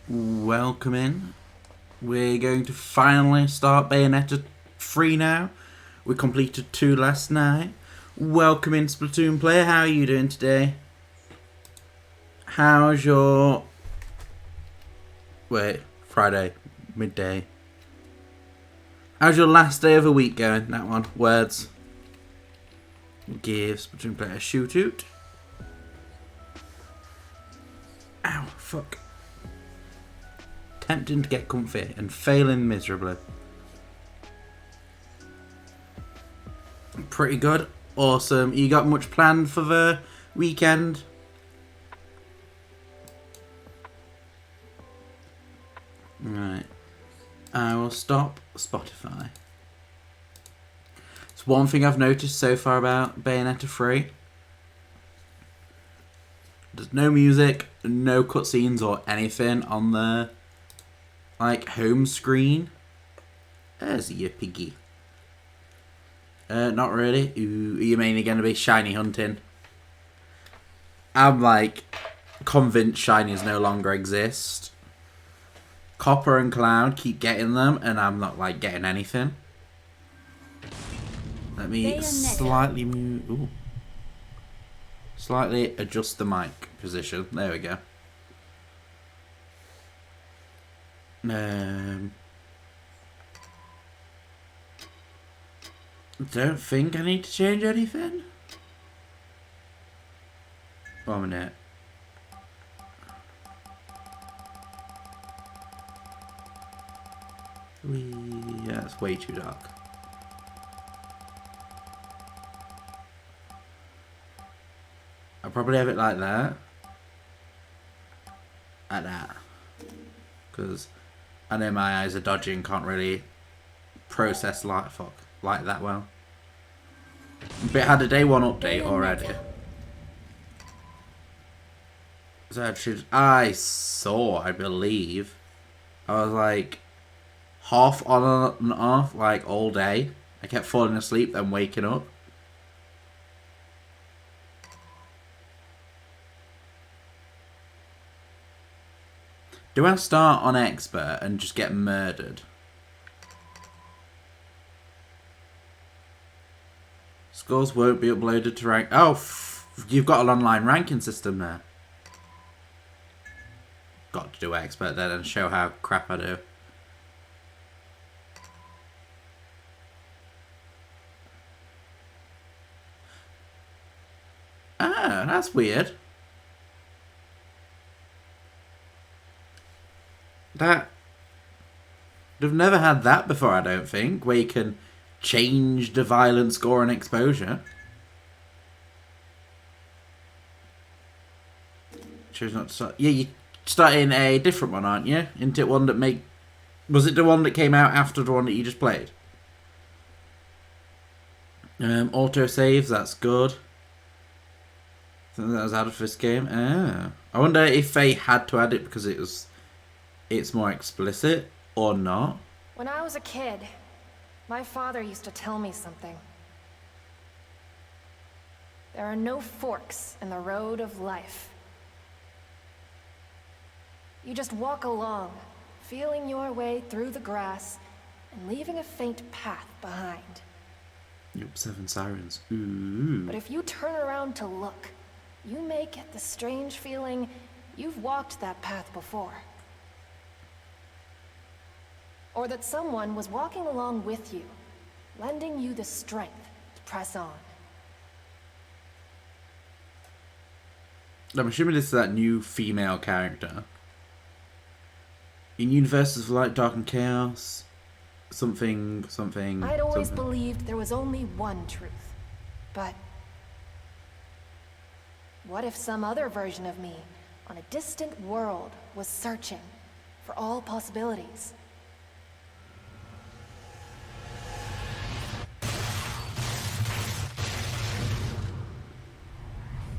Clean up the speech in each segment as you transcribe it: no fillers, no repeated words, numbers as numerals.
Welcome in. We're going to finally start Bayonetta 3 now. We completed 2 last night. Welcome in, Splatoon player. How are you doing today? How's your... Friday, midday. How's your last day of the week going? That one. Words. Give Splatoon player a shoot out. Ow, fuck. Tempting to get comfy and failing miserably. Pretty good. Awesome. You got much planned for the weekend? Right. I will stop Spotify. It's one thing I've noticed so far about Bayonetta 3. There's no music, no cutscenes or anything on the home screen. There's your piggy. Not really. Ooh, are you mainly going to be shiny hunting? I'm convinced shinies no longer exist. Copper and Cloud keep getting them, and I'm not getting anything. Let me slightly move. Ooh. Slightly adjust the mic position. There we go. Don't think I need to change anything. 1 minute. Yeah, it's way too dark. I'll probably have it like that. Like that. Because I know my eyes are dodgy and can't really process light that well. But it had a day 1 update already. So I believe. I was half on and off all day. I kept falling asleep then waking up. Do I start on expert and just get murdered? Scores won't be uploaded to rank. Oh, you've got an online ranking system there. Got to do expert then and show how crap I do. Ah, that's weird. I've never had that before, I don't think, where you can change the violence score and exposure. Choose not to start. Yeah, you're starting a different one, aren't you? Isn't it one that was it the one that came out after the one that you just played? Auto saves, that's good. Something that was added for this game. Ah. I wonder if they had to add it because it's more explicit or not. When I was a kid, my father used to tell me something. There are no forks in the road of life. You just walk along, feeling your way through the grass and leaving a faint path behind. Yup, 7 sirens. Ooh. But if you turn around to look, you may get the strange feeling you've walked that path before. Or that someone was walking along with you, lending you the strength to press on. I'm assuming this is that new female character. In universes of light, dark, and chaos, something. I'd always believed there was only one truth. But what if some other version of me on a distant world was searching for all possibilities?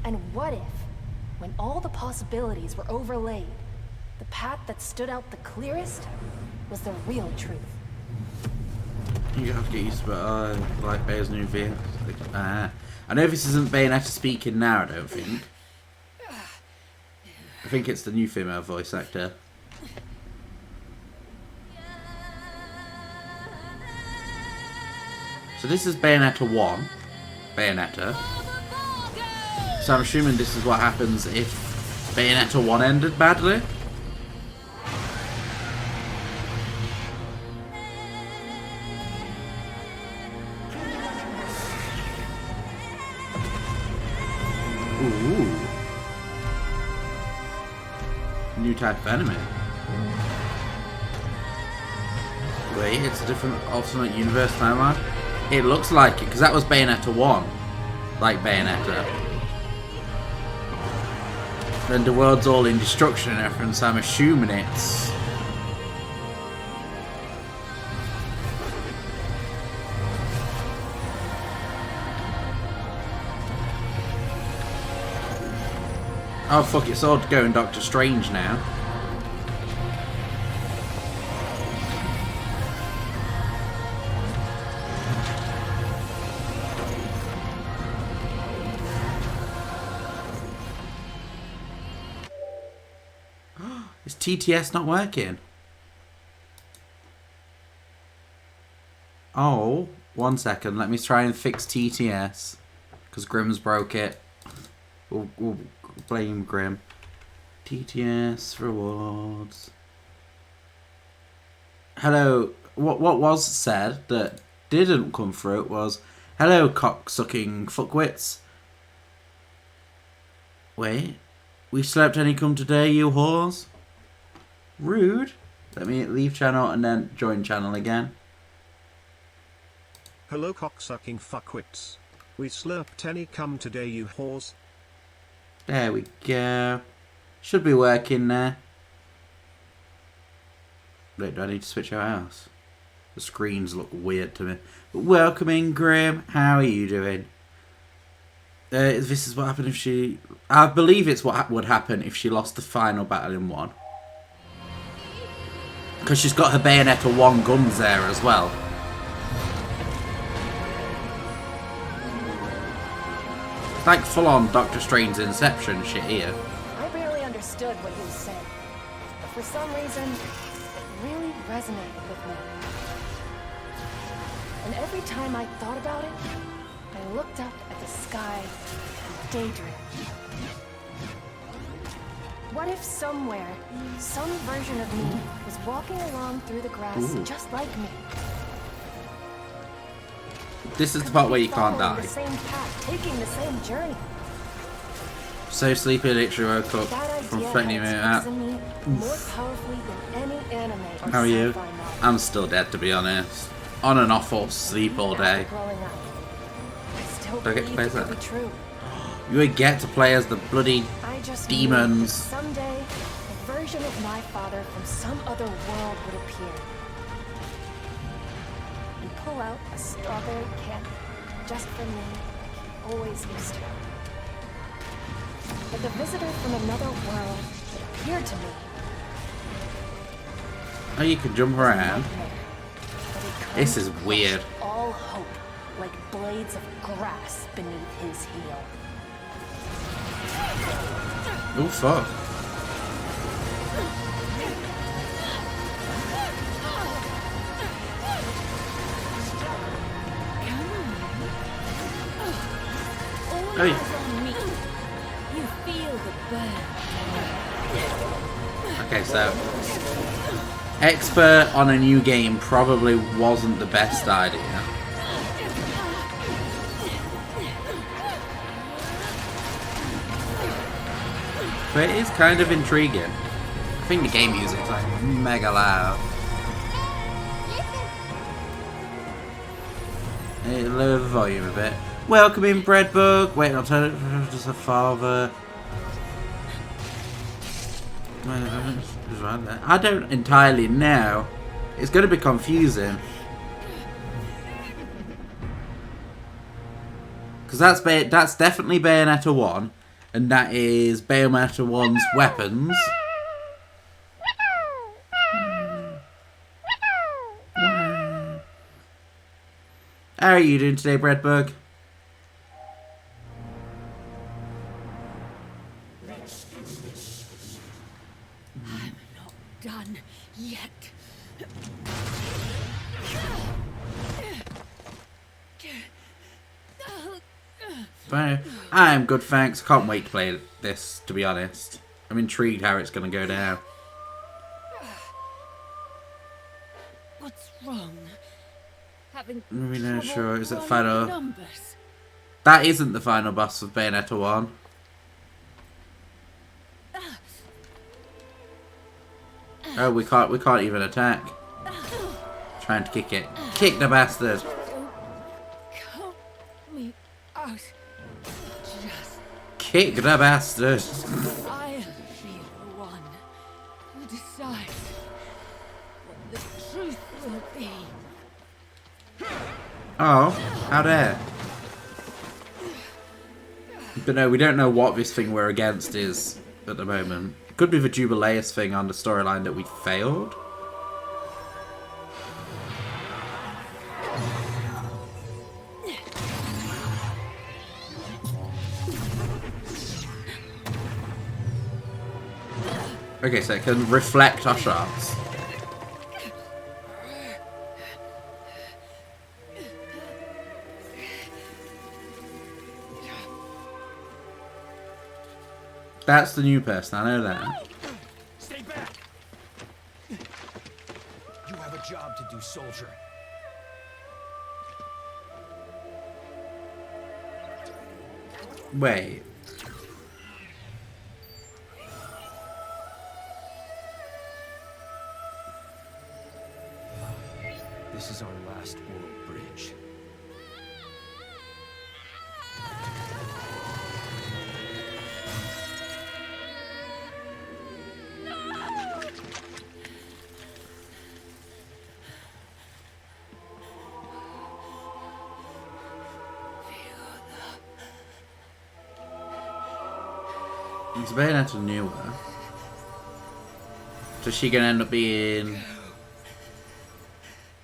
And what if, when all the possibilities were overlaid, the path that stood out the clearest was the real truth? You have to get used to it, Bay's new VS. I know this isn't Bayonetta speaking now, I don't think. I think it's the new female voice actor. So this is Bayonetta 1. Bayonetta. So I'm assuming this is what happens if Bayonetta 1 ended badly. Ooh. New type of enemy. Wait, it's a different alternate universe timeline? It looks like it, because that was Bayonetta 1. Like Bayonetta. Then the world's all in destruction and everything, so I'm assuming it's... Oh fuck, it's all going Doctor Strange now. Is TTS not working? Oh, 1 second. Let me try and fix TTS. Because Grimm's broke it. We'll blame Grimm. TTS rewards. Hello. What was said that didn't come through was, hello, cock-sucking fuckwits. Wait. We slept any come today, you whores? Rude. Let me leave channel and then join channel again. Hello cocksucking fuckwits. We slurped any come today you whores. There we go. Should be working there. Wait, do I need to switch our house? The screens look weird to me. But welcome in, Graham. How are you doing? This is what happened if she... I believe it's what would happen if she lost the final battle in 1. Because she's got her Bayonetta 1 guns there as well. It's like full-on Doctor Strange's Inception shit here. I barely understood what he was saying, but for some reason, it really resonated with me. And every time I thought about it, I looked up at the sky and daydreamed. What if somewhere, some version of me was walking along through the grass just like me? This is the part where you can't die. The same path, taking the same journey. So sleepy, literally woke up from threatening me out. More powerfully than any anime or How are you? sci-fi novel. I'm still dead, to be honest. On and off or sleep all day. Growing up, I still Do I get to play as believed it that? would be true. You would get to play as the bloody I just demons. knew that someday, a version of my father from some other world would appear. And pull out a strawberry candy just for me, like he always used to. But the visitor from another world that appeared to me. Oh, you can jump around. Nightmare. But it could This is crush weird. all hope, like blades of grass beneath his heel. Oh, fuck. All eyes on me. You feel the burn. Okay, so expert on a new game probably wasn't the best idea. But it is kind of intriguing. I think the game music's like mega loud. Lower the volume a bit. Welcome in, Breadbook. Wait, I'll turn it to a father. I don't entirely know. It's going to be confusing. Because that's definitely Bayonetta 1. And that is Bayonetta 1's weapons. How are you doing today, Breadbug? I'm not done yet. But I'm good, thanks. I can't wait to play this, to be honest. I'm intrigued how it's going to go down. What's wrong? Having Maybe no, trouble sure. Is that running final? numbers? That isn't the final boss of Bayonetta 1. Oh, we can't even attack. Trying to kick it. Kick the bastard. Count me out. Just Kick the bastard. I'll be the one who decides what the truth will be. Oh, how dare. But no, we don't know what this thing we're against is at the moment. It could be the Jubileus thing on the storyline that we failed. Okay, so it can reflect our shots. That's the new person, I know that. Stay back! You have a job to do, soldier. Wait. This is our last world bridge. It's Bayonetta newer. So she gonna end up being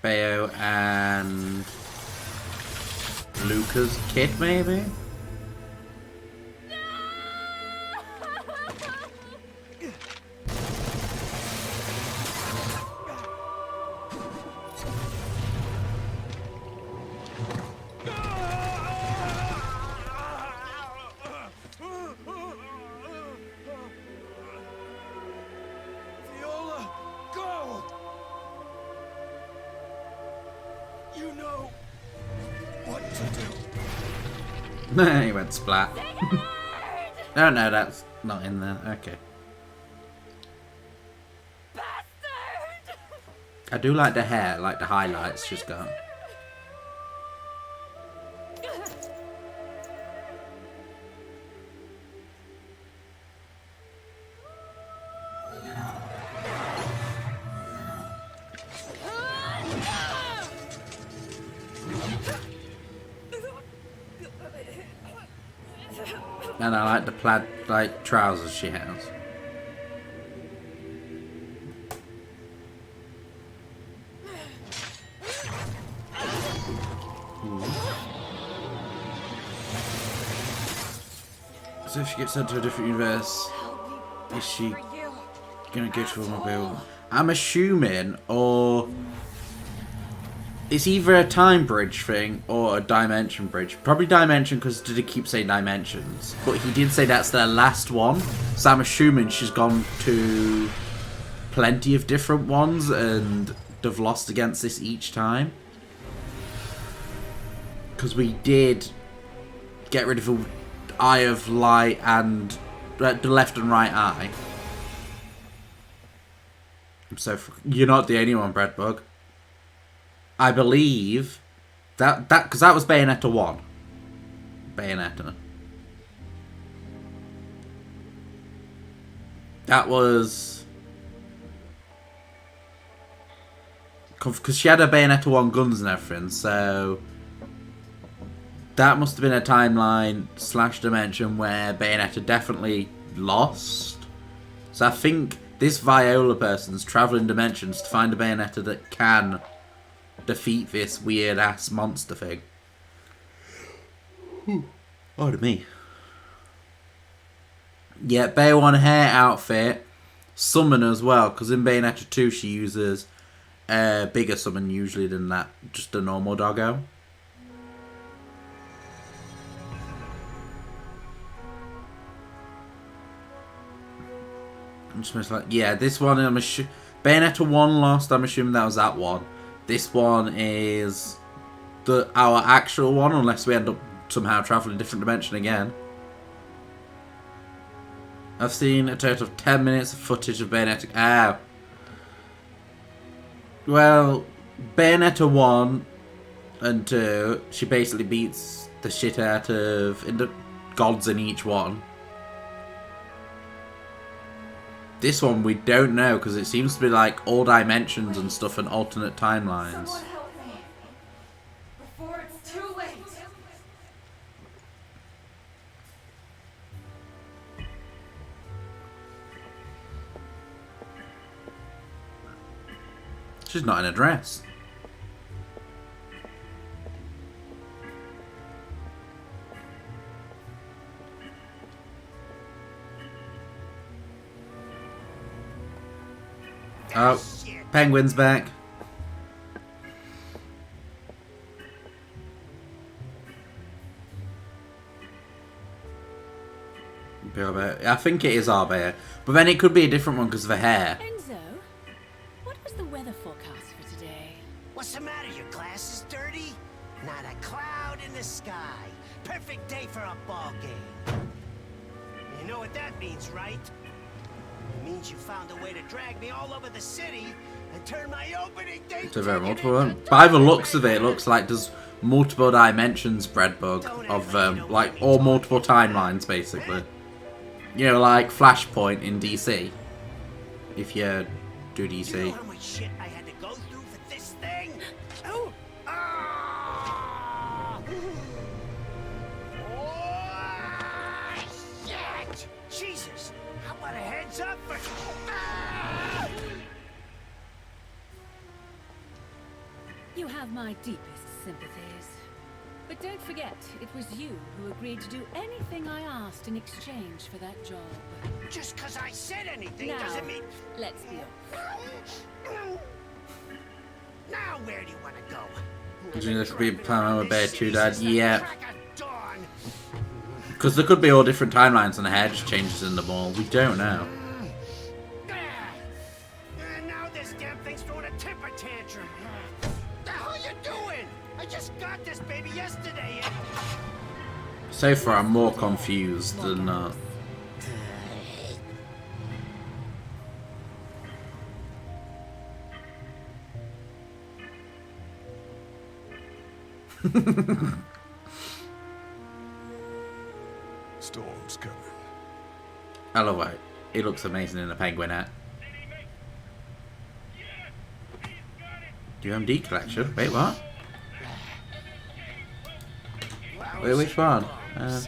Bayo and Luca's kid, maybe? Viola, go! You know what to do. He went splat. Oh no, that's not in there. Okay. Bastard! I do like the hair, like the highlights she's got. And I like the plaid, like, trousers she has. So if she gets sent to a different universe, is she gonna go to a mobile? I'm assuming, or it's either a time bridge thing or a dimension bridge. Probably dimension, because did he keep saying dimensions? But he did say that's their last one, so I'm assuming she's gone to plenty of different ones and they've lost against this each time. Because we did get rid of the Eye of Light and the left and right eye. So you're not the only one, Breadbug. I believe that because that was Bayonetta 1. Bayonetta. That was because she had her Bayonetta 1 guns and everything, so that must have been a timeline / dimension where Bayonetta definitely lost. So I think this Viola person's traveling dimensions to find a Bayonetta that can defeat this weird ass monster thing. Oh, to me. Yeah, Bayo on hair outfit, summon as well, because in Bayonetta 2 she uses a bigger summon usually than that, just a normal doggo. Yeah, this one, Bayonetta 1 lost, I'm assuming that was that one. This one is our actual one, unless we end up somehow traveling a different dimension again. I've seen a total of 10 minutes of footage of Bayonetta. Ow. Well, Bayonetta 1 and 2, she basically beats the shit out of gods in each one. This one we don't know, because it seems to be like all dimensions and stuff and alternate timelines. Someone help me. Before it's too late. She's not in a dress. Oh, Penguin's back. I think it is Arbear, but then it could be a different one because of the hair. Enzo, what was the weather forecast for today? What's the matter? Your glass is dirty? Not a cloud in the sky. Perfect day for a ball game. You know what that means, right? It means you found a way to drag me all over the city and turn my opening day. It's a very multiple one. By the looks of it, it looks like there's multiple dimensions, Breadbug, of like all multiple timelines, basically. You know, like Flashpoint in DC. If you do You know DC. how much shit I had to go through for this thing? Oh! Ah! Oh, shit! Jesus! How about a heads up for... Ah! You have my deepest sympathies. But don't forget, it was you who agreed to do anything I asked in exchange for that job. Just because I said anything Now, doesn't mean... let's be off. Now where do you want to go? Do you think this could be Panama Bear 2 Dad? Yeah. Crack of dawn. Because there could be all different timelines and the hair just changes in them all. We don't know. And now this damn thing's throwing a temper tantrum. The hell you doing? I just got this baby yesterday and... So far, I'm more confused than not. Storm's coming. I love it. He looks amazing in a penguin hat. UMD collection? Wait, what? Wait, which one?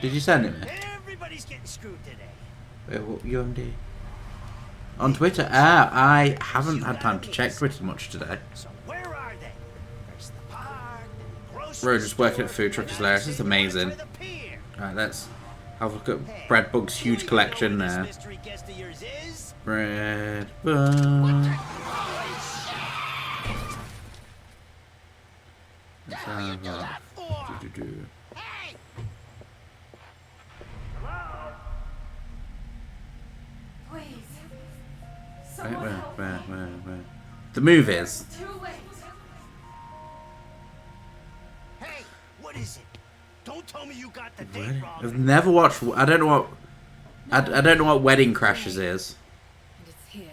Did you send it me? Everybody's getting screwed today. Wait, what, UMD? On Twitter? I haven't had time to check Twitter much today. So where are they? There's the park, the grocery We're just working at store, food truck is hilarious. It's amazing. by the pier. Alright, let's have a look at Breadbug's huge collection This now. mystery guest of yours is? Breadbug. Let's What are you have doing a... that for? do-do-do. Hey! Hello? Please. Wait, Someone help me. where? The movies. It's too late. Hey, what is it? Don't tell me you got the date Wedding- wrong. I've never watched. I don't know what. I don't know what Wedding Crashers is. And it's here.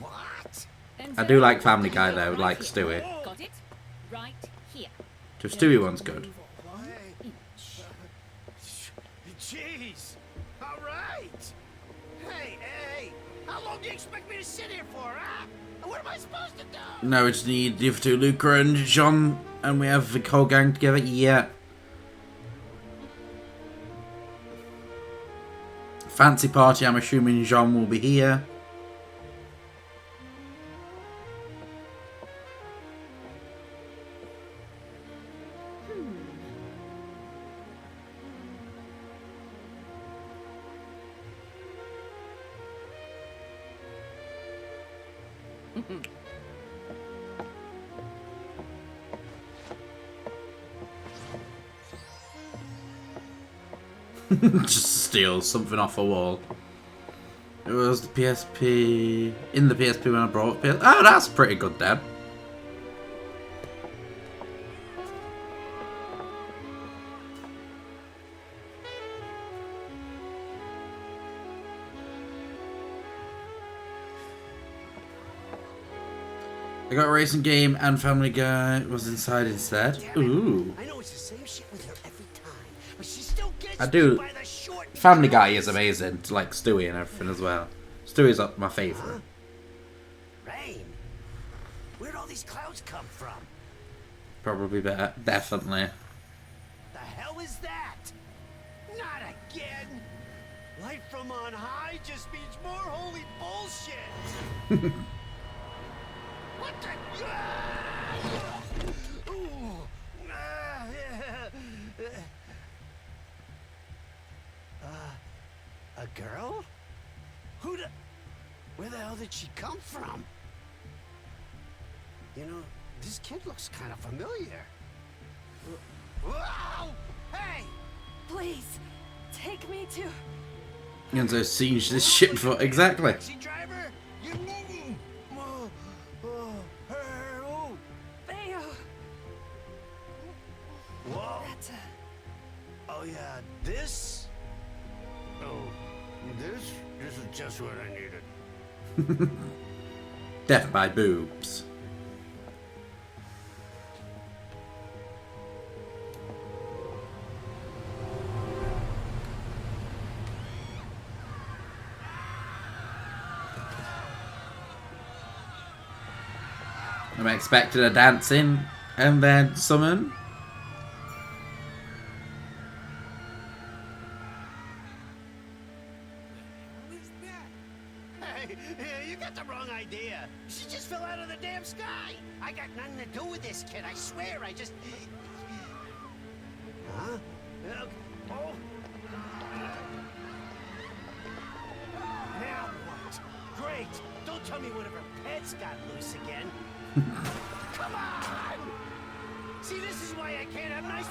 What? I do like Family Guy though, like Stewie. Got it? Right here. The Stewie one's good. Jeez. All right. Hey. How long do you expect me to sit here for, huh? What am I supposed to do? No, we just need the other two, Luca and Jean, and we have the whole gang together. Yeah. Fancy party. I'm assuming Jean will be here. Just steal something off a wall. It was the PSP... In the PSP when I brought PS... Oh, that's pretty good then. I got a racing game and Family Guy was inside instead. Ooh. I know it's the same shit with her every time, but she still gets I do. me by the short Family Guy is amazing, like Stewie and everything as well. Stewie's my favourite. Rain. Where'd all these clouds come from? Probably better. Definitely. The hell is that? Not again. Light from on high just means more holy bullshit. What the? A girl? Where the hell did she come from? You know, this kid looks kind of familiar. Whoa! Hey! Please, take me to... Enzo seen this shit before. Exactly. Taxi driver? You Theo! Whoa! That's Oh yeah, this? Oh, this? This is just what I needed. Death by boobs. I'm expecting a dancing and then summon. Hey, you got the wrong idea. She just fell out of the damn sky. I got nothing to do with this kid. I swear, I just... Huh? Oh. Now what? Great. Don't tell me one of her pets got loose again. Come on! See, this is why I can't have nice...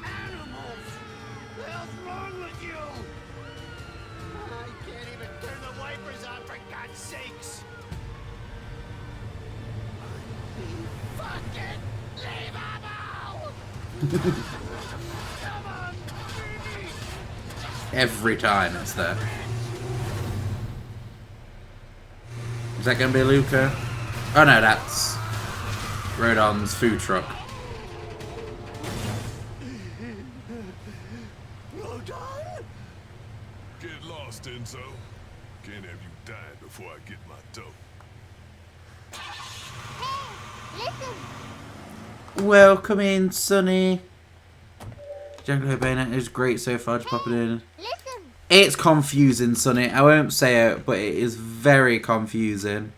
Animals! What the hell's wrong with you? I can't even turn the wipers on, for God's sakes! Fucking leave him out! Come on, baby! Every time it's there. Is that gonna be Luca? Oh no, that's Rodon's food truck. Rodon? Get lost, Enzo. Can't have you die before I get my dough. Welcome in, Sonny. Jungle Bayonetta is great so far, just popping in. It's confusing, Sonny. I won't say it, but it is very confusing.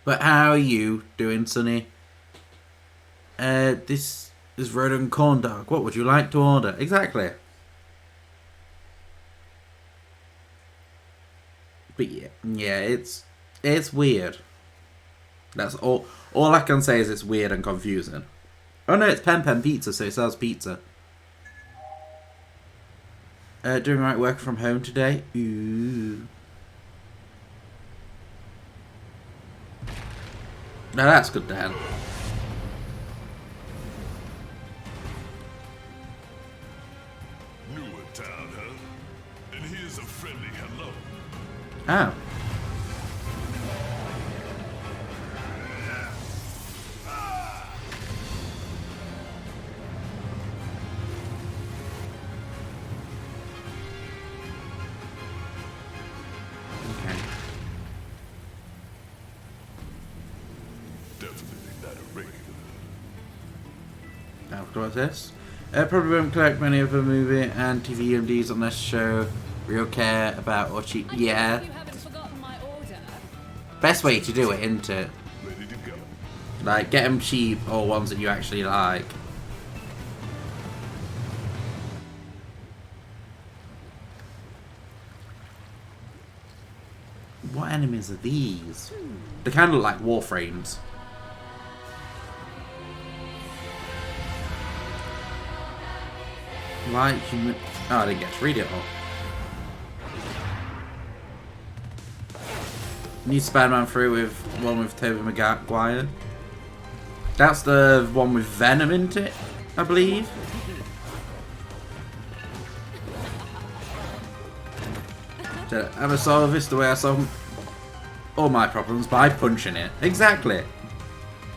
But how are you doing, Sonny? This is Rodon Corn Dog. What would you like to order? Exactly. But yeah, it's weird. That's all I can say is it's weird and confusing. Oh no, it's Pen Pen Pizza, so it sells pizza. Doing right work from home today. Ooh. Now that's good, Dan. Newer town, huh? And here's a friendly hello. Oh. Okay. Definitely not a regular. Now, what's this? Probably won't collect many of the movie and TV MDs unless show real care about or cheap. Yeah. You haven't forgotten my order. Best way to do it, isn't it? Ready to go. Like, get them cheap or ones that you actually like. What enemies are these? They kind of look like warframes. Like human... Oh, I didn't get to read it all. New Spider-Man 3 with one with Tobey Maguire. That's the one with Venom in it, I believe. To ever solve this the way I solve all my problems by punching it. Exactly.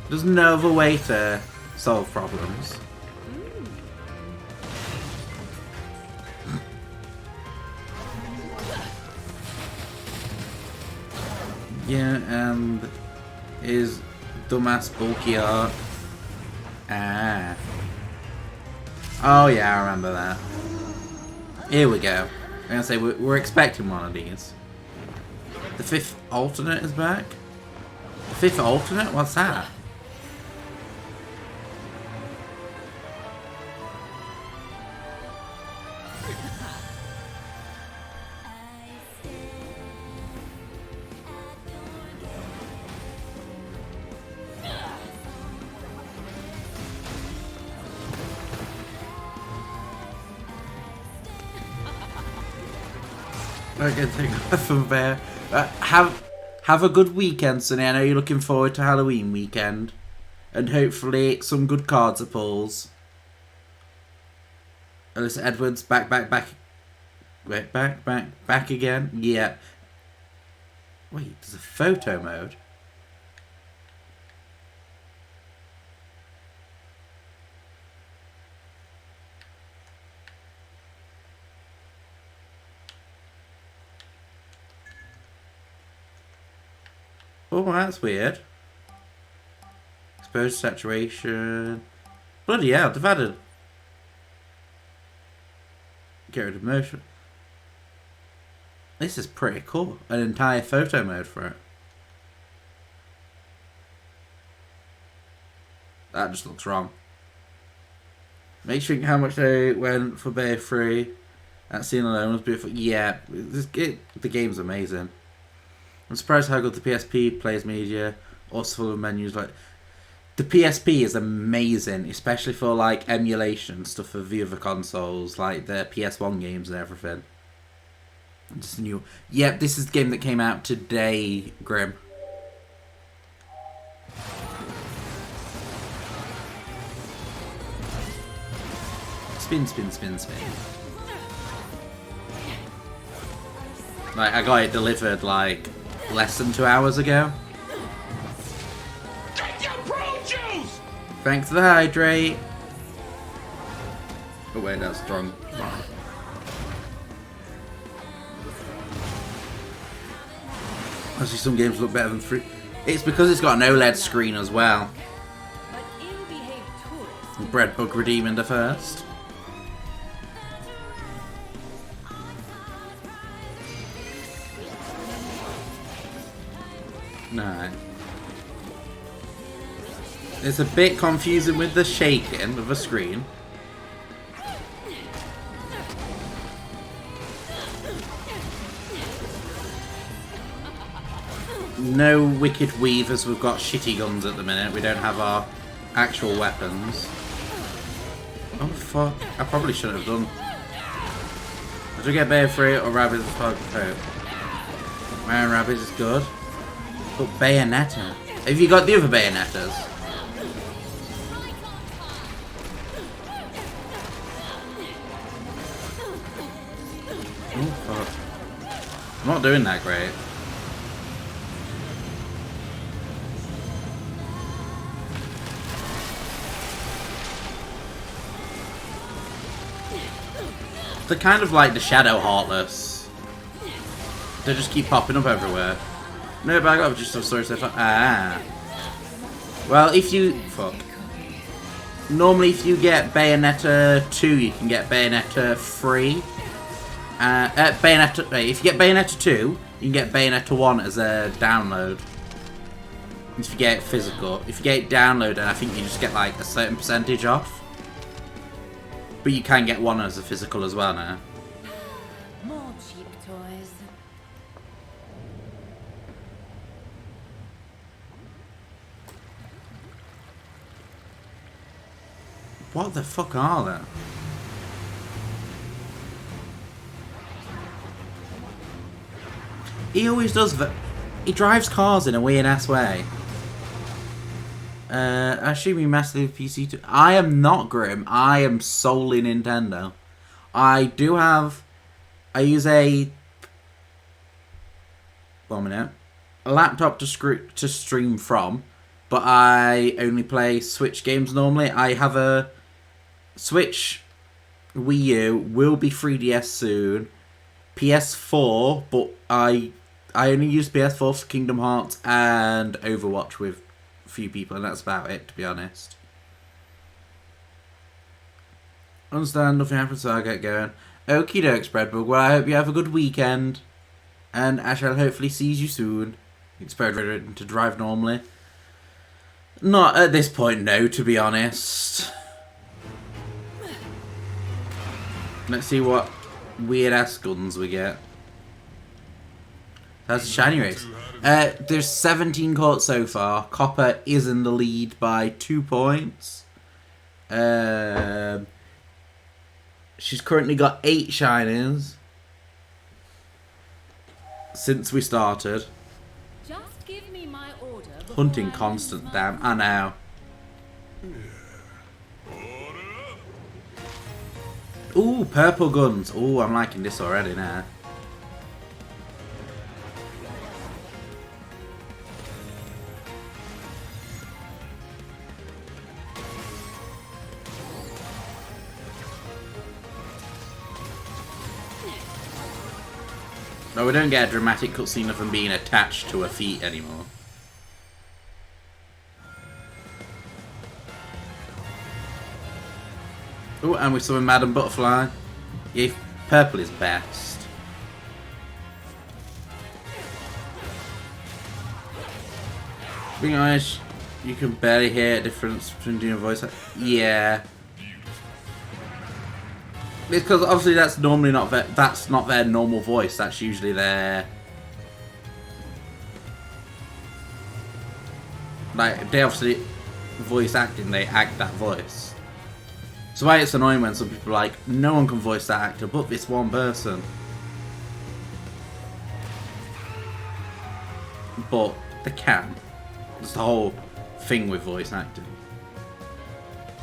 There's no other way to solve problems. Yeah, and his dumbass bulky art. Ah. Oh yeah, I remember that. Here we go. I'm gonna say we're expecting one of these. The 5th alternate is back? The 5th alternate? What's that? Okay, take off from there. Have a good weekend, Sonny. I know you're looking forward to Halloween weekend. And hopefully some good cards are pulls. Alyssa Edwards, back. Wait, back again? Yeah. Wait, there's a photo mode? Oh, that's weird. Exposure saturation. Bloody hell, they've added. Get rid of motion. This is pretty cool. An entire photo mode for it. That just looks wrong. Make sure how much they went for Bay 3. That scene alone was beautiful. Yeah, the game's amazing. I'm surprised how good the PSP plays media. Also full of menus like... The PSP is amazing, especially for like emulation stuff for the other consoles, like the PS1 games and everything. Just new. Yep, this is the game that came out today, Grim. Spin. Like, I got it delivered like less than 2 hours ago. Drink your prune juice! Thanks for the hydrate. Oh wait, that's strong. Actually, some games look better than 3. It's because it's got an OLED screen as well. But ill-behaved tourists... Breadbug redeeming the first. No. It's a bit confusing with the shaking of the screen. No wicked weavers, we've got shitty guns at the minute. We don't have our actual weapons. Oh fuck, I probably shouldn't have done. Did we get Bear Free or Rabbids Pug Pope? Man, Rabbids is good. But Bayonetta. Have you got the other Bayonettas? Oh fuck. I'm not doing that great. They're kind of like the Shadow Heartless. They just keep popping up everywhere. No, but I got just some story stuff. Ah. Well, if you... Fuck. Normally, if you get Bayonetta 2, you can get Bayonetta 3. If you get Bayonetta 2, you can get Bayonetta 1 as a download. If you get it physical. If you get it downloaded, I think you just get like a certain percentage off. But you can get one as a physical as well now. More cheap toys. What the fuck are they? He always does that. He drives cars in a weird ass way. I assume you massively PC too. I am not Grim. I am solely Nintendo. I use a 1 minute. A laptop to stream from, but I only play Switch games normally. I have a Switch, Wii U, will be 3DS soon, PS4, but I only use PS4 for Kingdom Hearts and Overwatch with a few people, and that's about it, to be honest. Understand, nothing happens, so I get going. Okie doke, Spreadbug. Well, I hope you have a good weekend, and I shall hopefully see you soon. Expect to drive normally. Not at this point, no, to be honest. Let's see what weird ass guns we get. That's a shiny race. There's 17 caught so far. Copper is in the lead by 2 points. She's currently got 8 shinies since we started. Just give me my order. Hunting constant, damn. I know. Ooh, purple guns. Ooh, I'm liking this already now. No, we don't get a dramatic cutscene of them being attached to a feet anymore. Oh, and we saw Madam Butterfly. Yeah, purple is best. Being honest, you can barely hear a difference between doing a voice. Yeah. Because obviously that's normally not that's not their normal voice. That's usually their, like, they obviously voice acting. They act that voice. So why it's annoying when some people are like, no one can voice that actor but this one person. But they can. It's the whole thing with voice acting.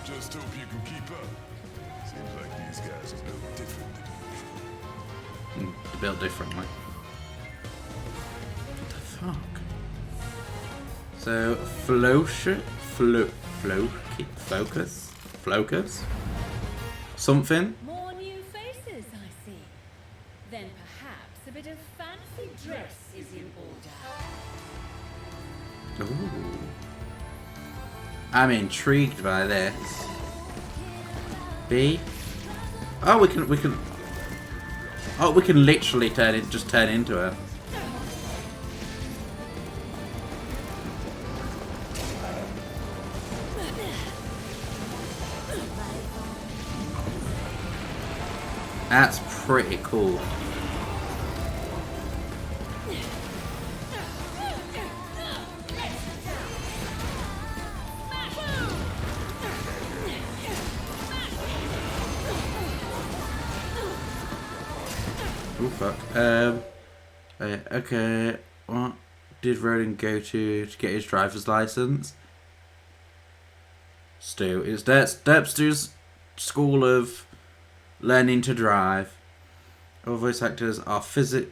Just hope you can keep up. Seems like these guys are built differently. They're built differently. What the fuck? So, Focus? Something? More new faces, I see. Then perhaps a bit of fancy dress is in order. Ooh. I'm intrigued by this. B? Oh, we can. Oh, we can literally turn into her. That's pretty cool. Oh fuck. Okay. What did Roden go to get his driver's license? Stu. It's Derpster's school of learning to drive. All voice actors are physically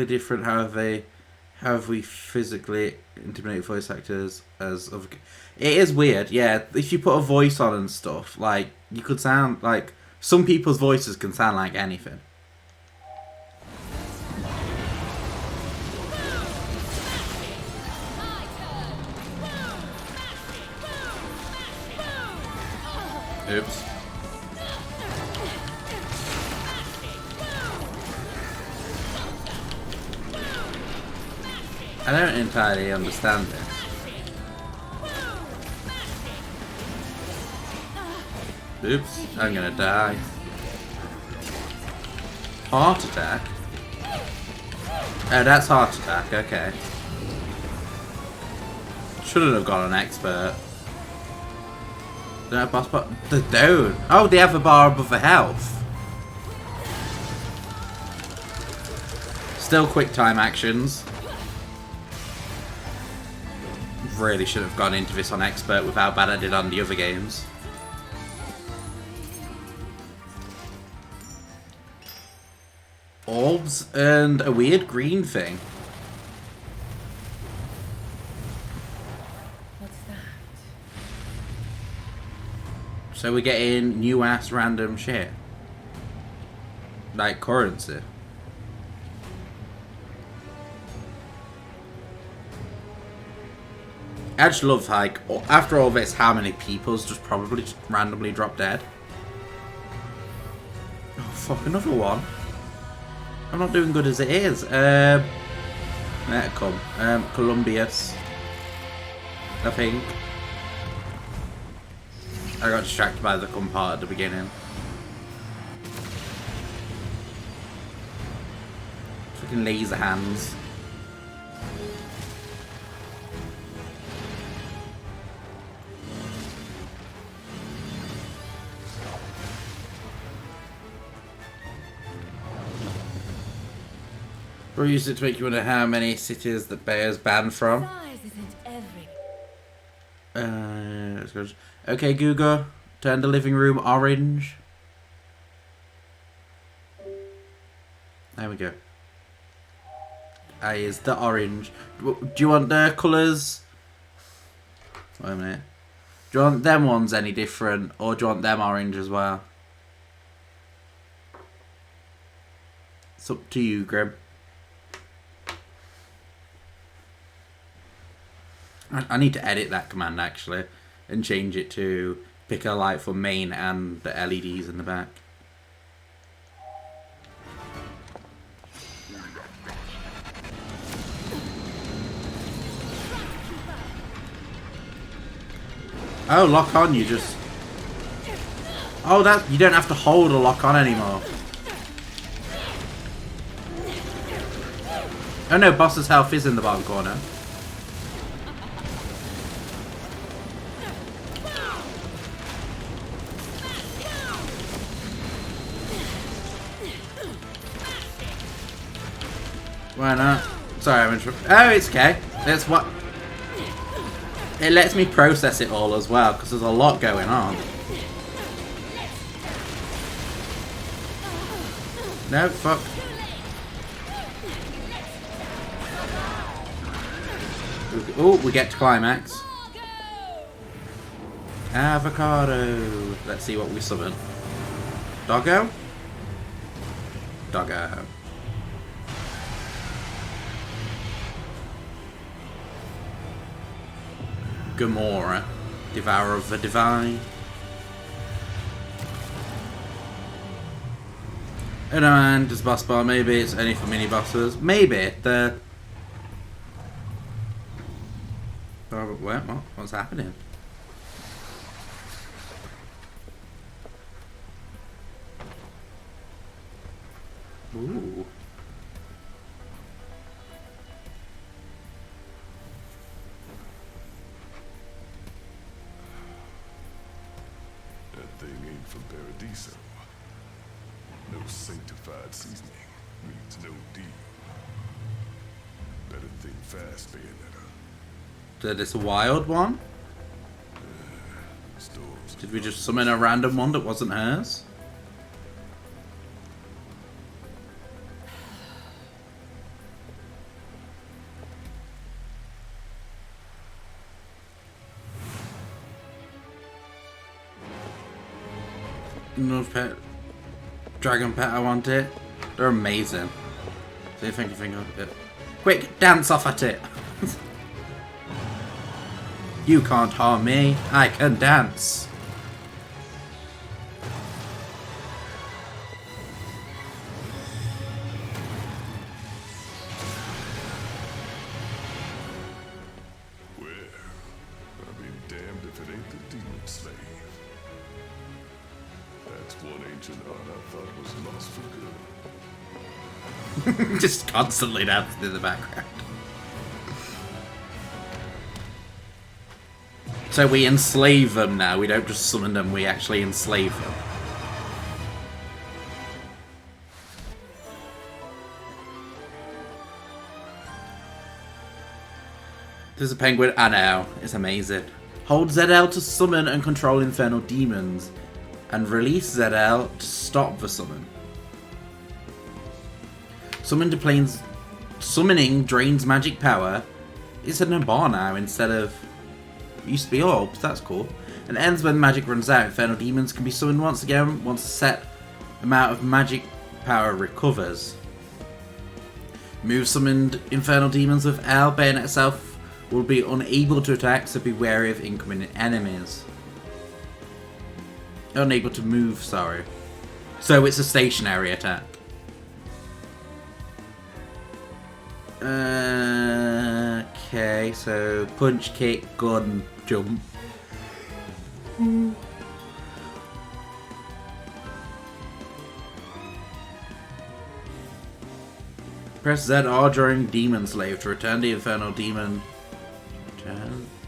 different. However, we physically intimidate voice actors as other. It is weird, yeah. If you put a voice on and stuff, like, you could sound like, some people's voices can sound like anything. Oops. I don't entirely understand this. Oops, I'm gonna die. Heart attack? Oh, that's heart attack, okay. Shouldn't have got an expert. Don't have boss bar? They don't. Oh, they have a bar above the health. Still quick time actions. Really should have gone into this on expert with how bad I did on the other games. Orbs and a weird green thing. What's that? So we're getting new ass random shit. Like currency. I just love, like, after all this, how many people's just probably just randomly drop dead. Oh, fuck, another one. I'm not doing good as it is. There it come. Columbius. I think. I got distracted by the come part at the beginning. Fucking laser hands. Or use it to make you wonder how many cities that Bayer's banned from. Size isn't everything. Let's go. Okay, Google, turn the living room orange. There we go. Is the orange. Do you want the colours? Wait a minute. Do you want them ones any different, or do you want them orange as well? It's up to you, Grim. I need to edit that command actually and change it to pick a light for main and the LEDs in the back. Oh, lock on, you just... Oh, that you don't have to hold a lock on anymore. Oh no, boss's health is in the bottom corner. Why not? Sorry, I'm interrupting. Oh, it's okay. That's what... It lets me process it all as well, because there's a lot going on. No, fuck. Oh, we get to climax. Avocado. Let's see what we summon. Doggo? Doggo. Gamora, Devourer of the Divine. And does boss bar, maybe it's only for mini bosses. Maybe the... Oh, wait, what's happening? Ooh. That thing ain't from Paradiso. No sanctified seasoning means no deal. Better think fast, Bayonetta. Is this a wild one? Stores. Did we just summon a random one that wasn't hers? No pet. Dragon pet, I want it. They're amazing. See if I can think of it. Quick, dance off at it. You can't harm me. I can dance. Well, I'll be damned if it ain't the demon slave. That's one ancient art I thought was lost for good. Just constantly dancing in the background. So we enslave them now. We don't just summon them, we actually enslave them. There's a penguin. I know. It's amazing. Hold ZL to summon and control infernal demons. And release ZL to stop the summon. Summon to planes. Summoning drains magic power. It's a bar now instead of... It used to be orbs. That's cool. And ends when magic runs out. Infernal demons can be summoned once again once a set amount of magic power recovers. Move summoned infernal demons with L. Bayonet itself will be unable to attack, so be wary of incoming enemies. Unable to move, sorry. So it's a stationary attack. Okay, so punch, kick, gun, jump. Press ZR during Demon Slave to return the Infernal Demon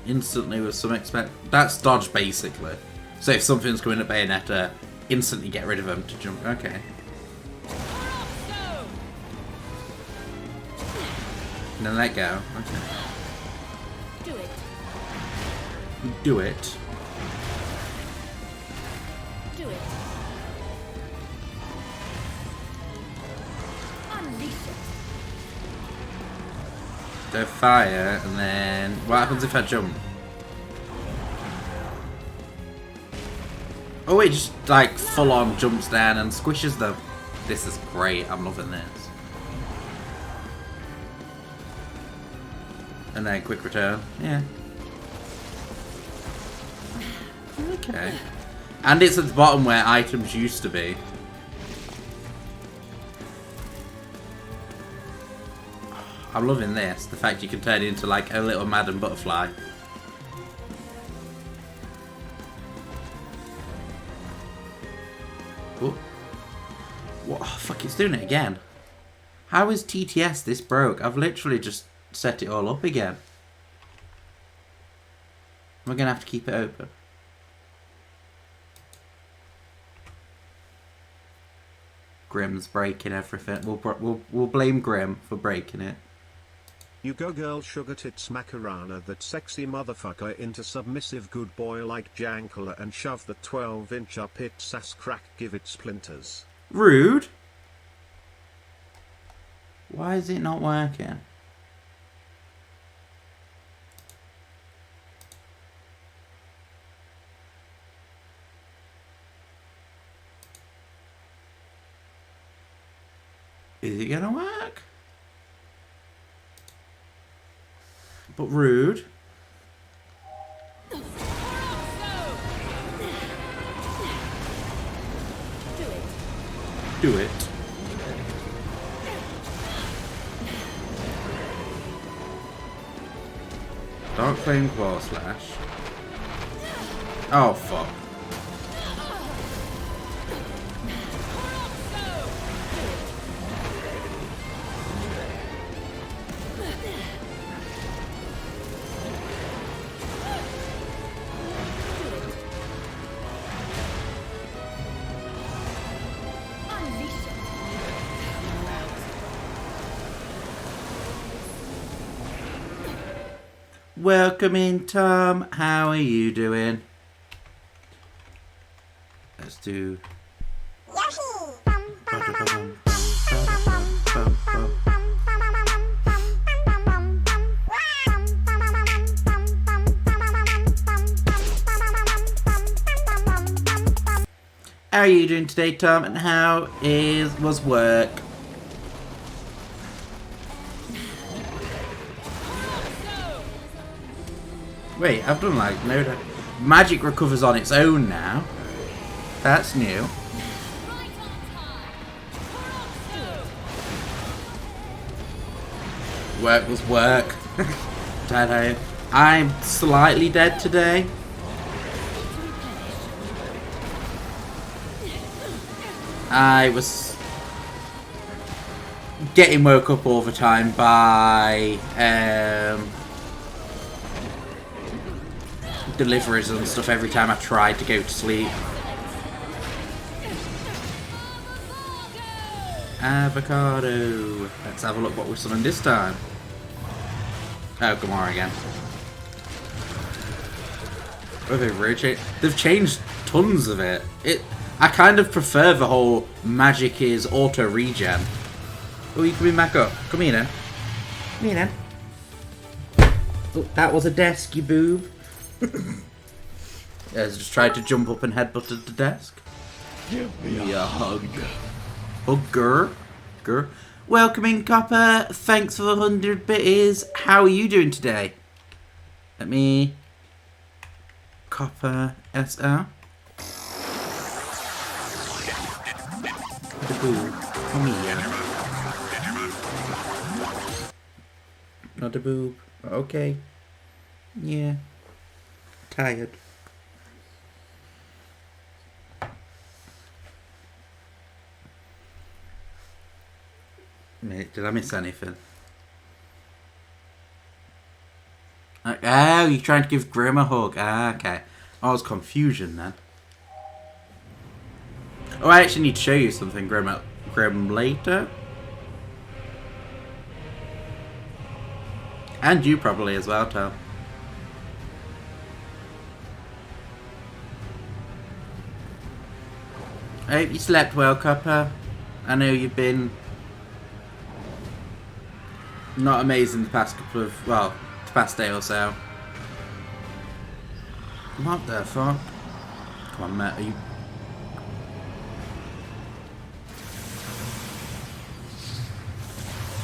instantly with some expect. That's dodge basically. So if something's coming at Bayonetta, instantly get rid of them to jump. Okay. And then let go. Okay. Do it. Do it. Do it. Unleash it. So fire, and then what happens if I jump? Oh, it just like full on jumps down and squishes them. This is great. I'm loving this. And then quick return. Yeah. Okay. And it's at the bottom where items used to be. I'm loving this. The fact you can turn it into like a little Madam Butterfly. Oh. What? Oh, fuck, it's doing it again. How is TTS this broke? I've literally just set it all up again. We're gonna have to keep it open. Grim's breaking everything. We'll blame Grim for breaking it. You go girl sugar tits Macarena that sexy motherfucker into submissive good boy like Jankala and shove the 12-inch up its ass crack give it splinters. Rude. Why is it not working? Is it gonna work? But rude. Do it. Dark Flame Claw Slash. Oh fuck. Welcome in, Tom. How are you doing? Let's do. How are you doing today, Tom? And how was work? Wait, I've done like no. Magic recovers on its own now. That's new. Work was work. I'm slightly dead today. I was getting woke up all the time by deliveries and stuff every time I tried to go to sleep. Avocado. Let's have a look what we're summoned this time. Oh, Gamora again. Oh, they've changed tons of it. I kind of prefer the whole magic is auto regen. Oh, you coming back up? Come here then. Come here then. Oh, that was a desk, you boob. Yeah, just tried to jump up and headbutted the desk. Give me a hug. Hugger. Welcome in, Copper. Thanks for the 100 bitties. How are you doing today? Let me... Copper SR. Come here. Not a boob. Okay. Yeah. Tired. Mate, did I miss anything? Oh, you're trying to give Grim a hug. Ah, okay. I was confusion then. Oh, I actually need to show you something, Grim later. And you probably as well, Tom. I hope you slept well, Copper. I know you've been not amazing the past couple of, well, the past day or so. What the fuck? Come on, Matt, are you...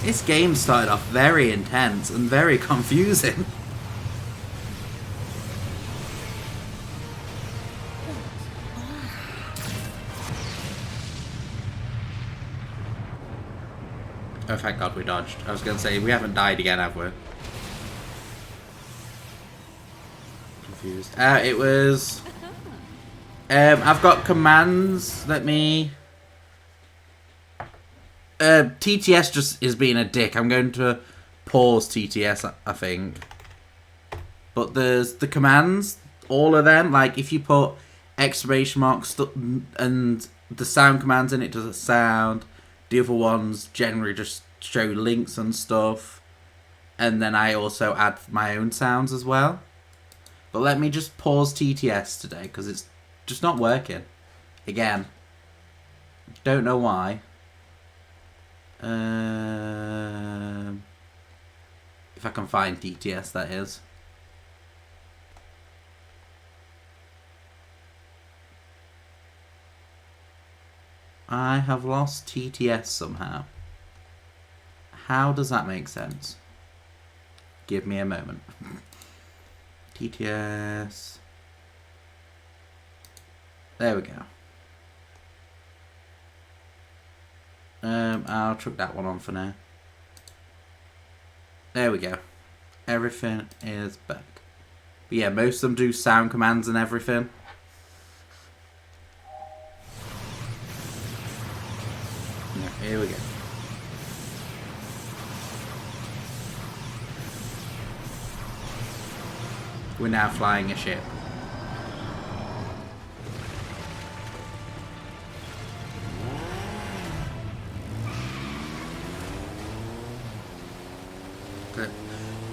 This game started off very intense and very confusing. Oh, thank God we dodged. I was going to say, we haven't died again, have we? Confused. It was... I've got commands. Let me... TTS just is being a dick. I'm going to pause TTS, I think. But there's the commands. All of them. Like, if you put exclamation marks and the sound commands in, it does a sound. The other ones generally just show links and stuff. And then I also add my own sounds as well. But let me just pause TTS today because it's just not working. Again. Don't know why. If I can find TTS, that is. I have lost TTS somehow. How does that make sense? Give me a moment. TTS. There we go. I'll chuck that one on for now. There we go. Everything is back. But yeah, most of them do sound commands and everything. Yeah, here we go. We're now flying a ship.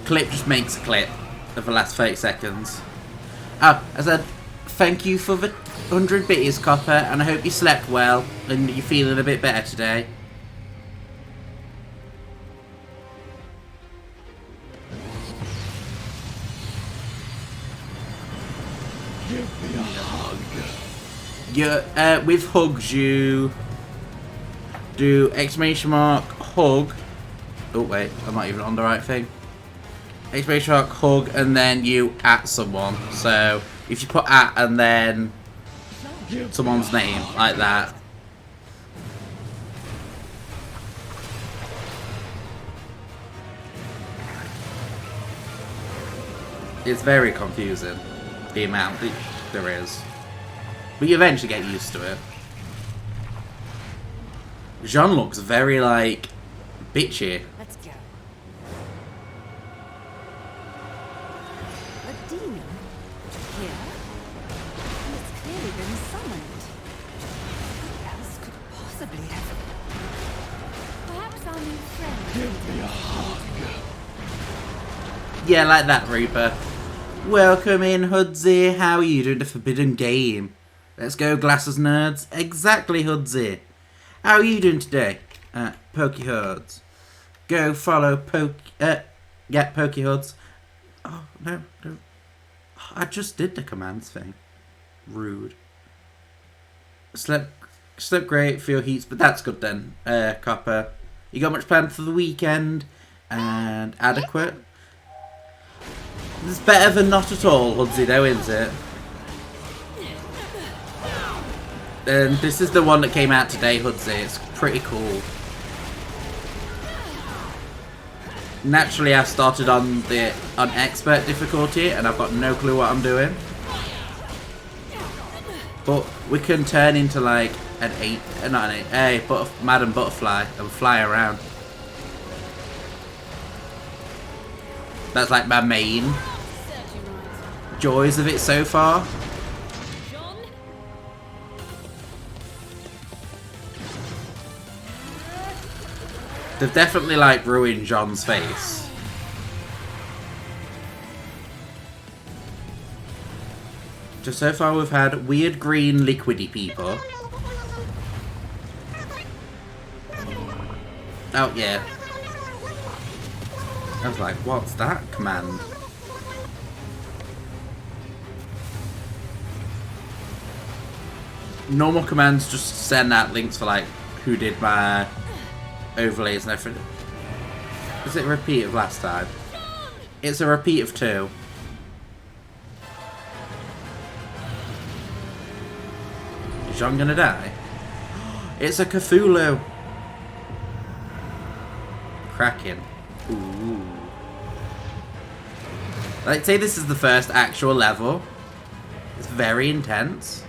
Clip just makes a clip of the last 30 seconds. Oh, I said thank you for the 100 bitties, Copper, and I hope you slept well and you're feeling a bit better today. Give me a hug. Yeah, with hugs you do exclamation mark hug. Oh wait, I'm not even on the right thing. Exclamation mark hug and then you at someone. So if you put at and then someone's name like that. It's very confusing, the amount that there is. But you eventually get used to it. Jean looks very, like, bitchy. Let's go. A demon? here. And it's clearly been summoned. Who else could possibly have... Perhaps our new friend... Give me a hug. Yeah, like that, Reaper. Welcome in, Hudzy. How are you doing? The Forbidden Game. Let's go, glasses nerds. Exactly, Hudzy. How are you doing today? Pokehuds. Go follow Pokehuds. Oh, no. I just did the commands thing. Rude. Slept great, feel heats, but that's good then, Copper. You got much planned for the weekend? And adequate? It's better than not at all, Hudzy, though, isn't it? And this is the one that came out today, Hudzy. It's pretty cool. Naturally, I started on expert difficulty, and I've got no clue what I'm doing. But we can turn into like an Madam Butterfly and fly around. That's like my main joys of it so far. They've definitely like ruined John's face. Just so far we've had weird green liquidy people. Oh yeah. I was like, what's that command? Normal commands just send out links for like who did my overlays and everything. Is it a repeat of last time? It's a repeat of 2. Is John gonna die? It's a Cthulhu! Cracking. Ooh. Like, say this is the first actual level. It's very intense.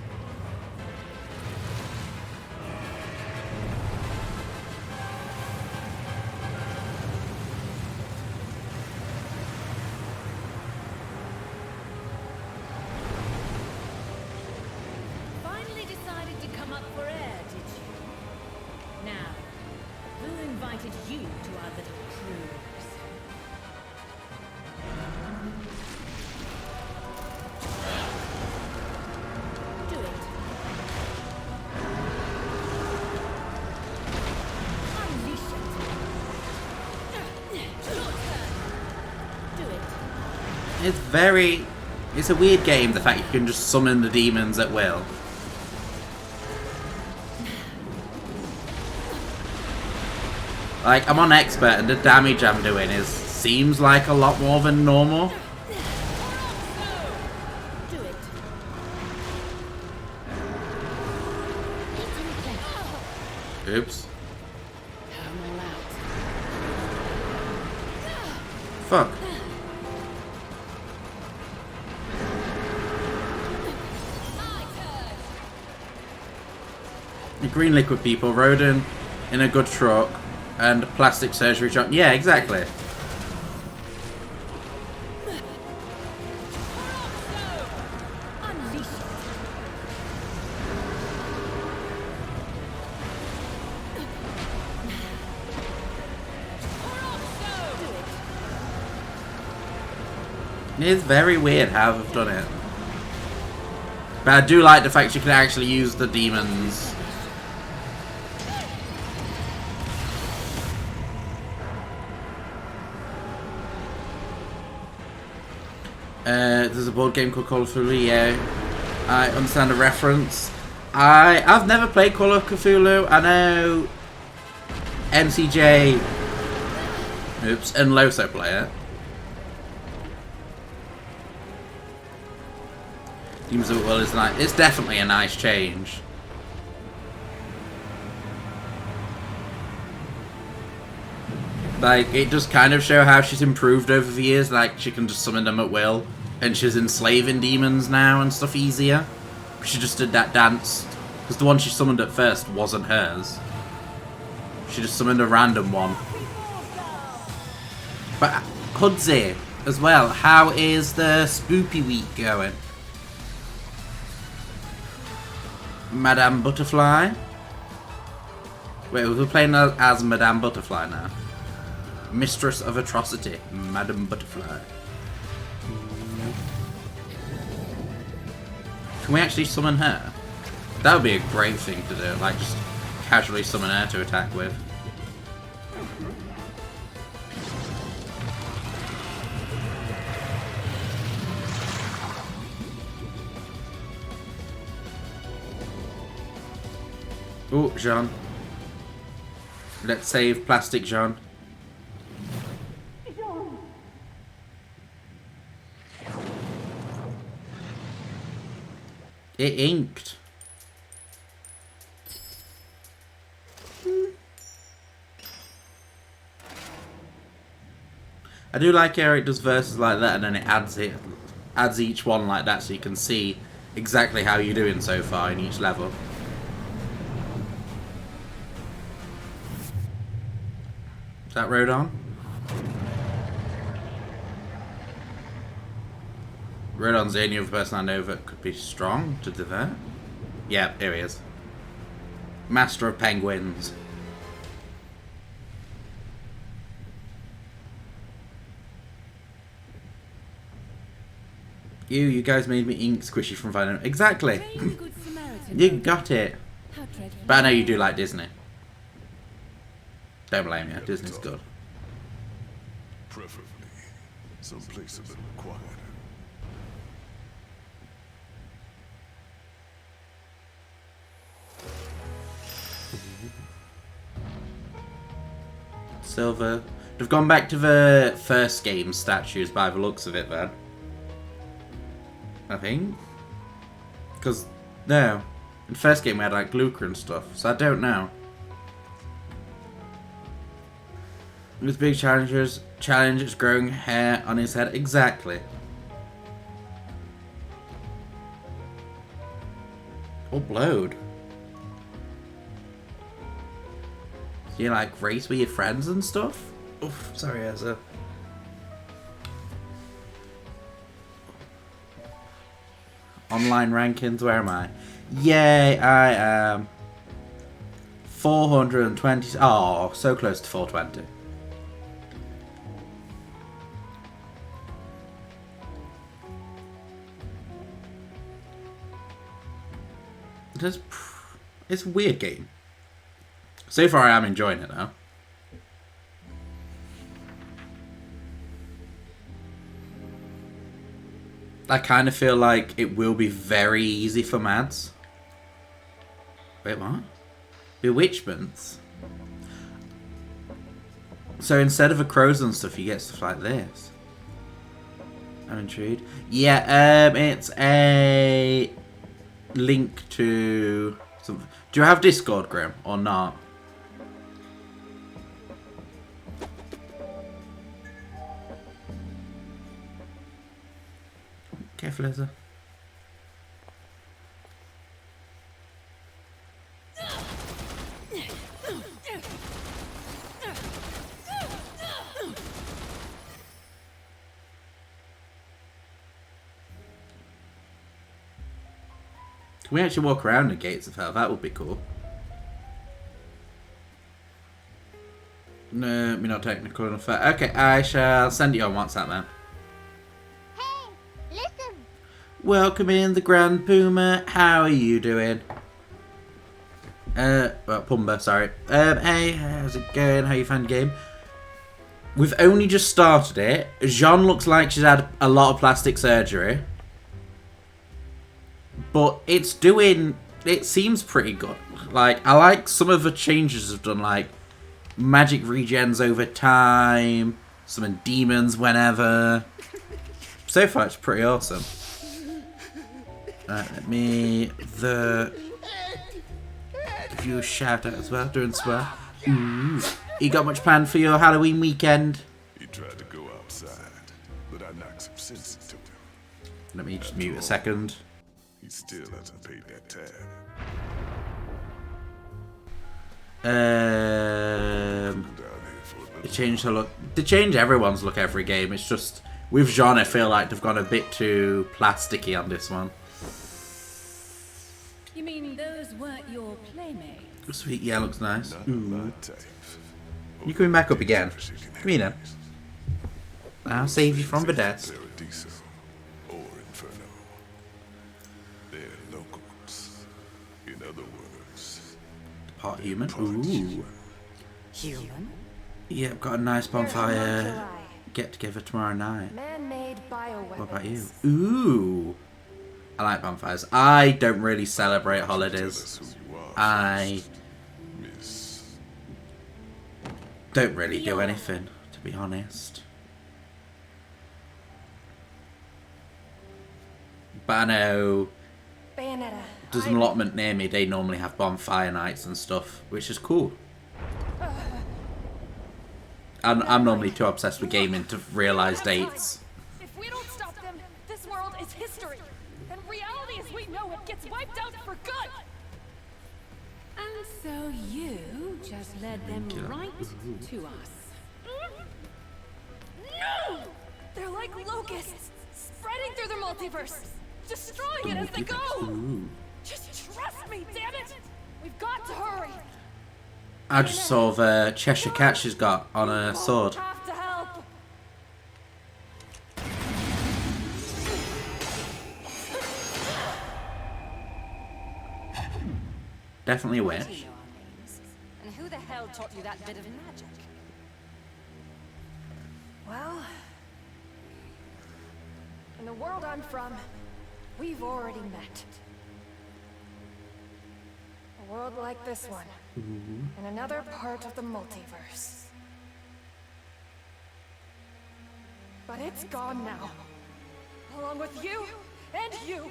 Finally decided to come up for air, did you? Now, who invited you to our little cruise? Do it. Unleash it. Your turn. Do it. It's a weird game, the fact you can just summon the demons at will. Like, I'm on expert and the damage I'm doing seems like a lot more than normal. Do it. Oops. Fuck. The green liquid people, Rodin in a good truck, and plastic surgery shot. Yeah, exactly. Unleash it. It's very weird how they've done it. But I do like the fact you can actually use the demons. There's a board game called Call of Cthulhu, yeah. I understand the reference. I've never played Call of Cthulhu. I know MCJ and Loso play it. Demons of the World is nice. It's definitely a nice change. Like, it does kind of show how she's improved over the years. Like, she can just summon them at will. And she's enslaving demons now and stuff easier. She just did that dance. Because the one she summoned at first wasn't hers. She just summoned a random one. But, Hudzy, as well, how is the Spoopy Week going? Madame Butterfly. Wait, we're playing as Madame Butterfly now. Mistress of Atrocity, Madame Butterfly. Can we actually summon her? That would be a great thing to do, like just casually summon her to attack with. Oh, Jean. Let's save Plastic Jean. It inked. I do like how it does verses like that and then it adds each one like that so you can see exactly how you're doing so far in each level. Is that Rodon? Rodon's the only other person I know that could be strong to do that. Yeah, here he is. Master of Penguins. You guys made me ink Squishy from Final. Exactly. You got it. But I know you do like Disney. Don't blame you. Disney's good. Preferably someplace a little quieter. Silver. They've gone back to the first game statues by the looks of it then. I think. Because, no. In the first game we had like Luca and stuff, so I don't know. With big challenges growing hair on his head. Exactly. Upload. You like race with your friends and stuff? Oof, sorry, Ezra. Online rankings, where am I? Yay, I am 420. Oh, so close to 420. It's a weird game. So far, I am enjoying it now. I kind of feel like it will be very easy for Mads. Wait, what? Bewitchments? So instead of the crows and stuff, you get stuff like this. I'm intrigued. Yeah, it's a link to something. Do you have Discord, Grim, or not? Careful, Ezra. Can we actually walk around the gates of hell? That would be cool. No, we're not technical enough for that. Okay, I shall send you on WhatsApp then. Hey, listen. Welcome in, the Grand Puma. How are you doing? Well, Pumba, sorry. Hey, how's it going? How you find the game? We've only just started it. Jean looks like she's had a lot of plastic surgery. But it's doing... It seems pretty good. Like, I like some of the changes have done, like magic regens over time, summon demons whenever. So far, it's pretty awesome. Let me give you a shout out as well during swear. Ooh. You got much planned for your Halloween weekend? He tried to go outside, but I knocked some sense into him. Let me just mute a second. He still hasn't paid that tab. They changed her look. They change everyone's look every game. It's just with Jean, I feel like they've gone a bit too plasticky on this one. You mean those weren't your playmates? Sweet, yeah, looks nice. Not my type. You coming back up again? Come here then. I'll save you from the death. Paradiso or Inferno. They're locals. In other words, Part human. Ooh. Human? Yeah, I've got a nice bonfire get together tomorrow night. Man-made bioweapons. What about you? Ooh. I like bonfires. I don't really celebrate holidays. that's who you are. I Miss. don't really do anything, to be honest. But I know Bayonetta. there's an allotment near me, they normally have bonfire nights and stuff, which is cool. I'm normally too obsessed with gaming to realise dates. If we don't stop them, this world is history. And reality as we know it gets wiped out for good. And so you just led them right to us. No! They're like locusts, spreading through the multiverse, destroying it as they go. Ooh. Just trust me, damn it! We've got to hurry. I just saw the Cheshire Cat she's got on her sword. Have to help. Definitely a You witch. know our names. And who the hell taught you that bit of magic? Well, in the world I'm from, we've already met. A world like this one, in another part of the multiverse. But it's gone now, along with you and you.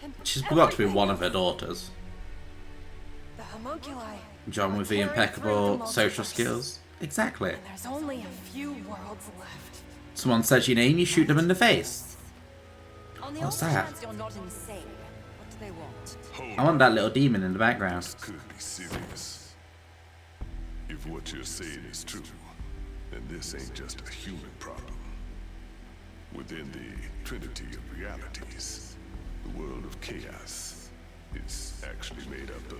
And She's got to be everything. one of her daughters. The homunculi. John with the are carried through impeccable the social multiverse. skills. Exactly. And there's only a few worlds left. Someone says your name, you shoot them in the face. On the What's off that? chance you're not insane, what do they want? Hold I want that little demon in the background. This could be serious. If what you're saying is true, then this ain't just a human problem. Within the trinity of realities, the world of chaos is actually made up of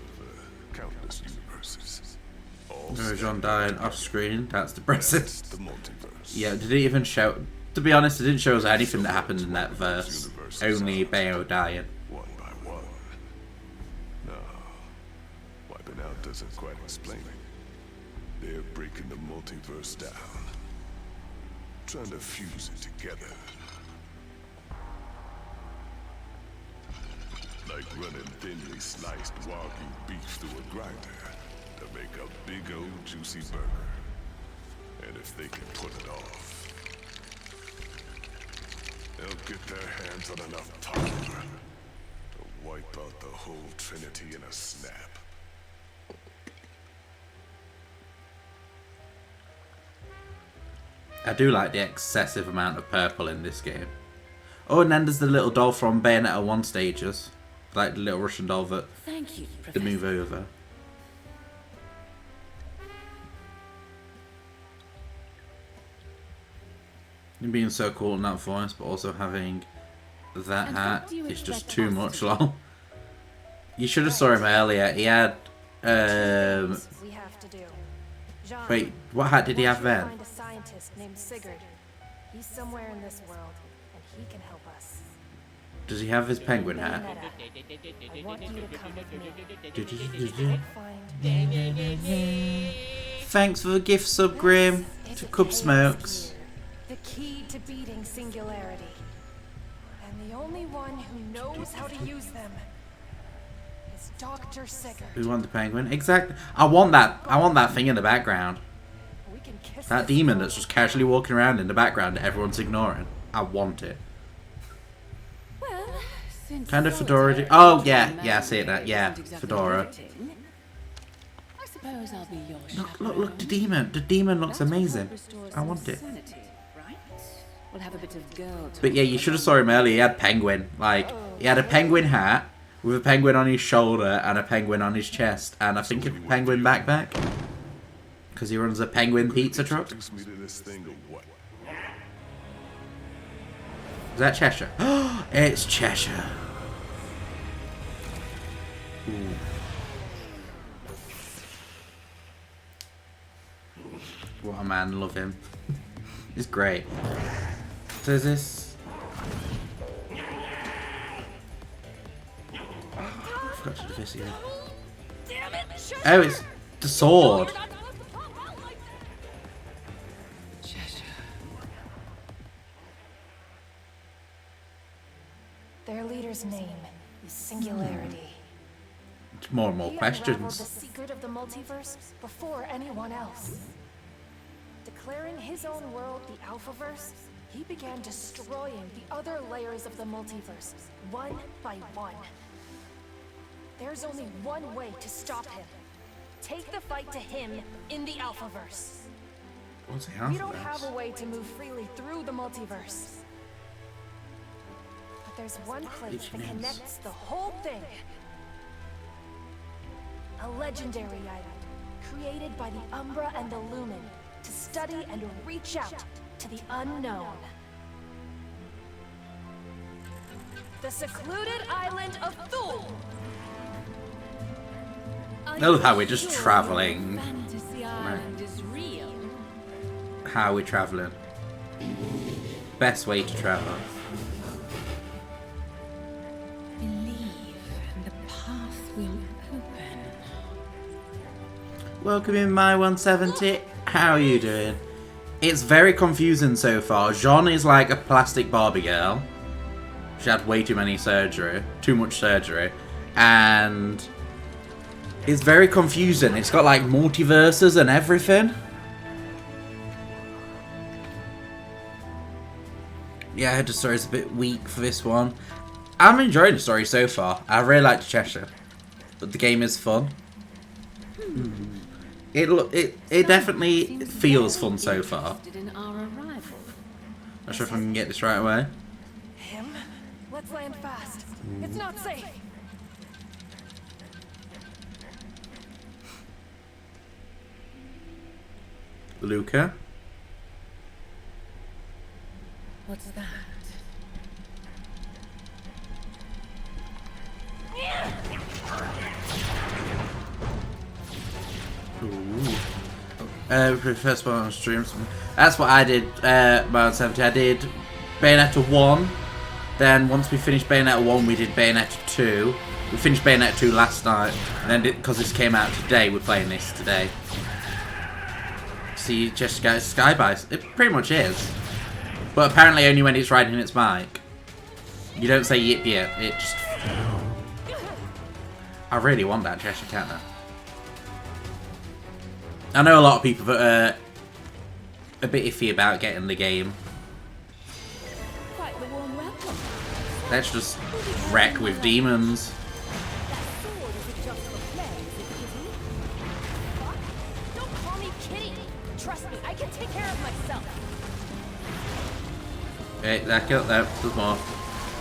countless universes. All John dying off screen. That's depressing. That's the multiverse. Yeah, did it even show? To be honest, it didn't show us anything that happened in that verse. Only Bayo dying. One by one. No. Wiping out doesn't quite explain it. They're breaking the multiverse down. Trying to fuse it together. Like running thinly sliced Wagyu beef through a grinder to make a big old juicy burger. And if they can pull it off, they'll get their hands on enough power to wipe out the whole Trinity in a snap. I do like the excessive amount of purple in this game. Oh, and then there's the little doll from Bayonetta 1 stages. Like the little Russian doll that Thank you, they Professor. move over. And being so cool in that voice, but also having that And hat what do you is just expect too us much, to lol. You should have saw him earlier. He had We have to do. Jean, wait, what hat did he have I want you to then? find a scientist named Sigurd. He's somewhere in this world, and he can help us. Does he have his penguin hat? Bayonetta, I want you to come with me. Du-du-du-du-du. Find Thanks for the gift sub, Grim, This to is Cub chaos Smokes. gear, the key to beating singularity. And the only one who knows how to use them is Dr. Sigurd. We want the penguin. Exactly. I want that thing in the background. We can kiss That this demon world. that's just casually walking around in the background that everyone's ignoring. I want it. Well, since Kind of solitary fedora. Oh, and yeah. man Yeah, I see that. Yeah, isn't exactly fedora. limiting, I suppose I'll be your Look, the chaperone. demon. The demon looks That will help amazing. restore I some want it. sanity, right? We'll have a bit of girl talk But yeah, you should have saw him earlier. He had penguin. Like, he had a penguin hat with a penguin on his shoulder and a penguin on his chest. And I think a penguin backpack. Because he runs a penguin pizza truck. Introduce me to this thing or what? Is that Cheshire? It's Cheshire. What a man, love him. He's great. So is this... I forgot to do this again. Oh, it's the sword. Their leader's name is Singularity. More and more He unraveled the questions. secret of the multiverse before anyone else. Declaring his own world the Alphaverse, he began destroying the other layers of the multiverse, one by one. There's only one way to stop him. Take the fight to him in the Alphaverse. What's the We don't have Alphaverse? a way to move freely through the multiverse. But there's one place Which that means- connects the whole thing. A legendary island, created by the Umbra and the Lumen, to study and reach out to the unknown. The secluded island of Thule! Are I love you how we're just sure travelling. Fantasy Island is real. How are we travelling? Best way to travel. Believe, and the path will open. Welcome in, my 170. How are you doing? It's very confusing so far. Jean is like a plastic Barbie girl. She had way too much surgery, and it's very confusing. It's got like multiverses and everything. Yeah, I heard the story's a bit weak for this one. I'm enjoying the story so far. I really like Cheshire, but the game is fun. It definitely feels fun so far. In our arrival. Not sure if I can get this right away. Him? Let's land fast. It's not safe. Luca. What's that? For the first one on streams. That's what I did, about 70. I did Bayonetta 1. Then once we finished Bayonetta 1, we did Bayonetta 2. We finished Bayonetta 2 last night. And then because this came out today, we're playing this today. See, just guys, Skybice. It pretty much is. But apparently only when it's riding its bike. You don't say yip yip, it just... I really want that Cheshire Cat now. I know a lot of people that are a bit iffy about getting the game. Quite the warm welcome. Let's just wreck with demons. That sword isn't just for play, is it, Kitty? What? Don't call me Kitty. Trust me, I can take care of myself. Hey, that killed that. There's more.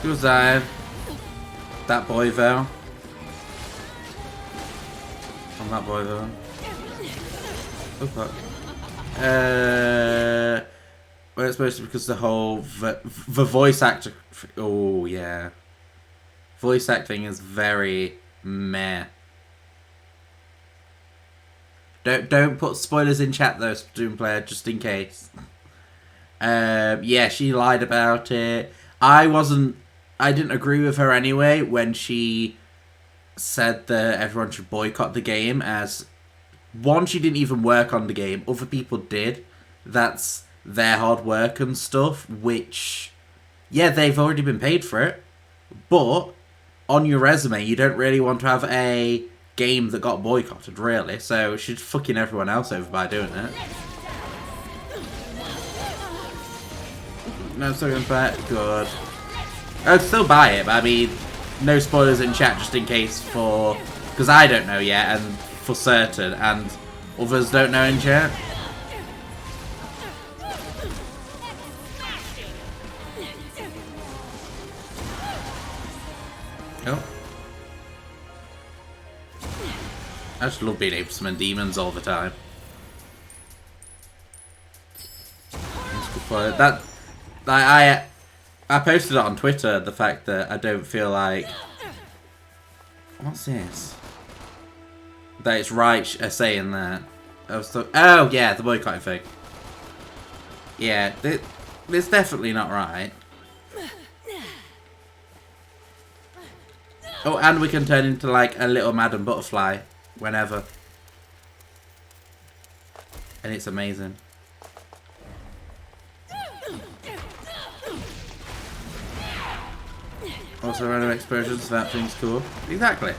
Who's that? That boy though. On that boy though. Oh fuck. Well, it's supposed to be because the whole the voice actor. Oh yeah. Voice acting is very meh. Don't put spoilers in chat though, Doom Player, just in case. Yeah, she lied about it. I didn't agree with her anyway when she said that everyone should boycott the game, as one, she didn't even work on the game, other people did. That's their hard work and stuff, which, yeah, they've already been paid for it, but on your resume you don't really want to have a game that got boycotted, really, so she's fucking everyone else over by doing it. No, still going back. Good. I'd still buy it, but I mean, no spoilers in chat just in case for... Because I don't know yet, and for certain, and others don't know in chat. Oh. I just love being able to summon demons all the time. That... I posted it on Twitter, the fact that I don't feel like... What's this? That it's right saying that. Oh yeah, the boycotting thing. Yeah, it's definitely not right. Oh, and we can turn into like a little Madam Butterfly whenever. And it's amazing. Also random explosions, so that thing's cool. Exactly.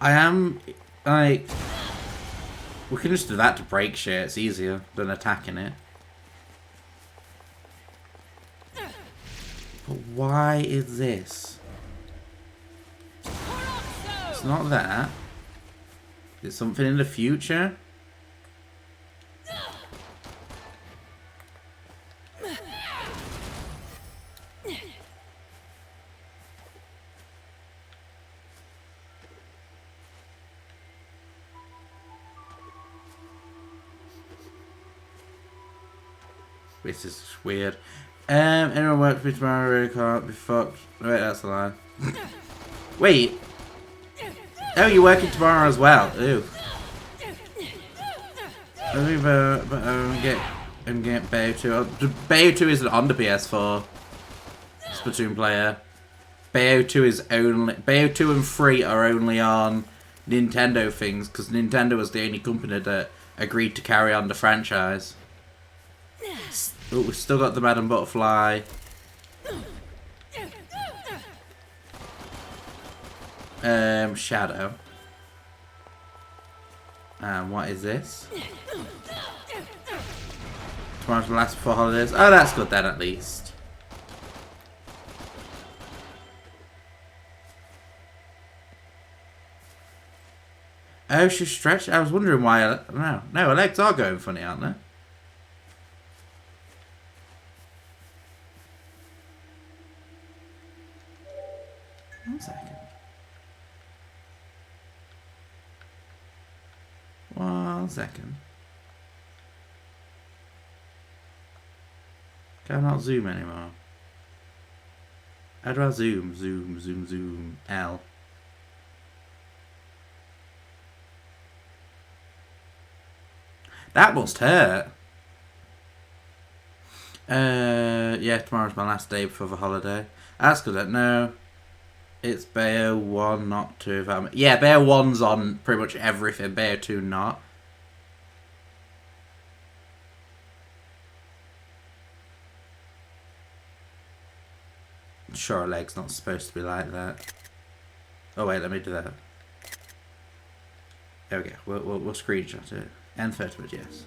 I am, like... We can just do that to break shit, it's easier than attacking it. But why is this? It's not that. It's something in the future? This is weird. Anyone work for me tomorrow really can't be fucked. Wait, that's a lie. Wait. Oh, you're working tomorrow as well. Ooh. I'm getting Bayo 2. Bayo 2 isn't on the PS4. Splatoon player. Bayo 2 is only... Bayo 2 and 3 are only on Nintendo things, because Nintendo was the only company that agreed to carry on the franchise. Oh, we've still got the Madam Butterfly. Shadow. And what is this? Tomorrow's the last before holidays. Oh, that's good then, at least. Oh, she's stretched. I was wondering why. No, her legs are going funny, aren't they? 1 second. 1 second. Can I not zoom anymore? How do I zoom? Zoom. L. That must hurt. Yeah, tomorrow's my last day before the holiday. That's good. No. It's Bayo 1, not 2. Yeah, Bayo 1's on pretty much everything. Bayo 2 not. Sure, her leg's not supposed to be like that. Oh wait, let me do that. There we go. We'll screenshot it. And photo it, yes.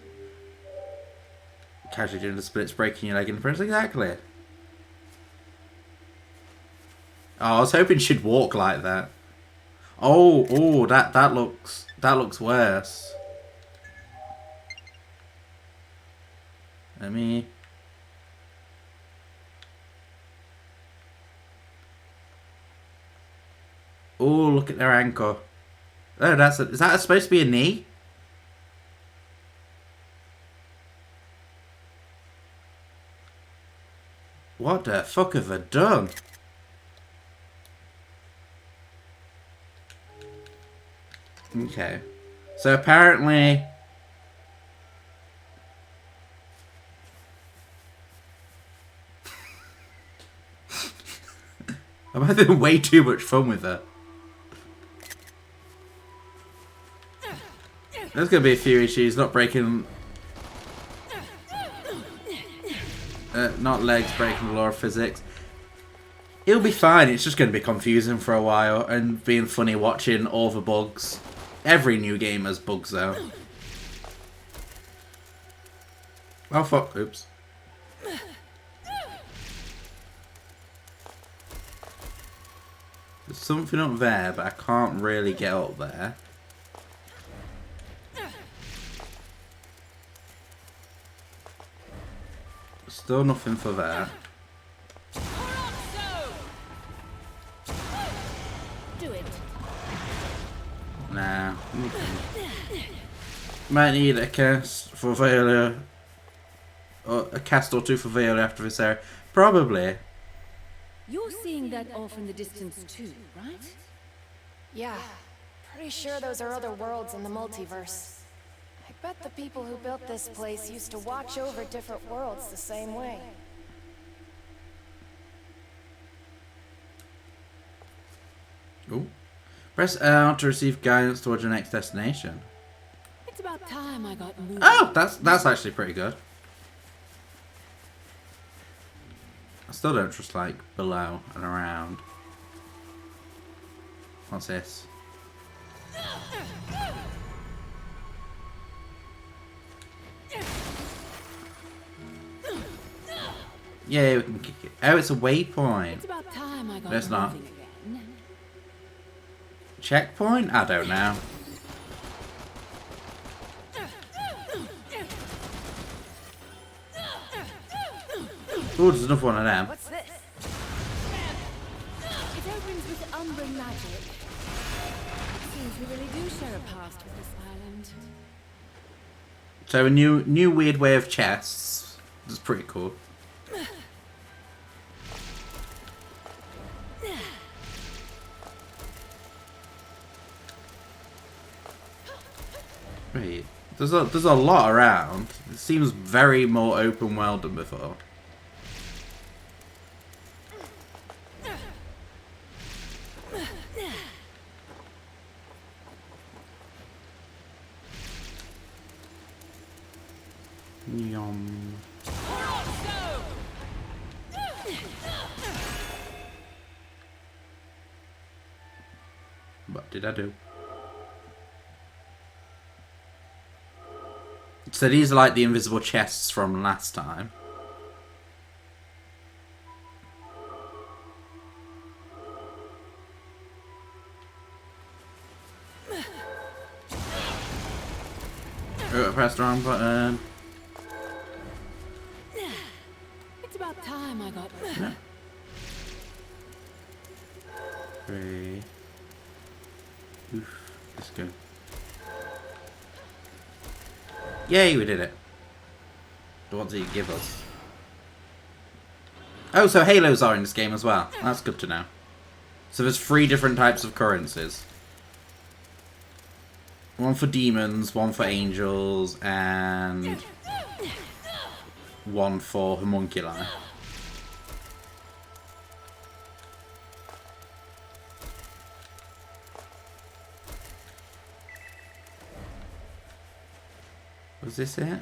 Casually doing the splits, breaking your leg in front. Exactly. Oh, I was hoping she'd walk like that. Oh, that looks worse. Let me. Oh, look at their ankle. Oh, is that supposed to be a knee? What the fuck have I done? Okay. So apparently... I'm having way too much fun with her. There's going to be a few issues, not breaking... not legs breaking the law of physics. It'll be fine, it's just going to be confusing for a while and being funny watching all the bugs. Every new game has bugs though. Oh fuck, oops. There's something up there, but I can't really get up there. Still nothing for that. Do it. Nah. Might need a cast for failure. a cast or two for Viola after this area? Probably. You're seeing that off in the distance too, right? Yeah, pretty sure those are other worlds in the multiverse. I bet the people who built this place used to watch over different worlds the same way. Ooh. Press L to receive guidance towards your next destination. It's about time I got moving. Oh, that's actually pretty good. I still don't trust like below and around. What's this? Yeah, we can kick it. Oh, it's a waypoint. It's about time I got No, it's not. moving again. Checkpoint? I don't know. Oh, there's another one of them. What's this? It opens with Umbran magic. Seems we really do share a past with this island. So a new weird way of chests. That's pretty cool. Wait, there's a lot around. It seems very more open world than before. Yum. What did I do? So these are like the invisible chests from last time. Oh, I pressed the wrong button. It's about time I got Yeah. 3. Oof, let's go. Yay, we did it. What did it give us? Oh, so halos are in this game as well. That's good to know. So there's 3 different types of currencies. One for demons, one for angels, and one for homunculi. Was this it?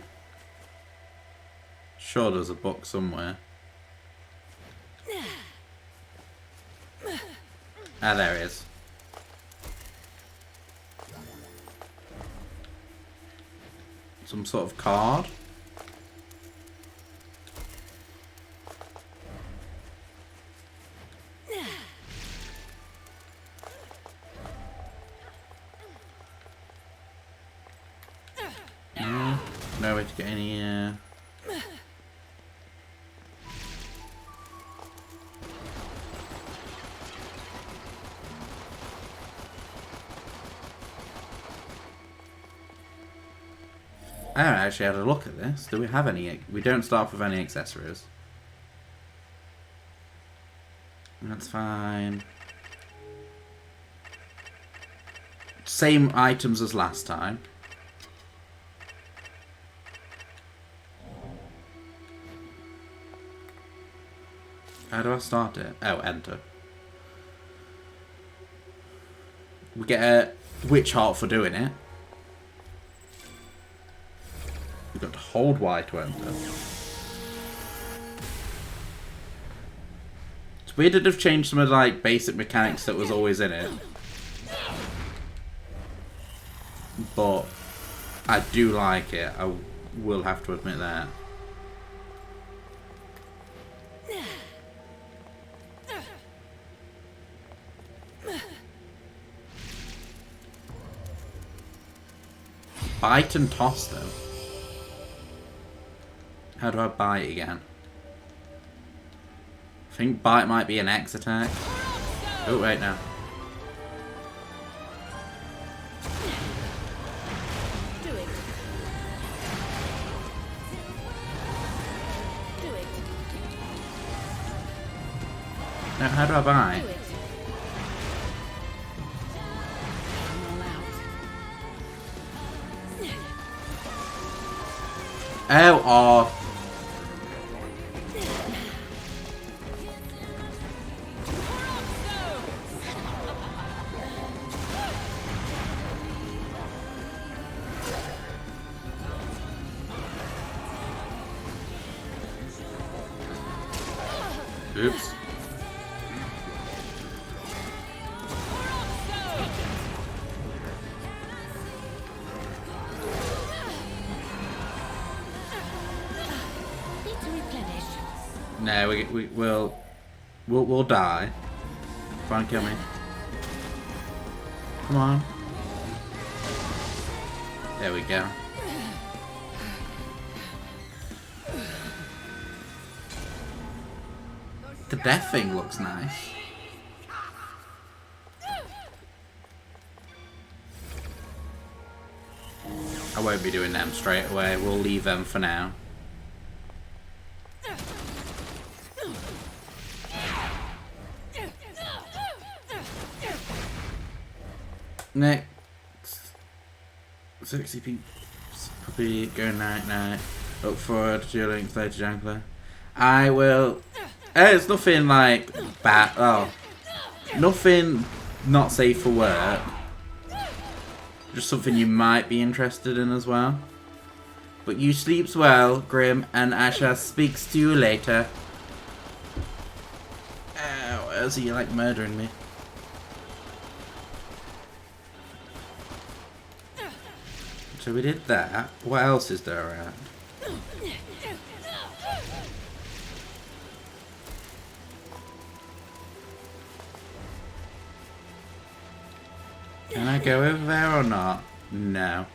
Sure, there's a book somewhere. Ah, there it is. Some sort of card. No way to get any, I haven't actually had a look at this. Do we have any? We don't start with any accessories. That's fine. Same items as last time. How do I start it? Oh, enter. We get a witch heart for doing it. We've got to hold Y to enter. It's weird that they've changed some of the like basic mechanics that was always in it. But I do like it. I will have to admit that. Bite and toss them. How do I bite again? I think bite might be an X attack. Oh, wait, no. Now, how do I buy? Do it. I'm all out. Oh, oh. Oops. Need to replenish. No, we'll die. Try and kill me. Come on. There we go. The death thing looks nice. I won't be doing them straight away. We'll leave them for now. Next. 60 people. Probably go night. Look forward to your links later, Jankler. I will. It's nothing like bad. Oh. Nothing not safe for work. Just something you might be interested in as well. But you sleeps well, Grim, and I shall speaks to you later. Ow, is he like murdering me? So we did that. What else is there around? Can I go over there or not? No.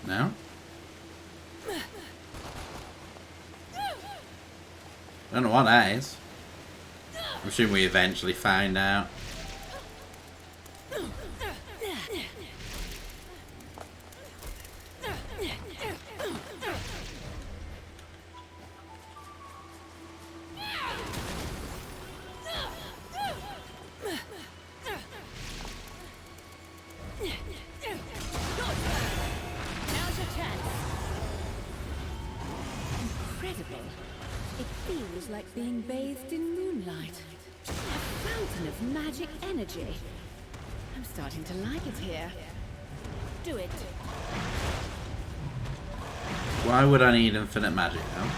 No? Don't know what that is. I'm assuming we eventually find out. Now's your chance. Incredible. It feels like being bathed in moonlight. A fountain of magic energy. I'm starting to like it here. Do it. Why would I need infinite magic now?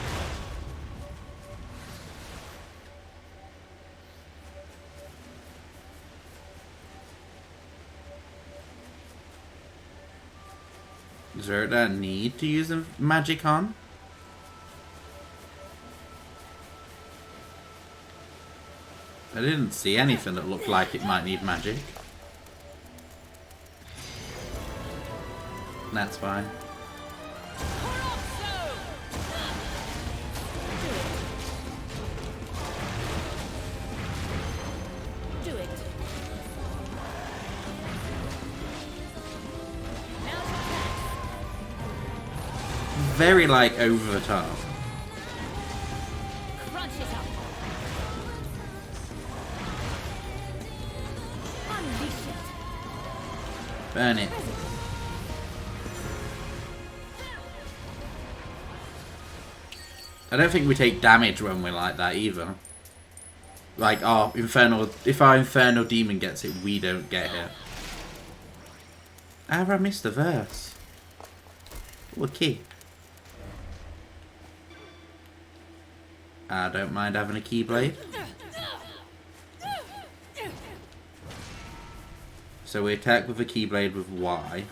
Is there that need to use magic on? I didn't see anything that looked like it might need magic. That's fine. Do it. Now's your chance. Very like over the top. Crunch it up. Unleash it. Burn it. I don't think we take damage when we're like that either. Like our infernal, if our infernal demon gets it, we don't get it. Ah, I missed a verse. Ooh, a key. I don't mind having a keyblade. So we attack with a keyblade with Y.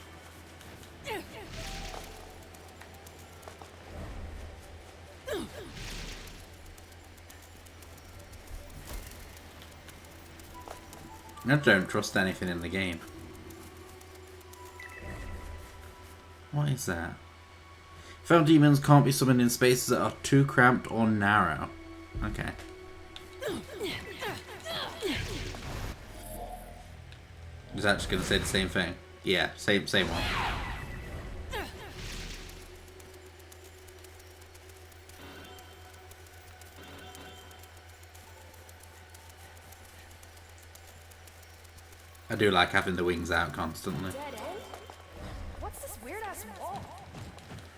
I don't trust anything in the game. What is that? Found demons can't be summoned in spaces that are too cramped or narrow. Okay. Is that just going to say the same thing? Yeah, same one. I do like having the wings out constantly. Dead end? What's this weird ass wall?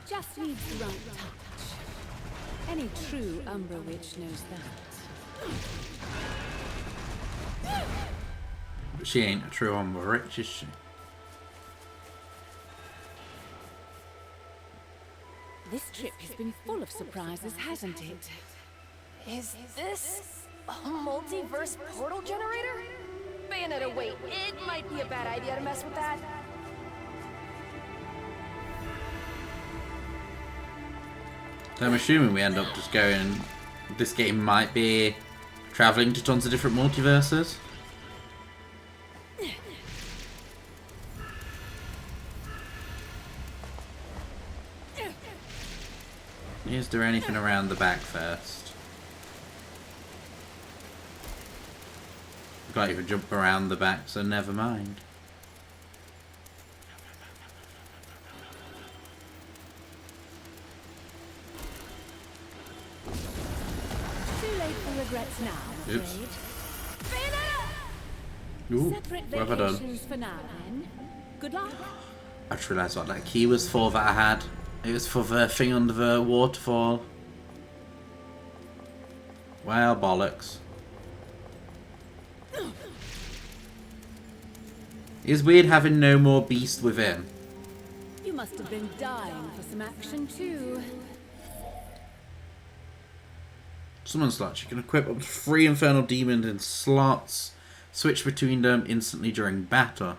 Just needs the right touch. Any true Umbra witch knows that. But she ain't a true Umbra Witch, is she? This trip has been full of surprises, hasn't it? Is this a multiverse portal generator? Bayonetta, wait, it might be a bad idea to mess with that. So I'm assuming we end up just going... This game might be travelling to tons of different multiverses. Is there anything around the back first? Can't even jump around the back, so never mind. Too late for regrets now, I'm Oops. afraid. Ooh, Separate what have I done? vacations for now, then. Good luck. I just realised what that key was for that I had. It was for the thing under the waterfall. Well, bollocks. It's weird having no more beast within. You must have been dying for some action, too. Summon slots. You can equip up to 3 infernal demons in slots. Switch between them instantly during battle.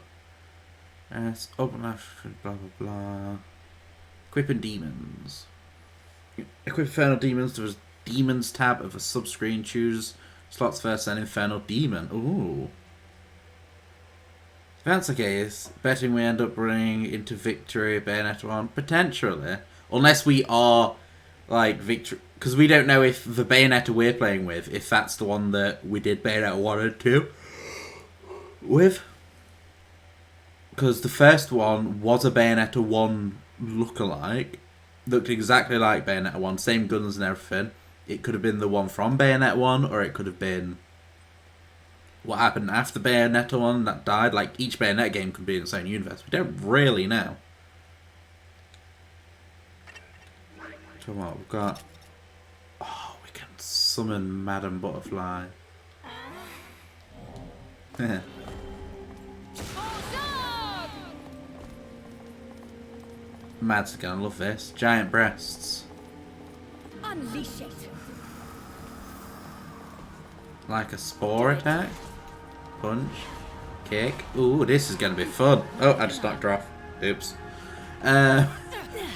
Open life, blah blah blah. Equipping demons. Equip infernal demons to the demons tab of a subscreen. Choose slots first and infernal demon. Ooh. If that's the case, betting we end up running into victory Bayonetta 1 potentially, unless we are like victory, because we don't know if the Bayonetta we're playing with, if that's the one that we did Bayonetta 1 and 2 with. Because the first one was a Bayonetta 1 lookalike. Looked exactly like Bayonetta 1, same guns and everything. It could have been the one from Bayonetta 1, or it could have been what happened after Bayonetta 1 that died. Like, each Bayonetta game could be in its own universe. We don't really know. So what, we've got... Oh, we can summon Madame Butterfly. Mad's gonna love this. Giant breasts. Unleash it. Like a spore attack. Punch. Kick. Ooh, this is gonna be fun. Oh, I just knocked her off. Oops. That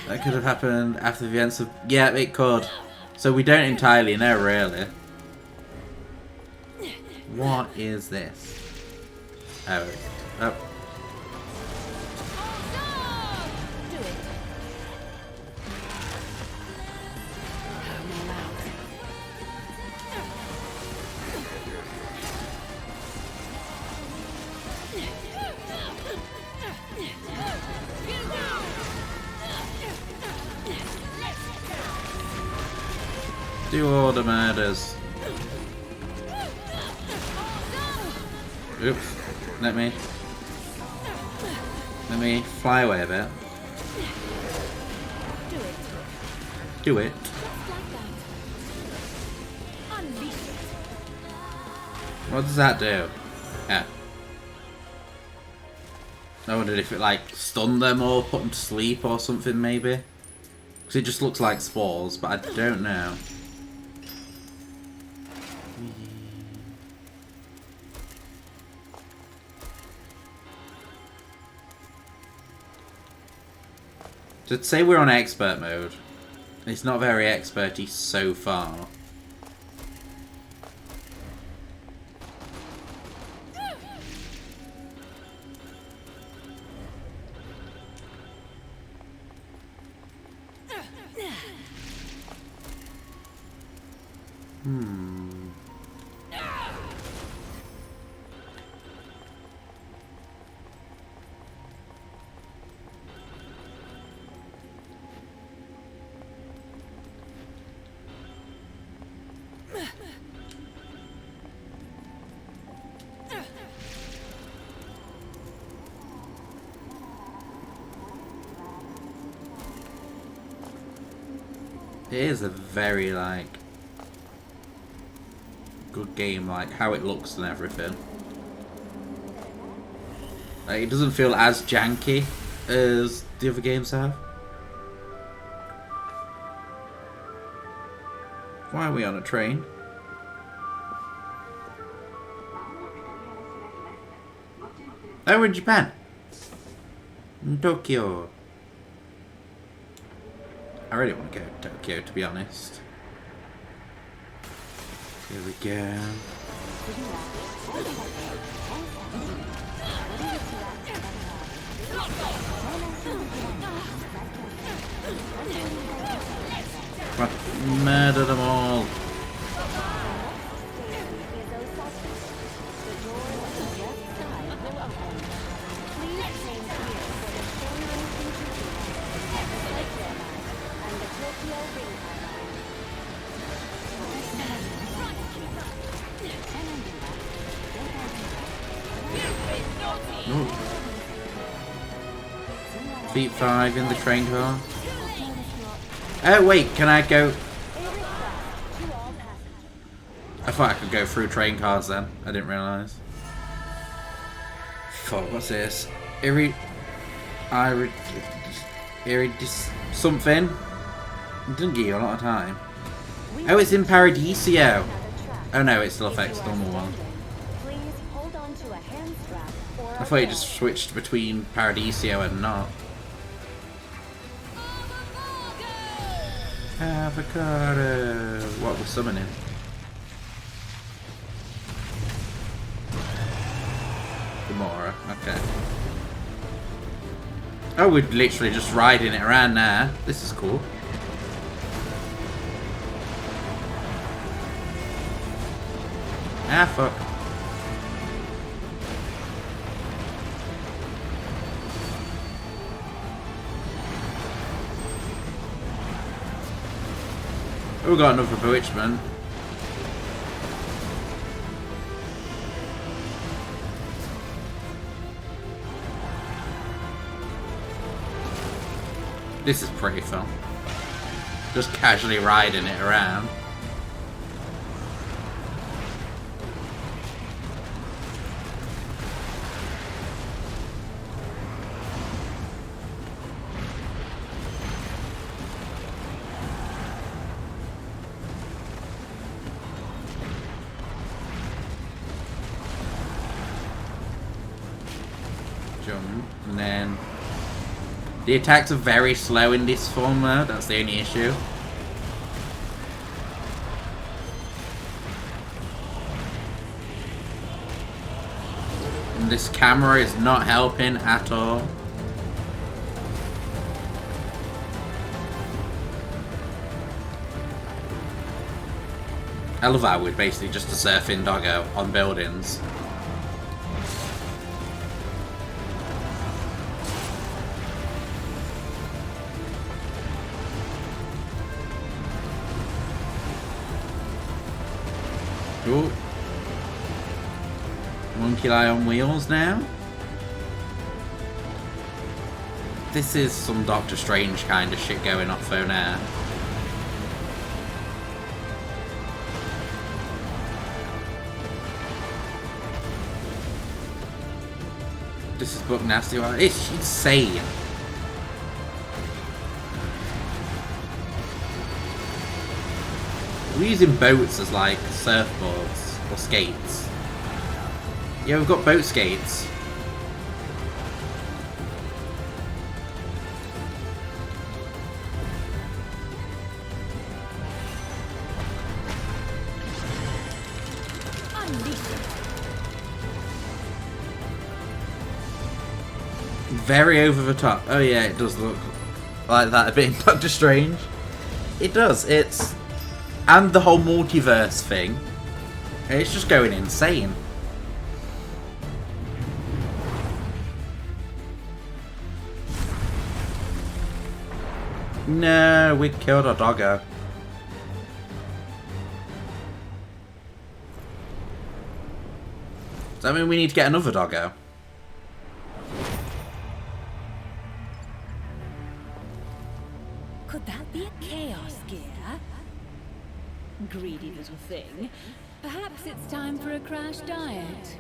could have happened after the events of... Yeah, it could. So we don't entirely know, really. What is this? Oh. Oh. Do all the murders. Oops. Let me fly away a bit. Do it. What does that do? Yeah. I wondered if it like stunned them or put them to sleep or something maybe. Because it just looks like spores, but I don't know. So to say we're on expert mode, it's not very experty so far. It is a very, like, good game, like, how it looks and everything. Like, it doesn't feel as janky as the other games have. Why are we on a train? Oh, we're in Japan. In Tokyo. I really want to go to Tokyo, to be honest. Here we go. Murder them all. Ooh. Feet 5 in the train car. Oh wait, can I go? I thought I could go through train cars then. I didn't realise. Fuck, what's this? Something? It didn't give you a lot of time. Oh, it's in Paradiso. Oh no, it still affects the normal one. I thought you just switched between Paradiso and not. Avocado. What was summoning? Gamora. Okay. Oh, we're literally just riding it around there. This is cool. Ah, fuck. Oh, we got another bewitchment. This is pretty fun. Just casually riding it around. Jump, and then the attacks are very slow in this form though, that's the only issue. And this camera is not helping at all. I love how we're basically just a surfing doggo on buildings. Ooh. Monkey Eye on wheels now. This is some Doctor Strange kind of shit going off though now. This is Book Nasty. It's insane. We're using boats as like surfboards or skates. Yeah, we've got boat skates. Very over the top. Oh yeah, it does look like that a bit in Doctor Strange. It does. It's... And the whole multiverse thing. It's just going insane. No, we killed our doggo. Does that mean we need to get another doggo? Could that be a chaos gear? Greedy little thing. Perhaps it's time for a crash diet.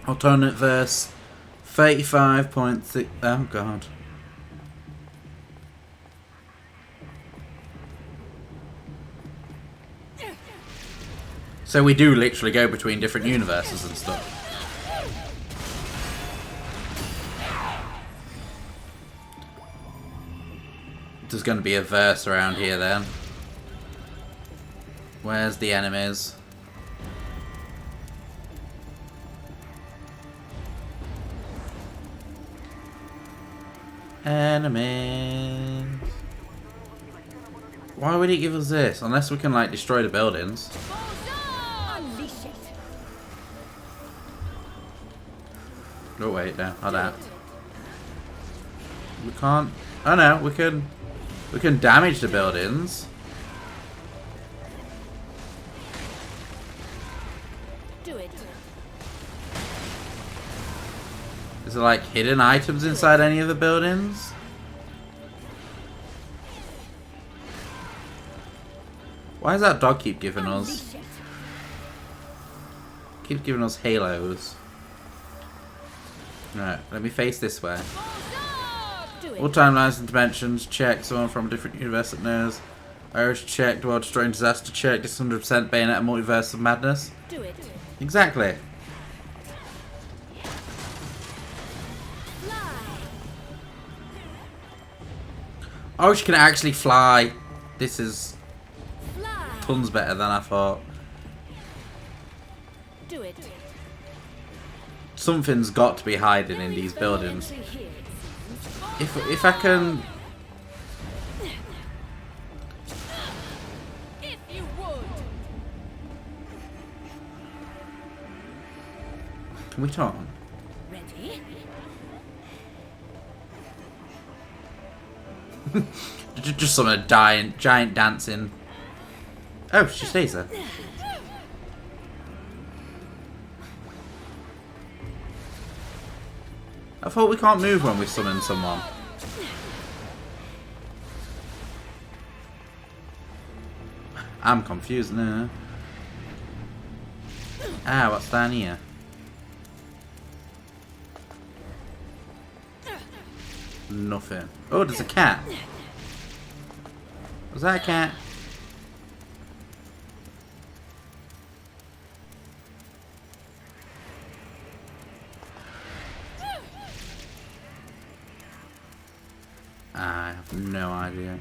Alternate verse 35.6. Oh god. So we do literally go between different universes and stuff. There's going to be a verse around here then. Where's the enemies? Enemies. Why would it give us this? Unless we can like destroy the buildings. Oh wait, no, not that. We can't. Oh no, we can. We can damage the buildings. Do it. Is there like hidden items inside any of the buildings? Why does that dog keep giving us? Keep giving us halos. Right, let me face this way. All timelines and dimensions, check. Someone from a different universe that knows. Irish checked, world destroying disaster check. This 100% Bayonetta multiverse of madness. Do it. Exactly. Oh, she can actually fly. This is tons better than I thought. Do it. Something's got to be hiding in these buildings. If I can. If you would. Can we talk? Ready? Just some giant dancing. Oh, she stays there. I thought we can't move when we summon someone. I'm confused now. Ah, what's down here? Nothing. Oh, there's a cat. Was that a cat? I have no idea.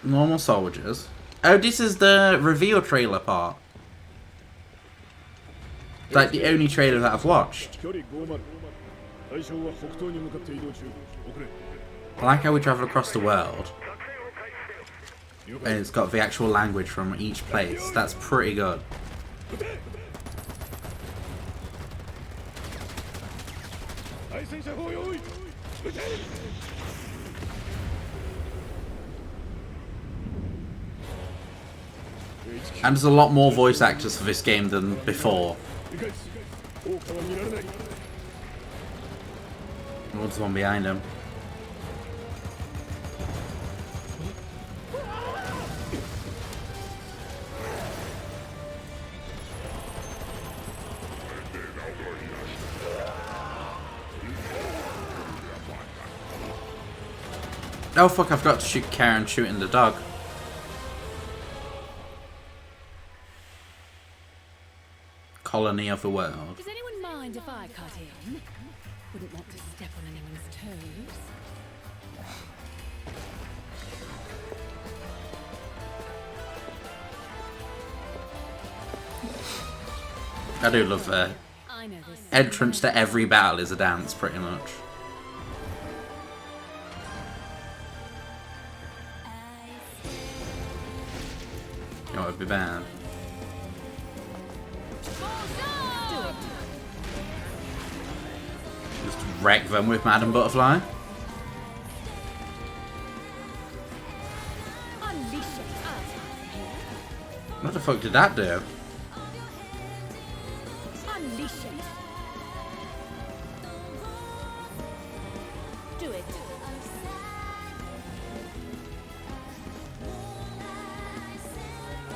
Normal soldiers. Oh, this is the reveal trailer part. Like the only trailer that I've watched. I like how we travel across the world. And it's got the actual language from each place. That's pretty good. And there's a lot more voice actors for this game than before. What's the one behind him? Oh fuck, I've got to shoot Karen shooting the dog. Colony of the world. Does anyone mind if I cut in? Wouldn't want to step on anyone's toes. I do love that. Entrance to every battle is a dance, pretty much. You know what would be bad? Just wreck them with Madam Butterfly. What the fuck did that do?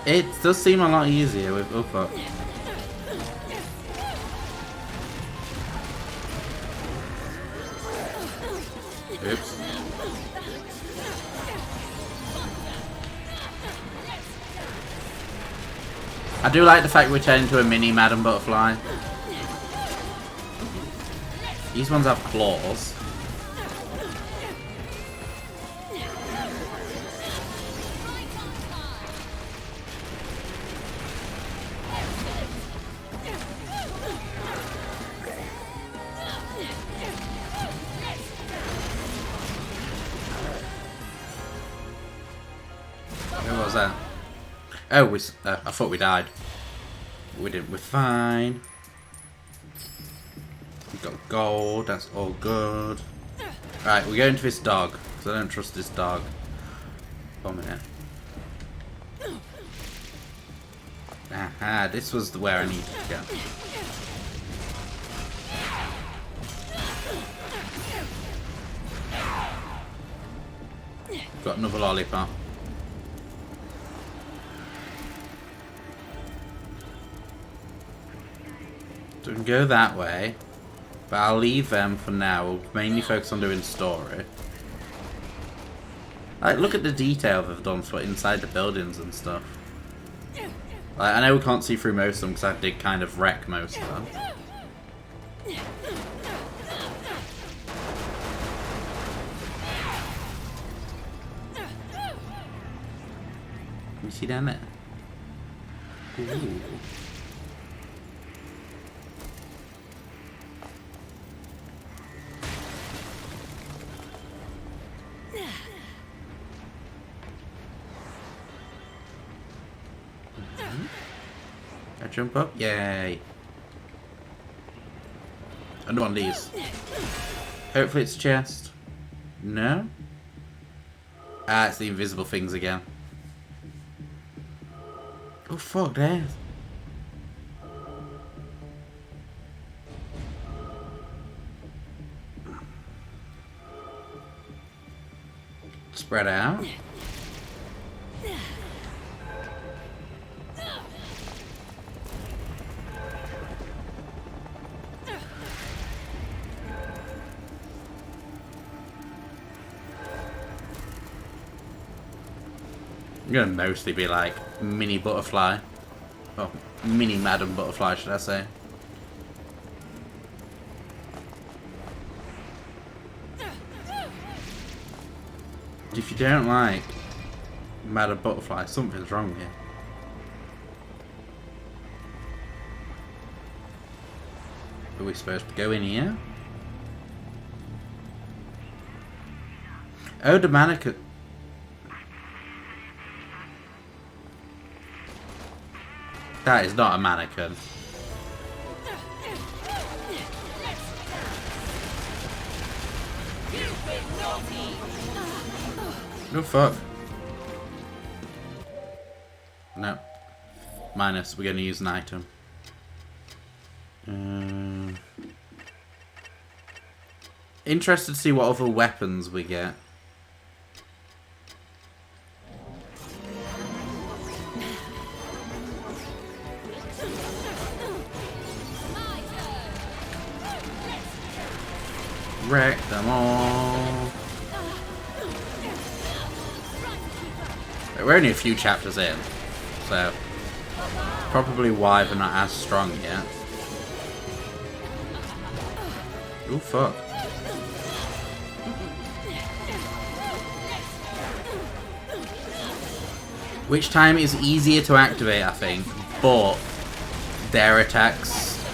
It does seem a lot easier with... Oh fuck. Oops. I do like the fact we're turning into a mini Madam Butterfly. These ones have claws. Who was that? Oh, I thought we died. We didn't. We're fine. We got gold. That's all good. Right, we're going to this dog because I don't trust this dog. 1 minute. Aha, this was where I needed to go. Got another lollipop. So we can go that way, but I'll leave them for now. We'll mainly focus on doing story. Like, look at the detail they've done for inside the buildings and stuff. Like, I know we can't see through most of them because I did kind of wreck most of them. Can you see down there? Ooh. I jump up? Yay. Under one of these. Hopefully it's a chest. No? Ah, it's the invisible things again. Oh fuck, there. Spread out. I'm gonna mostly be like mini butterfly. Oh, mini Madam Butterfly, should I say. If you don't like Madam Butterfly, something's wrong here. Are we supposed to go in here? Oh, the mannequin. That is not a mannequin. No fuck. No. Minus, we're gonna use an item. Interested to see what other weapons we get. Wreck them all. We're only a few chapters in, so probably why they're not as strong yet. Oh fuck. Which time is easier to activate, I think, but their attacks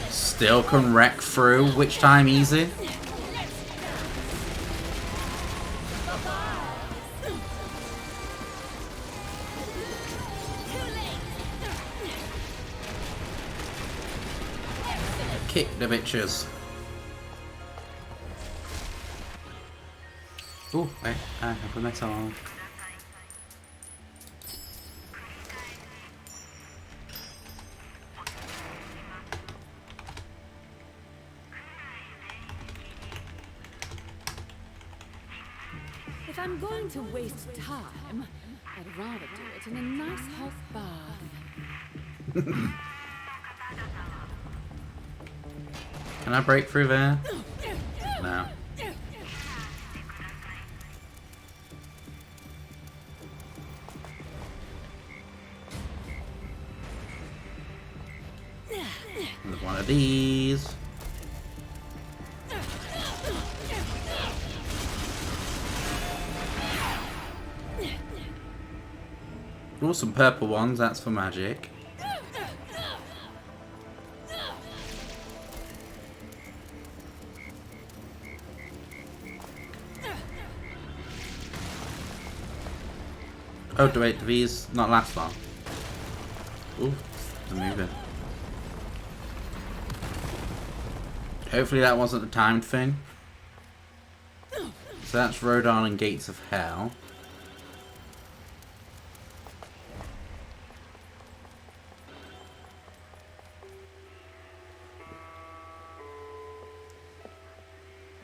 still can wreck through. Which time easy? Kick the bitches. Oh, wait, I have a metal on. If I'm going to waste time, I'd rather do it in a nice hot bath. Can I break through there? No. There's one of these. Oh, some purple ones, that's for magic. Oh, wait, do these not last long? Ooh, they're moving. Hopefully that wasn't a timed thing. So that's Rodon and Gates of Hell.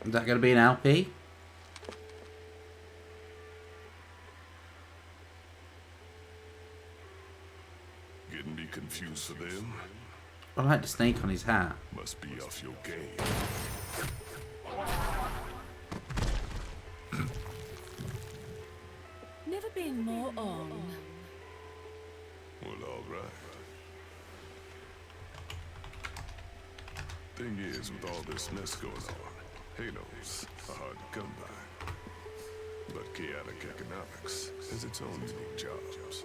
Is that going to be an LP? Getting me confused for them? I like the snake on his hat. Must be off your game. Never been more on. Well, alright. Thing is, with all this mess going on, Halos are hard to come by. But chaotic economics has its own unique jobs.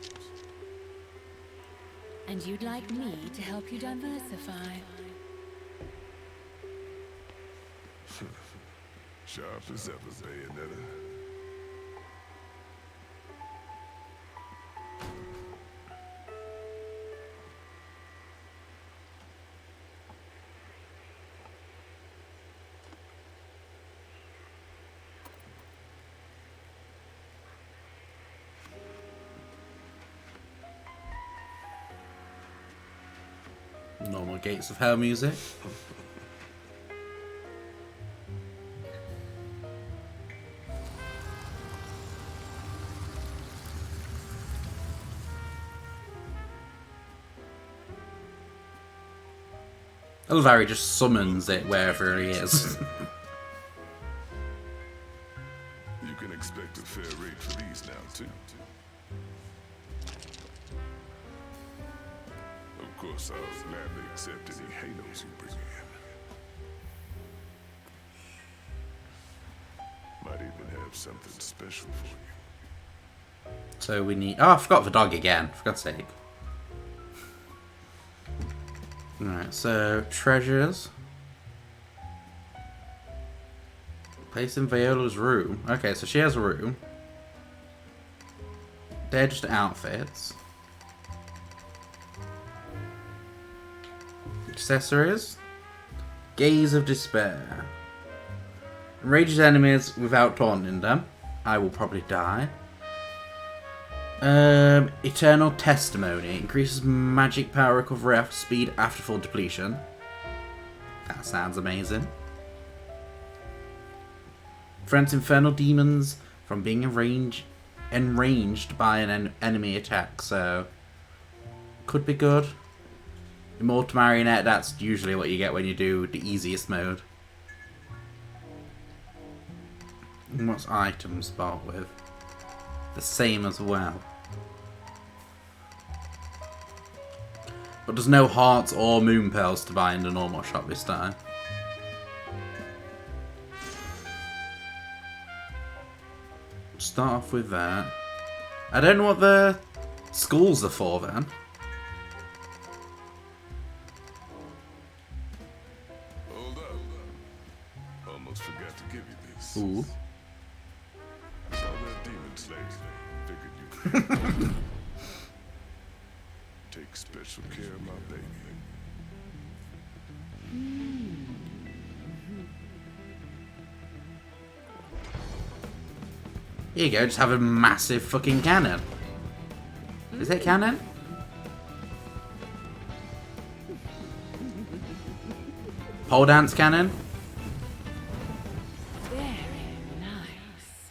And you'd like me to help you diversify? Sharp as ever, Bayonetta. Normal Gates of Hell music. I love how he just summons it wherever he is. You can expect a fair rate for these now, too. Of course, I'll gladly accept any Halos you bring in. Might even have something special for you. So we need... Oh, I forgot the dog again, for God's sake. Alright, so treasures. Place in Viola's room. Okay, so she has a room. They're just outfits. Accessories. Gaze of Despair. Enrages enemies without taunting them. I will probably die. Eternal Testimony. Increases magic power recovery after speed after full depletion. That sounds amazing. Prevents infernal demons from being enraged by an enemy attack, so could be good. Immortal Marionette, that's usually what you get when you do the easiest mode. And what's items bought with? The same as well. But there's no hearts or moon pearls to buy in the normal shop this time. Start off with that. I don't know what the skulls are for then. Hold up. Almost forgot to give you this. Ooh. Saw that demon slayer. Figured you could. Take special care of my baby. Here you go, just have a massive fucking cannon. Is it cannon? Pole dance cannon? Very nice.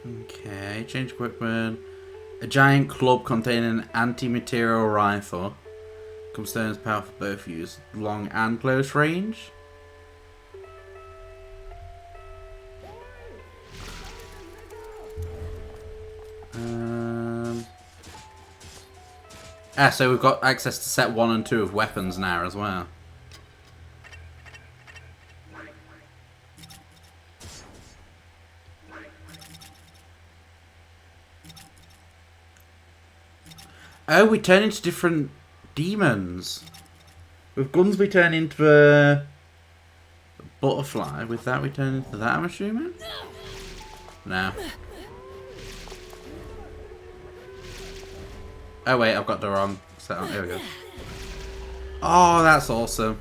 Okay, change equipment. A giant club containing an anti-material rifle. Stones power for both use long and close range. So we've got access to set 1 and 2 of weapons now as well. Oh, we turn into different demons. With guns we turn into a butterfly. With that we turn into that, I'm assuming? No. Oh wait, I've got the wrong set on. Here we go. Oh, that's awesome.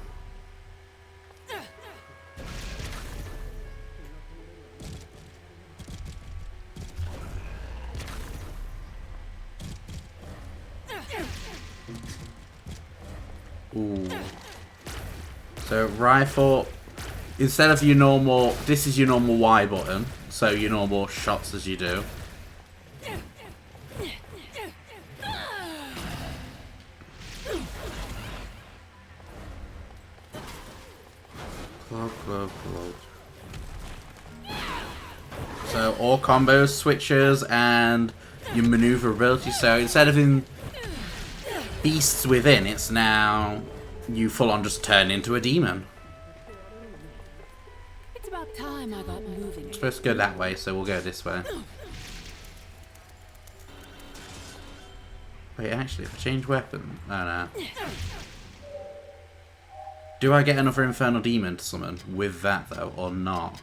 Ooh. So rifle, instead of your normal, this is your normal Y button, so your normal shots as you do. Club. So all combos, switches, and your maneuverability. So instead of in beasts within, it's now you full on just turn into a demon. It's about time I got moving. It's supposed to go that way, so we'll go this way. Wait, actually, if I change weapon, no. Do I get another infernal demon to summon with that though, or not?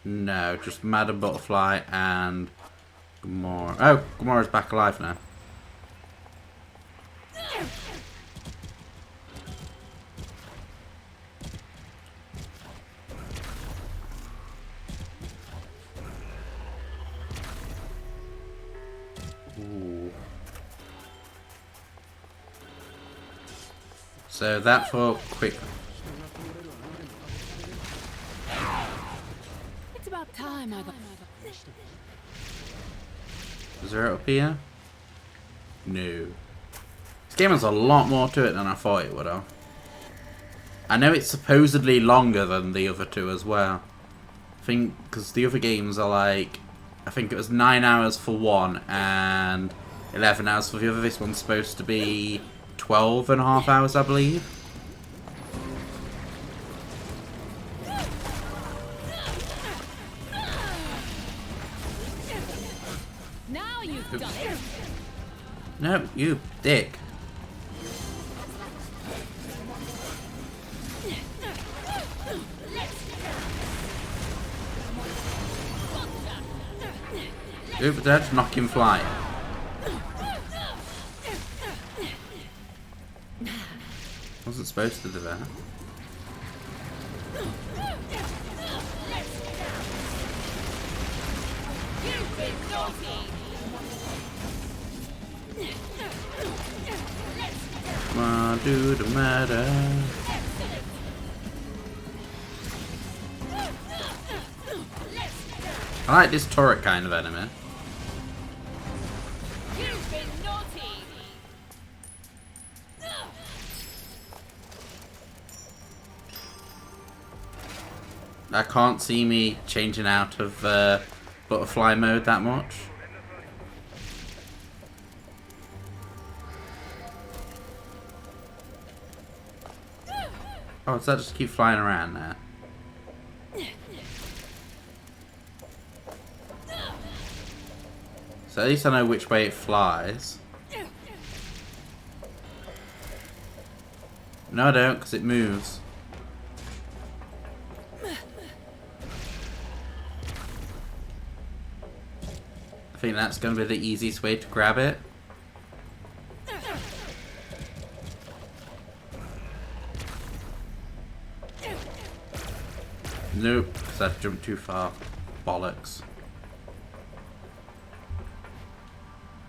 No, just Madam Butterfly and Gamora. Oh, Gamora's back alive now. Ooh. So that for quick. It's about time I got. Is there up here? No. This game has a lot more to it than I thought it would have. I know it's supposedly longer than the other two as well. I think because the other games are like, I think it was 9 hours for one and 11 hours for the other. This one's supposed to be 12.5 hours, I believe. Now you've done it. No, you dick. Oops, that's knocking fly. Wasn't supposed to do that. Come on, do the matter. I like this turret kind of enemy. I can't see me changing out of butterfly mode that much. Oh, does that just keep flying around there? So at least I know which way it flies. No, I don't, because it moves. I think that's going to be the easiest way to grab it. Nope, because I've jumped too far. Bollocks.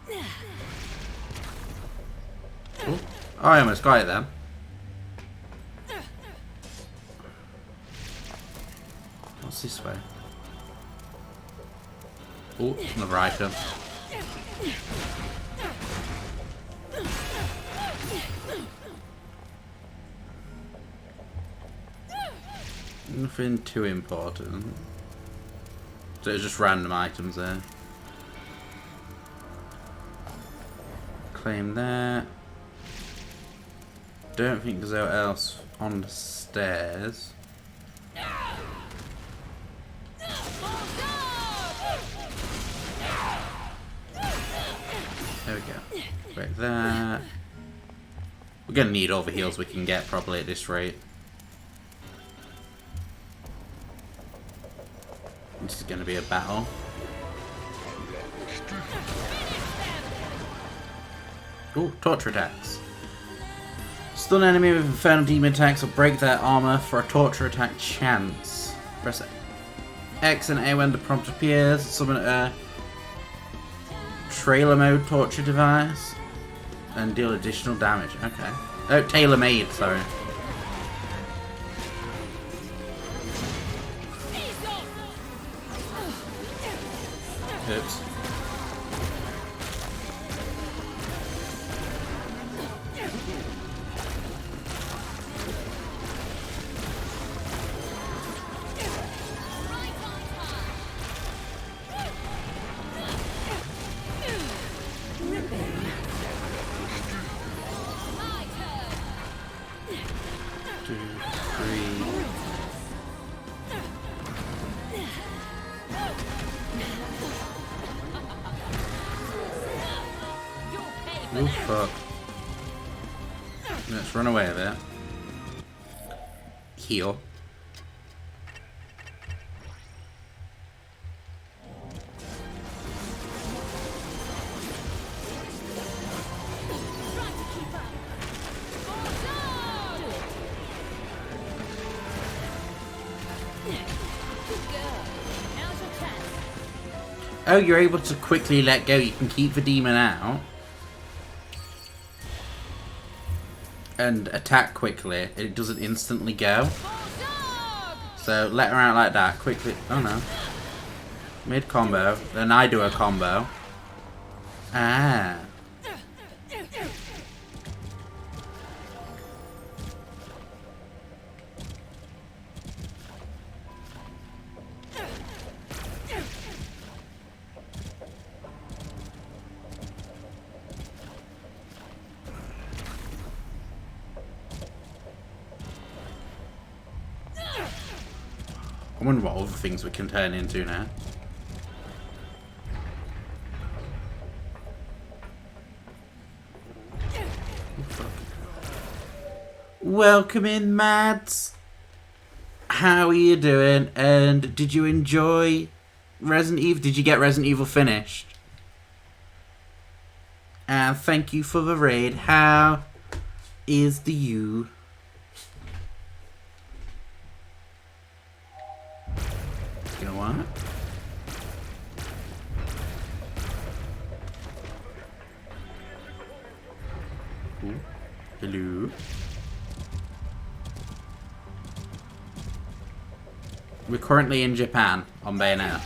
Ooh. Oh, I almost got it then. What's this way? Oh, another item. Nothing too important. So it's just random items there. Claim that. Don't think there's anything else on the stairs. There we go. Break that. We're gonna need all the heals we can get probably at this rate. This is gonna be a battle. Ooh, torture attacks. Stun enemy with infernal demon attacks or break their armor for a torture attack chance. Press X and A when the prompt appears. Summon a trailer mode torture device and deal additional damage. Okay. Oh, tailor made, sorry. Oops. Oh fuck. Let's run away there. Heal. Oh, you're able to quickly let go. You can keep the demon out and attack quickly. It doesn't instantly go. So let her out like that quickly. Oh no. Mid combo. Then I do a combo. Ah. I wonder what other things we can turn into now. Welcome in, Mads. How are you doing? And did you enjoy Resident Evil? Did you get Resident Evil finished? And thank you for the raid. How is the you? You know what? Ooh. Hello. We're currently in Japan on Bayonetta.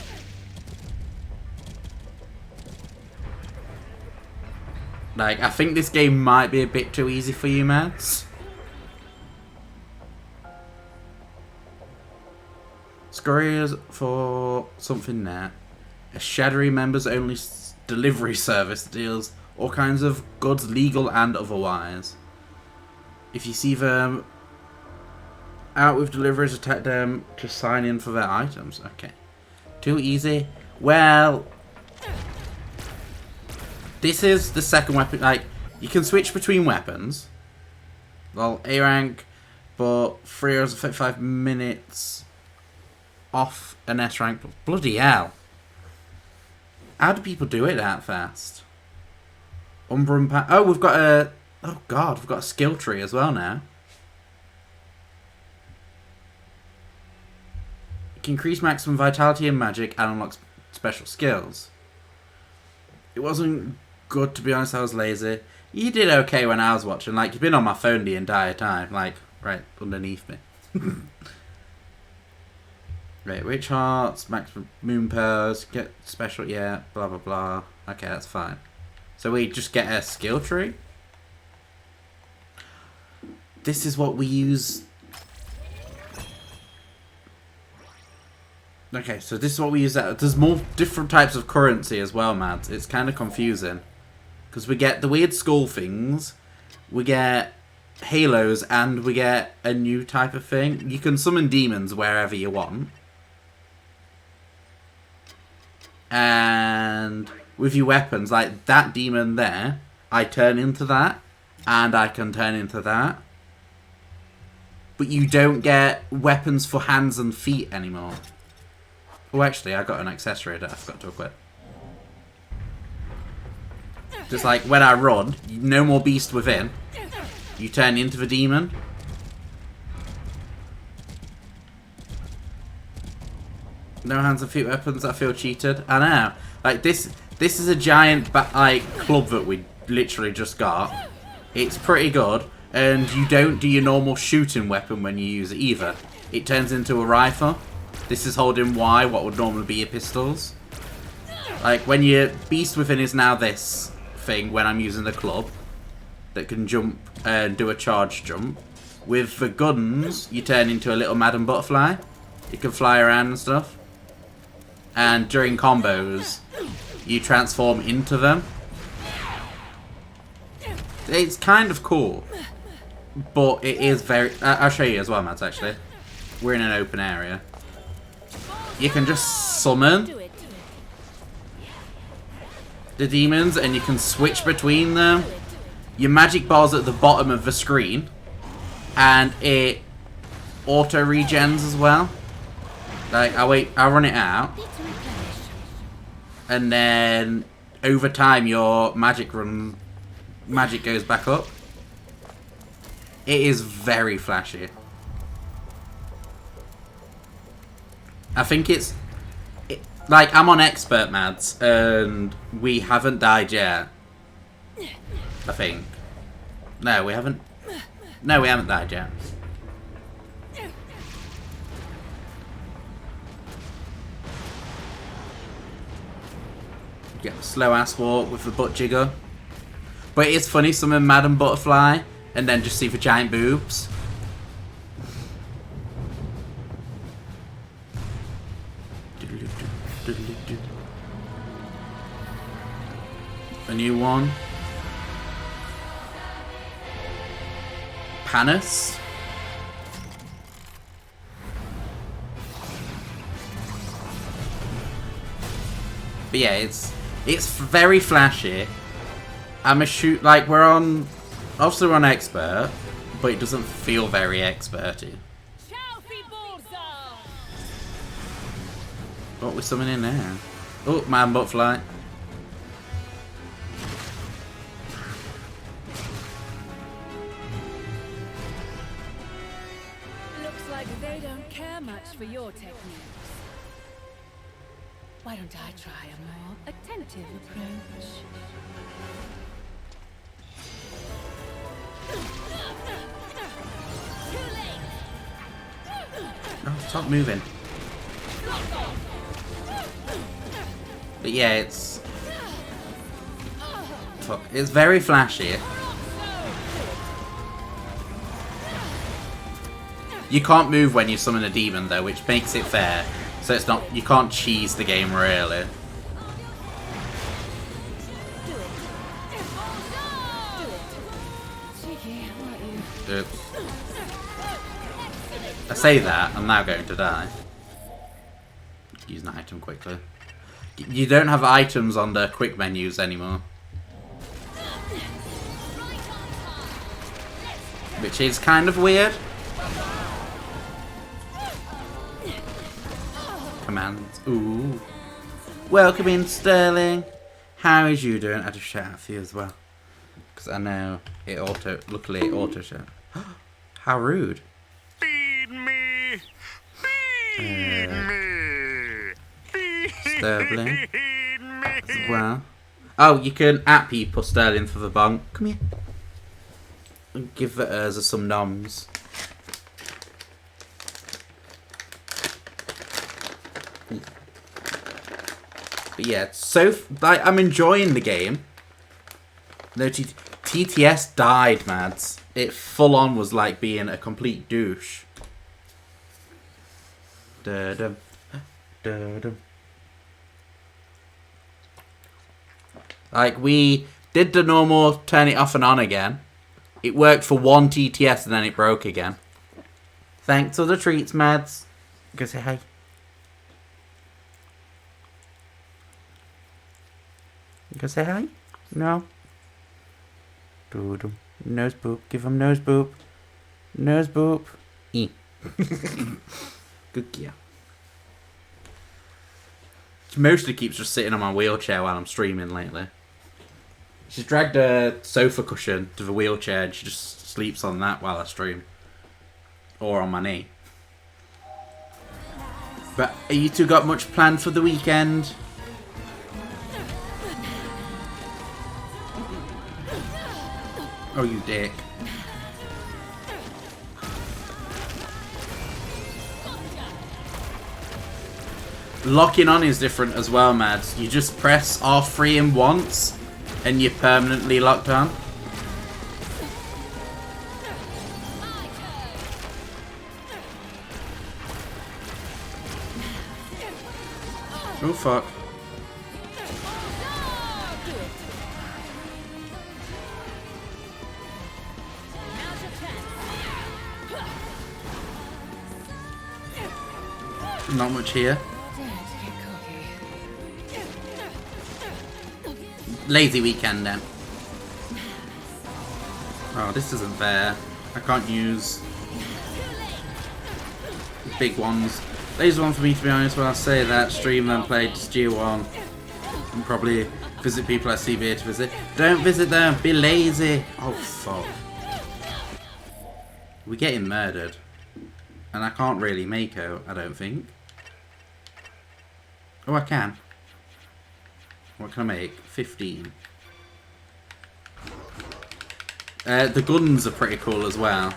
Like, I think this game might be a bit too easy for you, Mads. Scurriers for something there. A Shadowy members only delivery service that deals all kinds of goods, legal and otherwise. If you see them out with deliveries, attack them to sign in for their items. Okay. Too easy. Well, this is the second weapon. Like, you can switch between weapons. Well, A rank, but 3 hours and 55 minutes off an S rank. Bloody hell. How do people do it that fast? Umbra and oh, we've got a... Oh god, we've got a skill tree as well now. You can increase maximum vitality and magic and unlock special skills. It wasn't good, to be honest. I was lazy. You did okay when I was watching. Like, you've been on my phone the entire time. Like, right underneath me. Right, Witch Hearts, Max Moon Pearls, get special, yeah, blah blah blah. Okay, that's fine. So we just get a skill tree. This is what we use. Okay, so this is what we use. There's more different types of currency as well, Mads. It's kind of confusing. Because we get the weird skull things, we get halos, and we get a new type of thing. You can summon demons wherever you want. And with your weapons, like that demon there, I turn into that, and I can turn into that. But you don't get weapons for hands and feet anymore. Oh, actually, I got an accessory that I forgot to equip. Just like when I run, no more beast within. You turn into the demon. No hands and feet weapons. I feel cheated. I know. Like this is a giant like club that we literally just got. It's pretty good, and you don't do your normal shooting weapon when you use it either. It turns into a rifle. This is holding Y, what would normally be your pistols. Like when your beast within is now this thing when I'm using the club that can jump and do a charge jump. With the guns, you turn into a little Madam Butterfly. You can fly around and stuff. And during combos, you transform into them. It's kind of cool. But it is very... I'll show you as well, Matt, actually. We're in an open area. You can just summon the demons and you can switch between them. Your magic bar's at the bottom of the screen. And it auto-regens as well. Like, I'll run it out. And then, over time, your magic goes back up. It is very flashy. I think it's... like, I'm on expert, Mads, and we haven't died yet. I think. No, we haven't... No, we haven't died yet. Get a slow ass walk with the butt jigger. But it is funny, summon Madam Butterfly and then just see the giant boobs. A new one. Panis. But yeah, it's very flashy. I'm a shoot like we're on obviously we're on expert, but it doesn't feel very experty. What was something in there? Oh, man, butterfly. Looks like they don't care much for your techniques. Why don't I try a more attentive approach? Too late. Oh, stop moving. But yeah, it's very flashy. You can't move when you summon a demon though, which makes it fair. So it's not, you can't cheese the game really. Oops. I say that, I'm now going to die. Use an item quickly. You don't have items on the quick menus anymore. Which is kind of weird. Commands. Ooh. Welcome in, Sterling. How is you doing? I just shout out for you as well. Because I know it luckily it auto shout. How rude. Feed me! Feed me! Sterling as well. Oh, you can at people Sterling for the bong. Come here. And give us some noms. But yeah, so like I'm enjoying the game. No, TTS died, Mads. It full on was like being a complete douche. Da-dum, da-dum. Like, we did the normal turn it off and on again. It worked for one TTS and then it broke again. Thanks for the treats, Mads. Go say hi. Go say hi. No. Doo-doo. Nose boop. Give him nose boop. Nose boop. E. Good gear. She mostly keeps just sitting on my wheelchair while I'm streaming lately. She's dragged a sofa cushion to the wheelchair and she just sleeps on that while I stream. Or on my knee. But are you two got much planned for the weekend? Oh, you dick. Locking on is different as well, Mads. You just press R3 in once and you're permanently locked on. Oh fuck. Not much here. Lazy weekend then. Oh, this isn't fair. I can't use big ones. Lazy one for me, to be honest. When I say that, stream and play just G1 and probably visit people I see here to visit. Don't visit them. Be lazy. Oh fuck. We're getting murdered, and I can't really make out. I don't think. Oh, I can. What can I make? 15. The guns are pretty cool as well.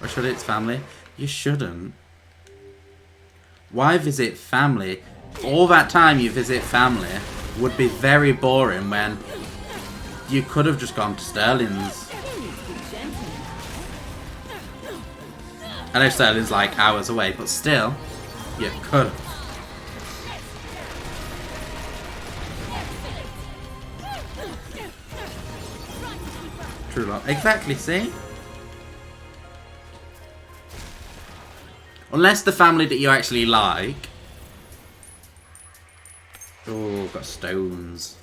Or should it's family? You shouldn't. Why visit family? All that time you visit family would be very boring when you could have just gone to Sterling's. I know Sterling's like hours away, but still, you could have. True love. Exactly, see? Unless the family that you actually like. Oh, got stones.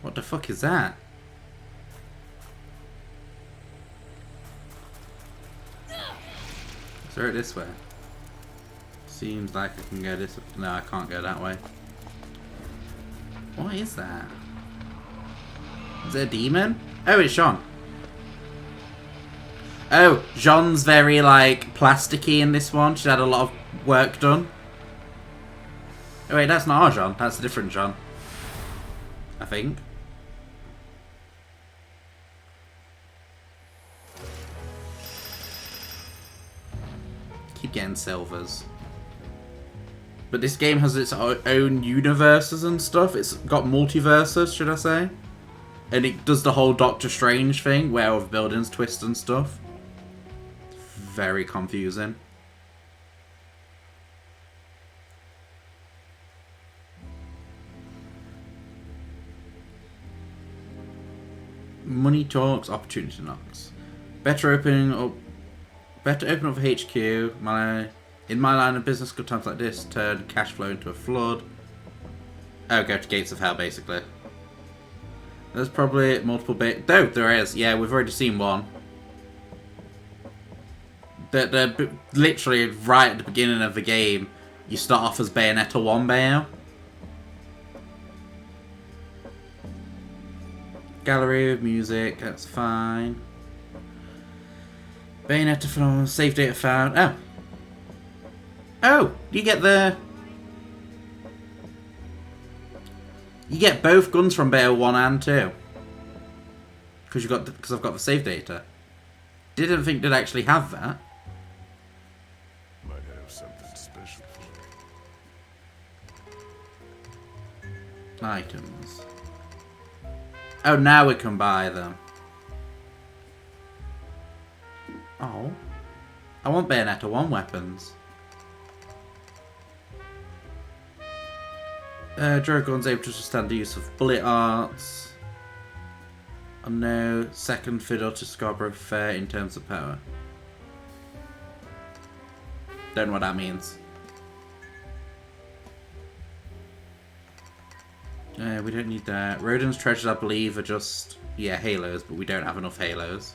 What the fuck is that? Throw it this way. Seems like I can go this way. No, I can't go that way. What is that? Is it a demon? Oh, it's Jean. Oh, Jean's very, like, plasticky in this one. She's had a lot of work done. Oh, wait, that's not our Jean. That's a different Jean. I think. Keep getting silvers. But this game has its own universes and stuff. It's got multiverses, should I say. And it does the whole Doctor Strange thing, where all the buildings twist and stuff. Very confusing. Money talks, opportunity knocks. Better open up for HQ. In my line of business, good times like this turn cash flow into a flood. Oh, go to Gates of Hell, basically. There's probably multiple bit. No, there is. Yeah, we've already seen one. They're literally right at the beginning of the game. You start off as Bayonetta 1 Bayo. Gallery of music, that's fine. Bayonetta phenomenon, save data found. Oh. Oh, you get the... You get both guns from Bayo 1 and 2. Because I've got the save data. Didn't think they'd actually have that. Might have something special for Items. Oh, now we can buy them. Oh. I want Bayonetta 1 weapons. Drogon's able to withstand the use of bullet arts. And no second fiddle to Scarborough Fair in terms of power. Don't know what that means. We don't need that. Roden's treasures, I believe, are just, yeah, halos, but we don't have enough halos.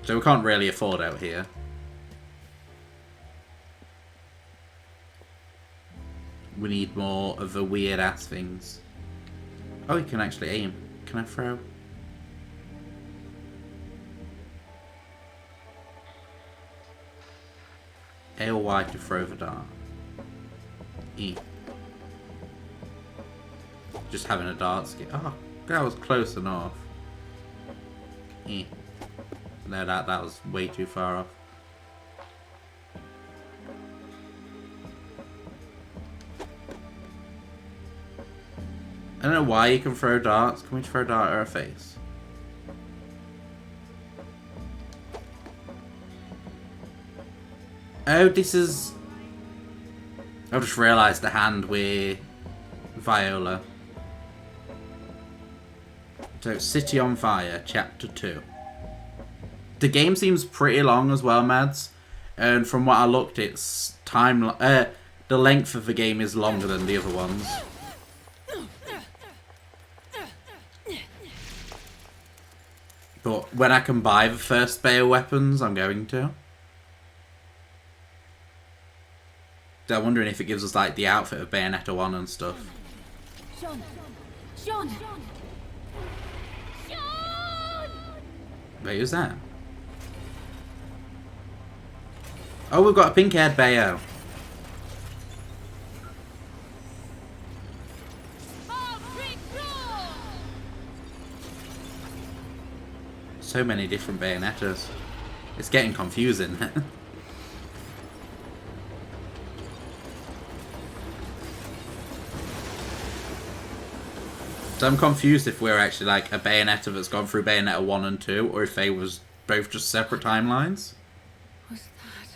So we can't really afford out here. We need more of the weird ass things. Oh, you can actually aim. Can I throw? A or Y to throw the dart. E. Just having a dart skill. Oh, that was close enough. E. No, that was way too far off. I don't know why you can throw darts. Can we throw a dart at her face? Oh, this is... I've just realised the hand with Viola. So, City on Fire, Chapter 2. The game seems pretty long as well, Mads. And from what I looked, it's the length of the game is longer than the other ones. But when I can buy the first Bayo weapons, I'm going to. So I'm wondering if it gives us like the outfit of Bayonetta 1 and stuff. Jean! Jean! Wait, who's that? Oh, we've got a pink-haired Bayo. So many different Bayonettas. It's getting confusing. So I'm confused if we're actually like a Bayonetta that's gone through Bayonetta 1 and 2, or if they was both just separate timelines. What's that?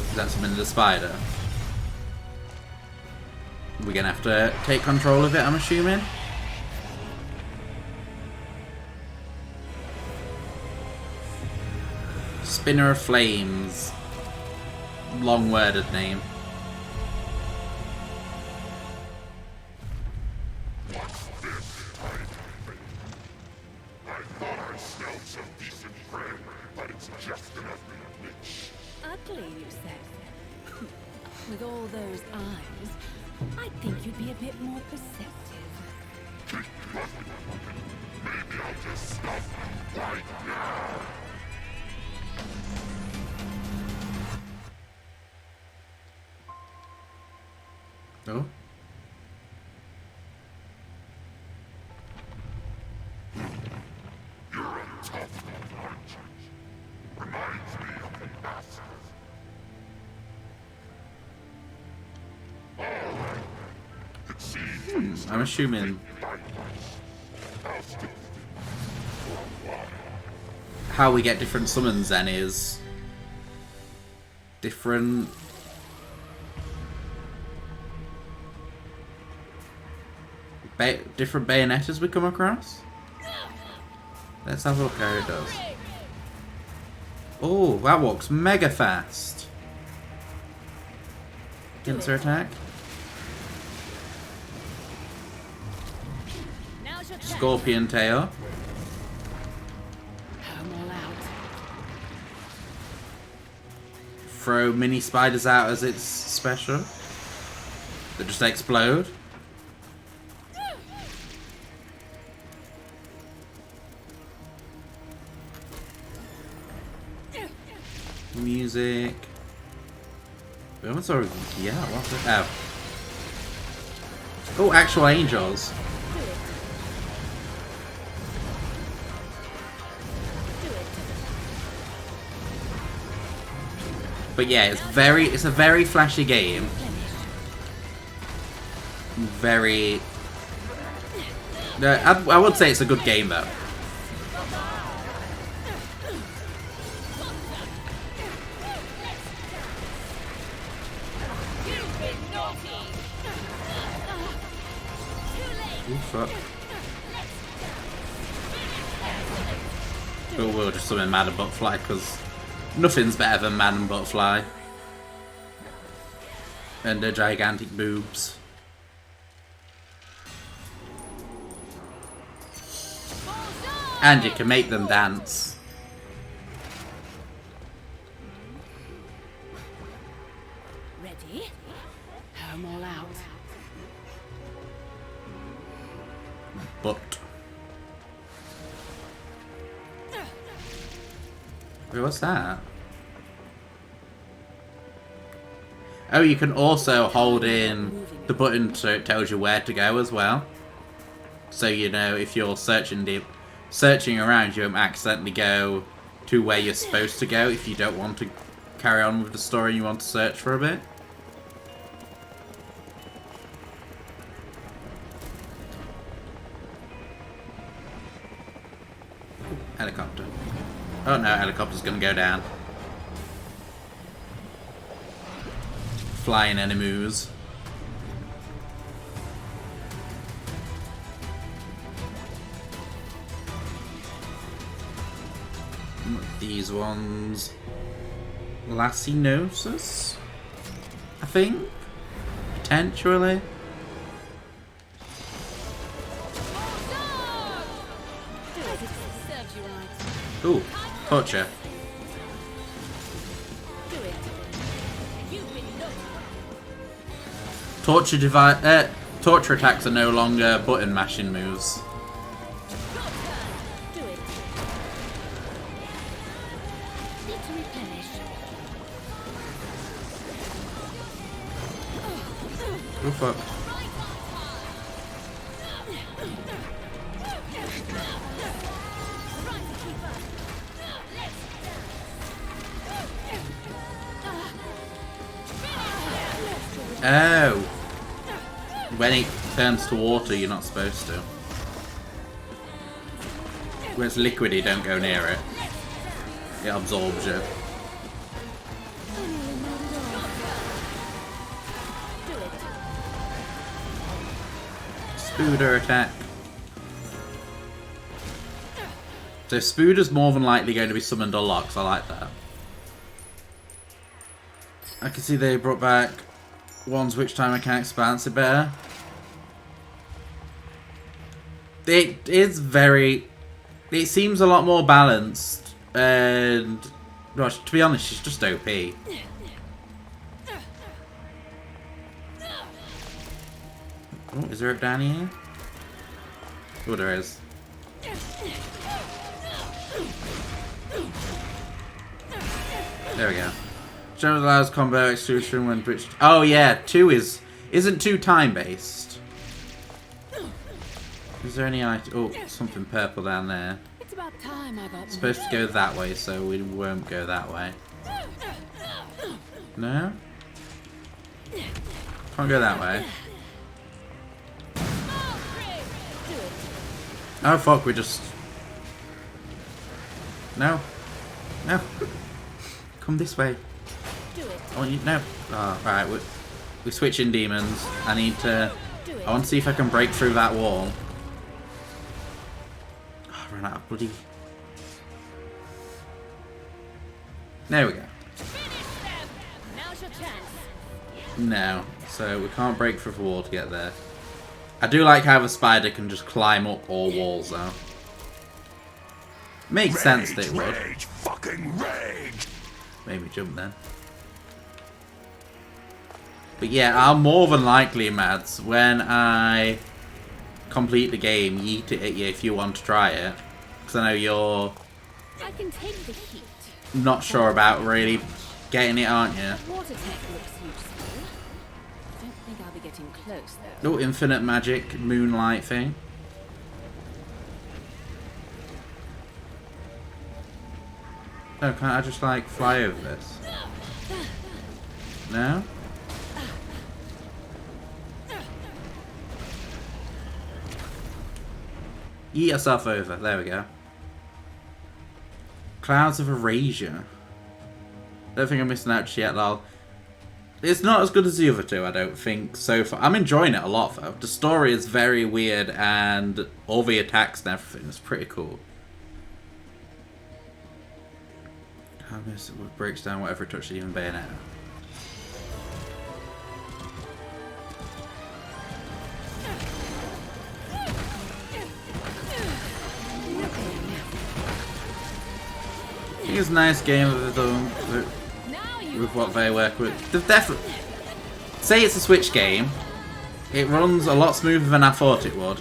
Is that something in the spider? We're gonna have to take control of it, I'm assuming. Spinner of Flames. Long worded name. Ugly, you said. With all those eyes, I think you'd be a bit more perceptive. Maybe I'll just stop right now. Oh. You're a tough one, aren't you? Reminds me of the master. It seems I'm assuming how we get different summons then is different different Bayonettas we come across. Let's have a look how it does. Oh, that walks mega fast. Pincer attack. Scorpion tail. I'm all out. Throw mini spiders out as its special. That just explode. Music. We almost already. Yeah, what's it? Oh. Oh, actual angels. But yeah, it's a very flashy game. Very... I would say it's a good game though. Oh fuck. But we'll just summon Madam Butterfly because nothing's better than Madam Butterfly. And her gigantic boobs. And you can make them dance. Ready? I'm all out. But wait, what's that? Oh, you can also hold in the button so it tells you where to go as well. So you know if you're searching around, you won't accidentally go to where you're supposed to go if you don't want to carry on with the story and you want to search for a bit. Helicopter. Oh no, helicopter's gonna go down. Flying enemies. These ones. Lacinosis? I think? Potentially? Ooh, torture. Torture attacks are no longer button mashing moves. Oh fuck. Oh. When it turns to water, you're not supposed to. When it's liquidy, don't go near it. It absorbs you. Spooder attack. So Spooder's more than likely going to be summoned or locked. I like that. I can see they brought back ones which time mechanics balance it better. It is very... It seems a lot more balanced. And... Gosh, to be honest, she's just OP. Oh, is there a down here? Oh, there is. There we go. General allows combo execution when switched. Oh yeah, 2 isn't 2 time based. Is there any item? Oh, something purple down there. It's about time I got Supposed to go that way, so we won't go that way. No? Can't go that way. Oh fuck, we just... No. No. Come this way. I want you... No. Oh, alright, we're switching demons. I need to... I want to see if I can break through that wall. Oh, I ran out of bloody... There we go. No. So we can't break through the wall to get there. I do like how the spider can just climb up all walls though. Makes sense that it would. Rage, fucking rage. Made me jump then. But yeah, I'll more than likely, Mads, when I complete the game, yeet it at you if you want to try it. Because I know you're I can take the heat. not sure about really getting it, aren't you? Water tech looks useful. Don't think I'll be getting close though. Oh, infinite magic moonlight thing. Oh, can't I just like fly over this? No? Eat yourself over. There we go. Clouds of Erasure. Don't think I'm missing out just yet, lol. It's not as good as the other two, I don't think, so far. I'm enjoying it a lot, though. The story is very weird, and all the attacks and everything is pretty cool. How this breaks down whatever it touches, even Bayonetta. I think it's a nice game with what they work with. They've definitely say it's a Switch game. It runs a lot smoother than I thought it would.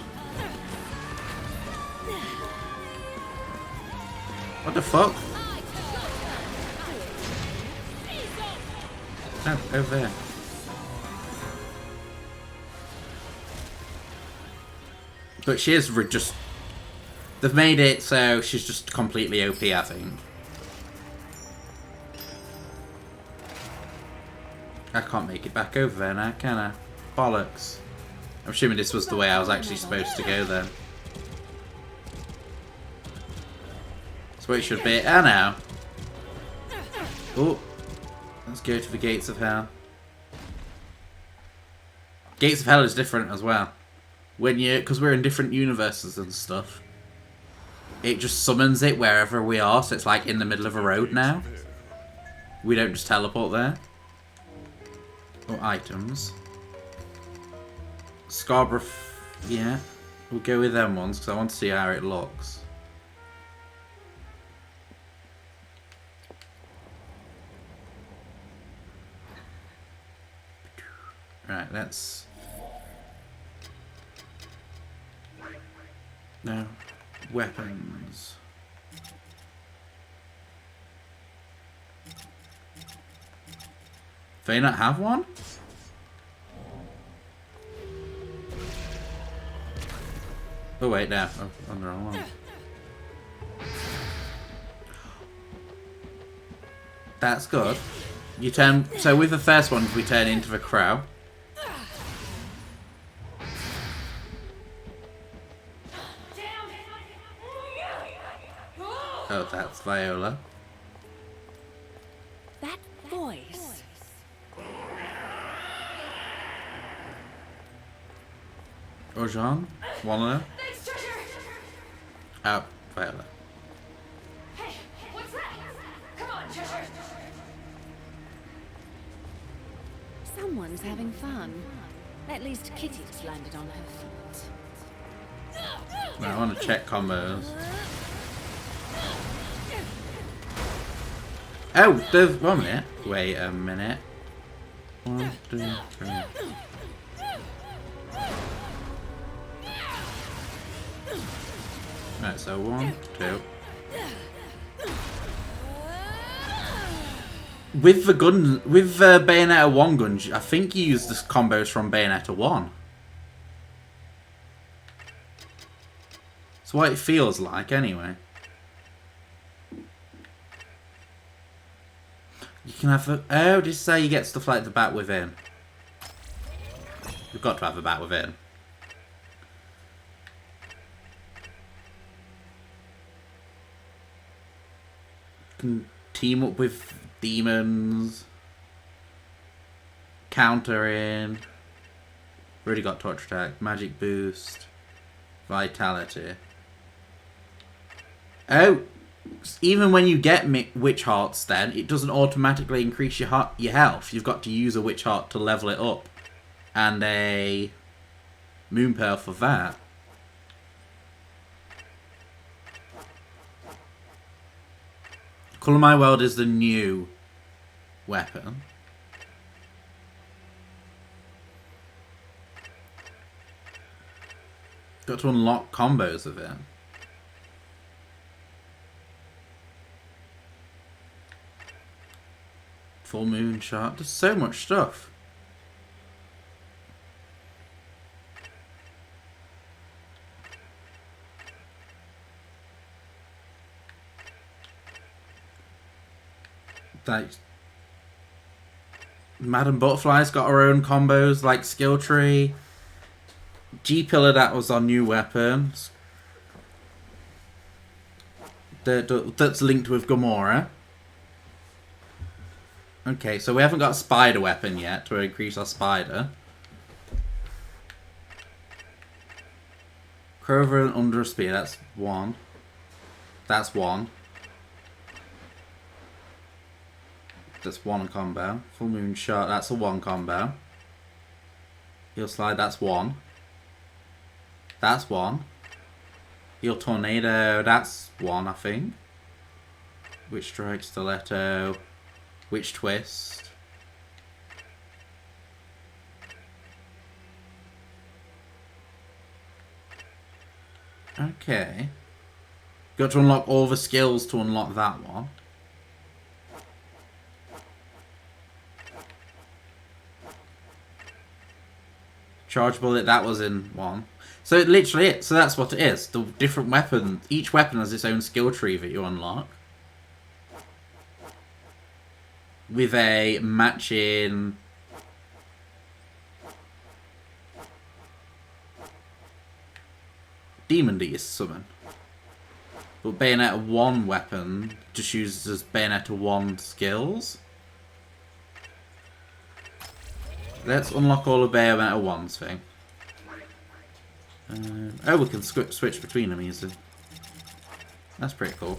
What the fuck? Oh, over there. But she is just. They've made it so she's just completely OP, I think. I can't make it back over there now, can I? Bollocks. I'm assuming this was the way I was actually supposed to go then. That's where it should be. I know. Oh. Let's go to the Gates of Hell. Gates of Hell is different as well. Because we're in different universes and stuff. It just summons it wherever we are, so it's like in the middle of a road now. We don't just teleport there. Or items. Scarborough, yeah. We'll go with them ones because I want to see how it looks. Right, let's... No. Weapons. Do they not have one? Oh wait, no. Oh, I'm the wrong one. That's good. You turn. So with the first one, we turn into the crow. Oh, that's Viola. That voice. Or Jean? One of them? Oh, Viola. Hey, what's that? Come on, Cheshire. Someone's having fun. At least Kitty's landed on her feet. I want to check combos. Oh, there's 1 minute. Wait a minute. 1, 2, 3. Right, so 1, 2. With the gun, with the Bayonetta 1 gun, I think you use the combos from Bayonetta 1. It's what it feels like, anyway. You can have the... Oh, did you say you get stuff like the Bat Within? You've got to have the Bat Within. You can team up with demons. Counter in. Already got Torch Attack. Magic Boost. Vitality. Oh! Even when you get Witch Hearts then, it doesn't automatically increase your health. You've got to use a Witch Heart to level it up. And a Moon Pearl for that. Colour My World is the new weapon. Got to unlock combos of it. Full Moon Shot. There's so much stuff. Like, Madam Butterfly's got her own combos like skill tree. G-Pillar, that was our new weapon. That's linked with Gamora. Okay, so we haven't got a spider weapon yet to increase our spider. Crover and Under Spear, that's one. That's one. That's one combo. Full Moon Shot, that's a one combo. Heel Slide, that's one. That's one. Heel Tornado, that's one, I think. Witch Strike, Stiletto. Witch Twist. Okay. Got to unlock all the skills to unlock that one. Charge Bullet, that was in one. So it literally is. So that's what it is. The different weapon, each weapon has its own skill tree that you unlock. With a matching Demon Beast summon. But Bayonetta 1 weapon just uses Bayonetta 1 skills. Let's unlock all of Bayonetta 1's thing. Oh, we can switch between them easily. That's pretty cool.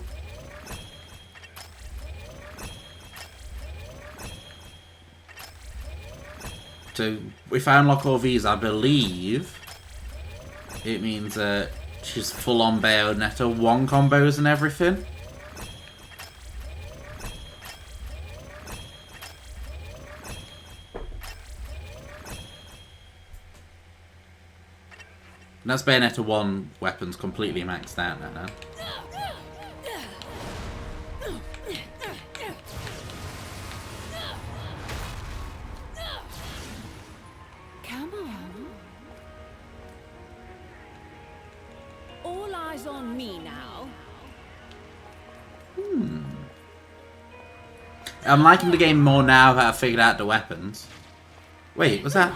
So, if I unlock all these, I believe it means she's full on Bayonetta 1 combos and everything. And that's Bayonetta 1 weapons completely maxed out now. Come on. All eyes on me now. I'm liking the game more now that I've figured out the weapons. Wait, was that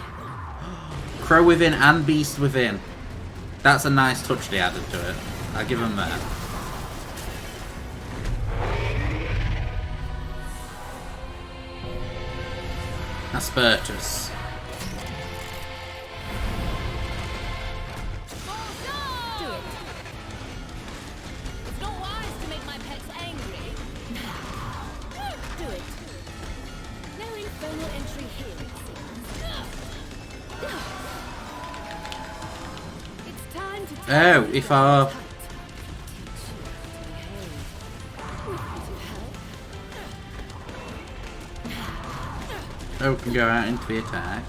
Crow Within and Beast Within? That's a nice touch they added to it. I'll give them that. Aspertus. Do it. It's not wise to make my pets angry. Do it. No infernal entry here, it seems. It's time to Oh, if our... Oh, can go out into the attack.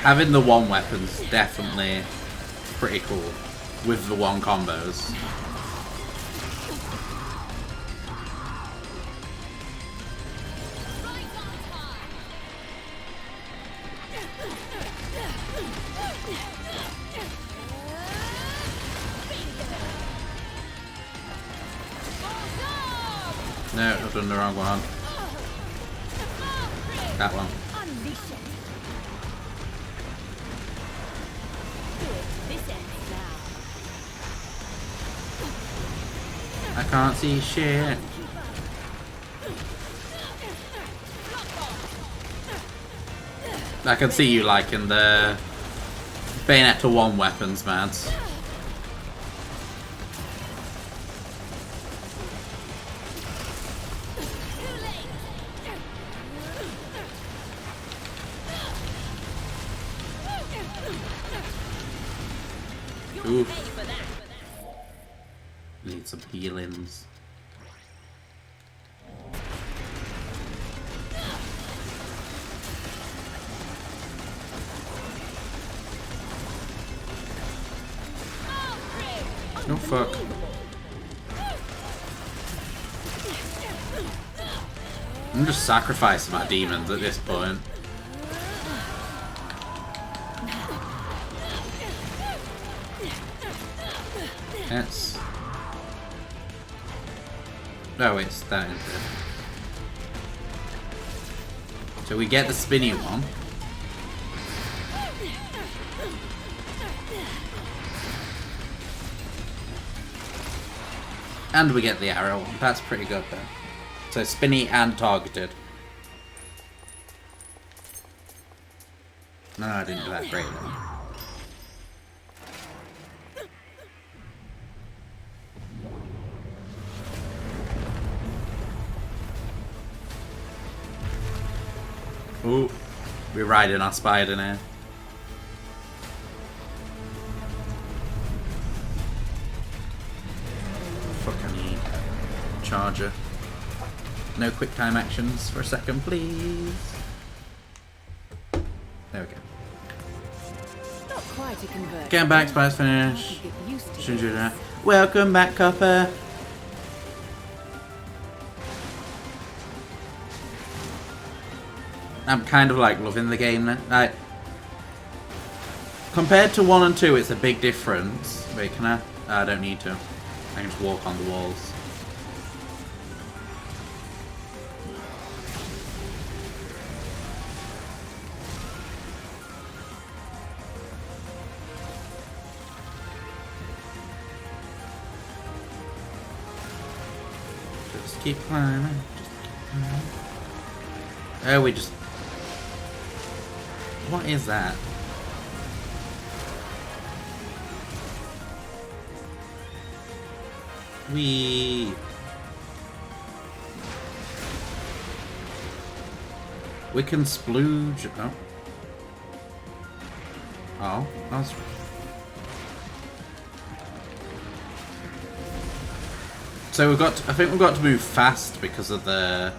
Having the one weapon's definitely pretty cool with the one combos. No, I've done the wrong one. That one. I can't see shit. I can see you liking the Bayonetta 1 weapons, man. Oof. Need some healings. Oh fuck. I'm just sacrificing my demons at this point. It's... No, it's that instead. So we get the spinny one. And we get the arrow one. That's pretty good then. So spinny and targeted. No, I didn't do that great then. Ooh, we're riding our spider now. Fuck, I need charger. No quick time actions for a second, please. There we go. Not quite a conversion. Get back, spider's finished. Get used to Shouldn't do this. that. Welcome back, Copper. I'm kind of like loving the game now. Like, compared to 1 and 2, it's a big difference. Wait, can I? I don't need to. I can just walk on the walls. Just keep climbing. Just keep climbing. Oh, we just... What is that? We can splooge. Oh. Oh, that's... So we've got to, I think we've got to move fast because of the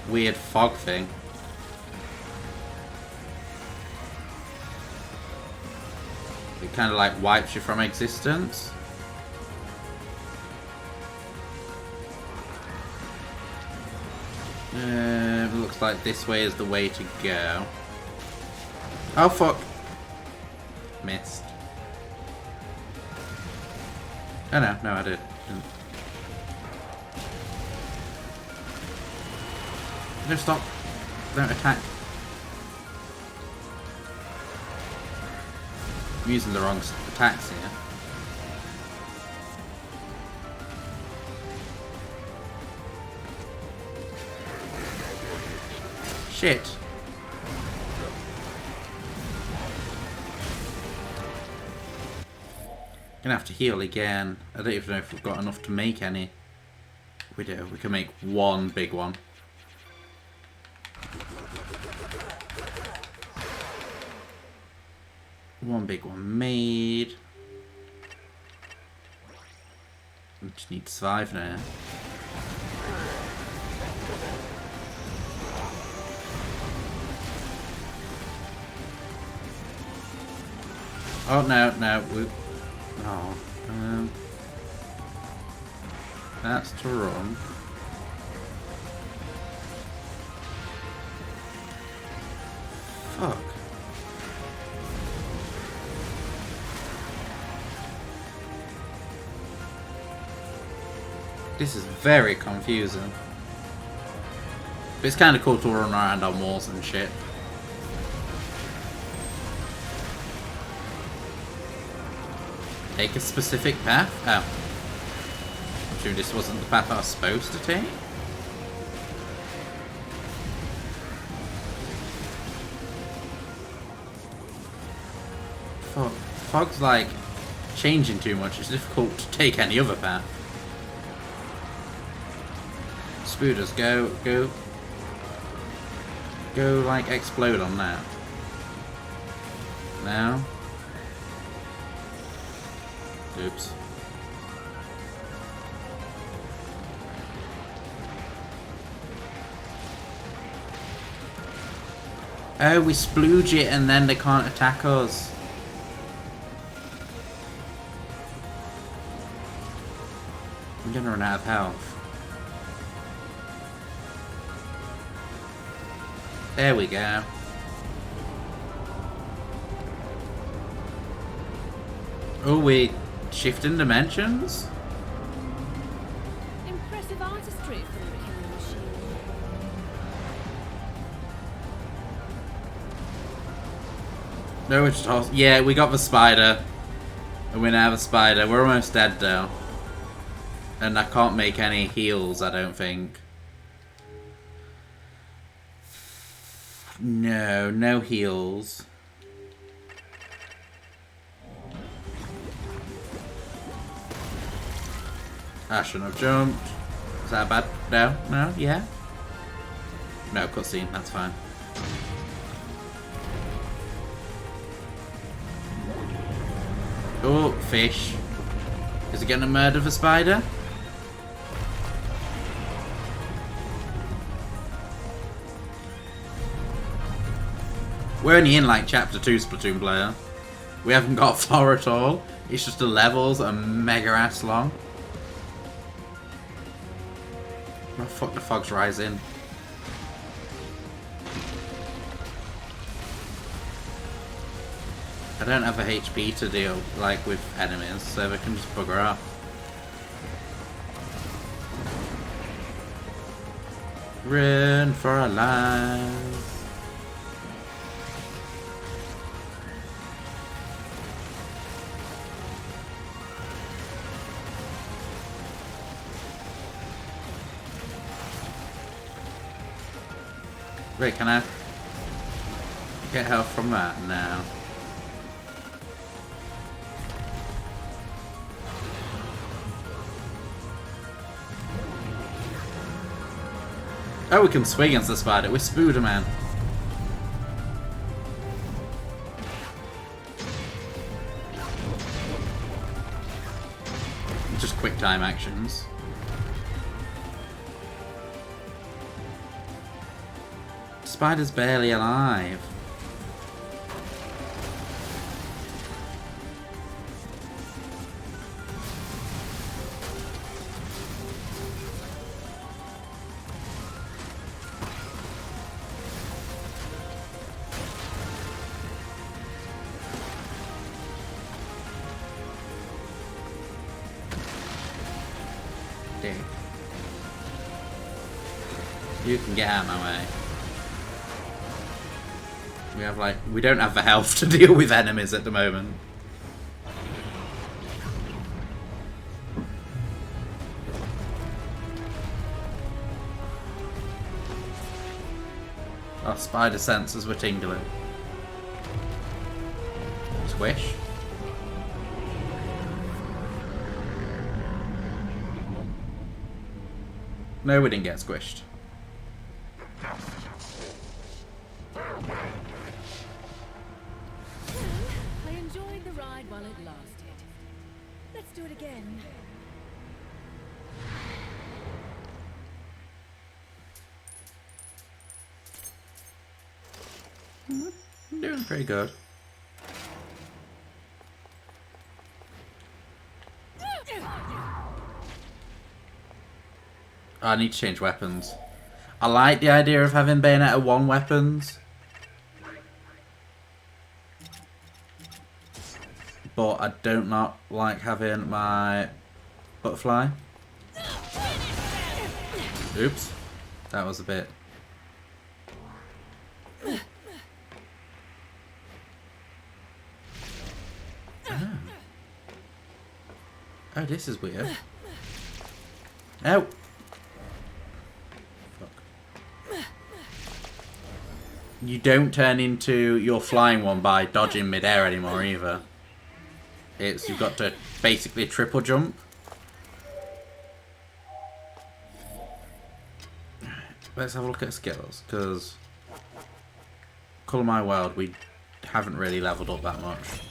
weird fog thing. It kind of like wipes you from existence. Looks like this way is the way to go. Oh fuck. Missed. Oh no, no I didn't. No, stop. Don't attack. I'm using the wrong attacks here. Shit. Gonna have to heal again. I don't even know if we've got enough to make any. We do. We can make one big one. One big one made. We just need to survive now. Oh no, no, we... Oh, that's to run. Fuck. This is very confusing. But it's kind of cool to run around on walls and shit. Take a specific path? Oh. I'm sure this wasn't the path I was supposed to take. Fuck. Fog's like changing too much. It's difficult to take any other path. Spooders, go, like, explode on that. Now. Oops. Oh, we splooge it and then they can't attack us. I'm gonna run out of health. There we go. Oh, we shifting dimensions? Impressive artistry from the killing machine. No, it's just... Yeah, we got the spider. And we now have a spider. We're almost dead though. And I can't make any heals, I don't think. No, no heals. I shouldn't have jumped. Is that bad? No? No? Yeah? No, cutscene, that's fine. Oh, fish. Is it gonna murder the spider? We're only in like chapter 2 Splatoon player. We haven't got far at all. It's just the levels are mega ass long. Oh fuck, the fog's rising. I don't have a HP to deal like with enemies, so they can just bugger up. Run for our lives. Wait, can I get health from that? No. Oh, we can swing against the spider. We're Spooderman. Just quick time actions. Spider's barely alive. There. You can get out of my way. We don't have the health to deal with enemies at the moment. Our spider senses were tingling. Squish. No, we didn't get squished. I enjoyed the ride while it lasted. Let's do it again. I'm doing pretty good. I need to change weapons. I like the idea of having Bayonetta 1 weapons. But I don't not like having my butterfly. Oops. That was a bit... Oh, this is weird. No! You don't turn into your flying one by dodging midair anymore either. You've got to basically triple jump. Let's have a look at skills, because Colour My World we haven't really leveled up that much.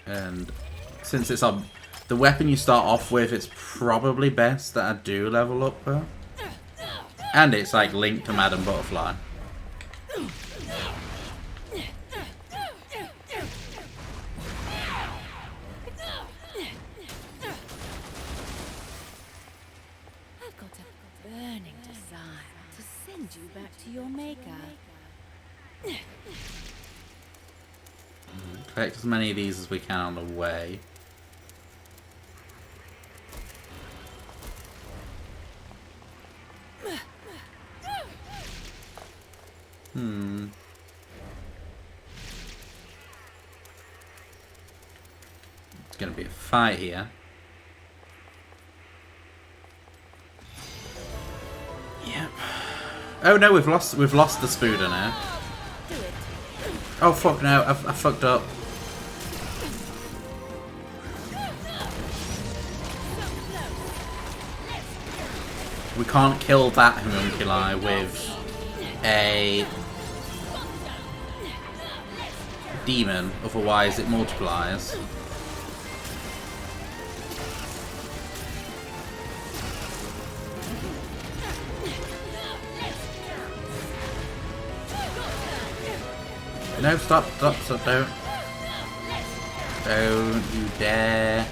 And since it's on the weapon you start off with, it's probably best that I do level up her. And it's like linked to Madame Butterfly. back to your maker. Collect as many of these as we can on the way. It's gonna be a fight here. Yep. Oh no, we've lost the Spooder now. Oh fuck no, I fucked up. We can't kill that homunculi with a demon, otherwise it multiplies. No, stop, don't you dare.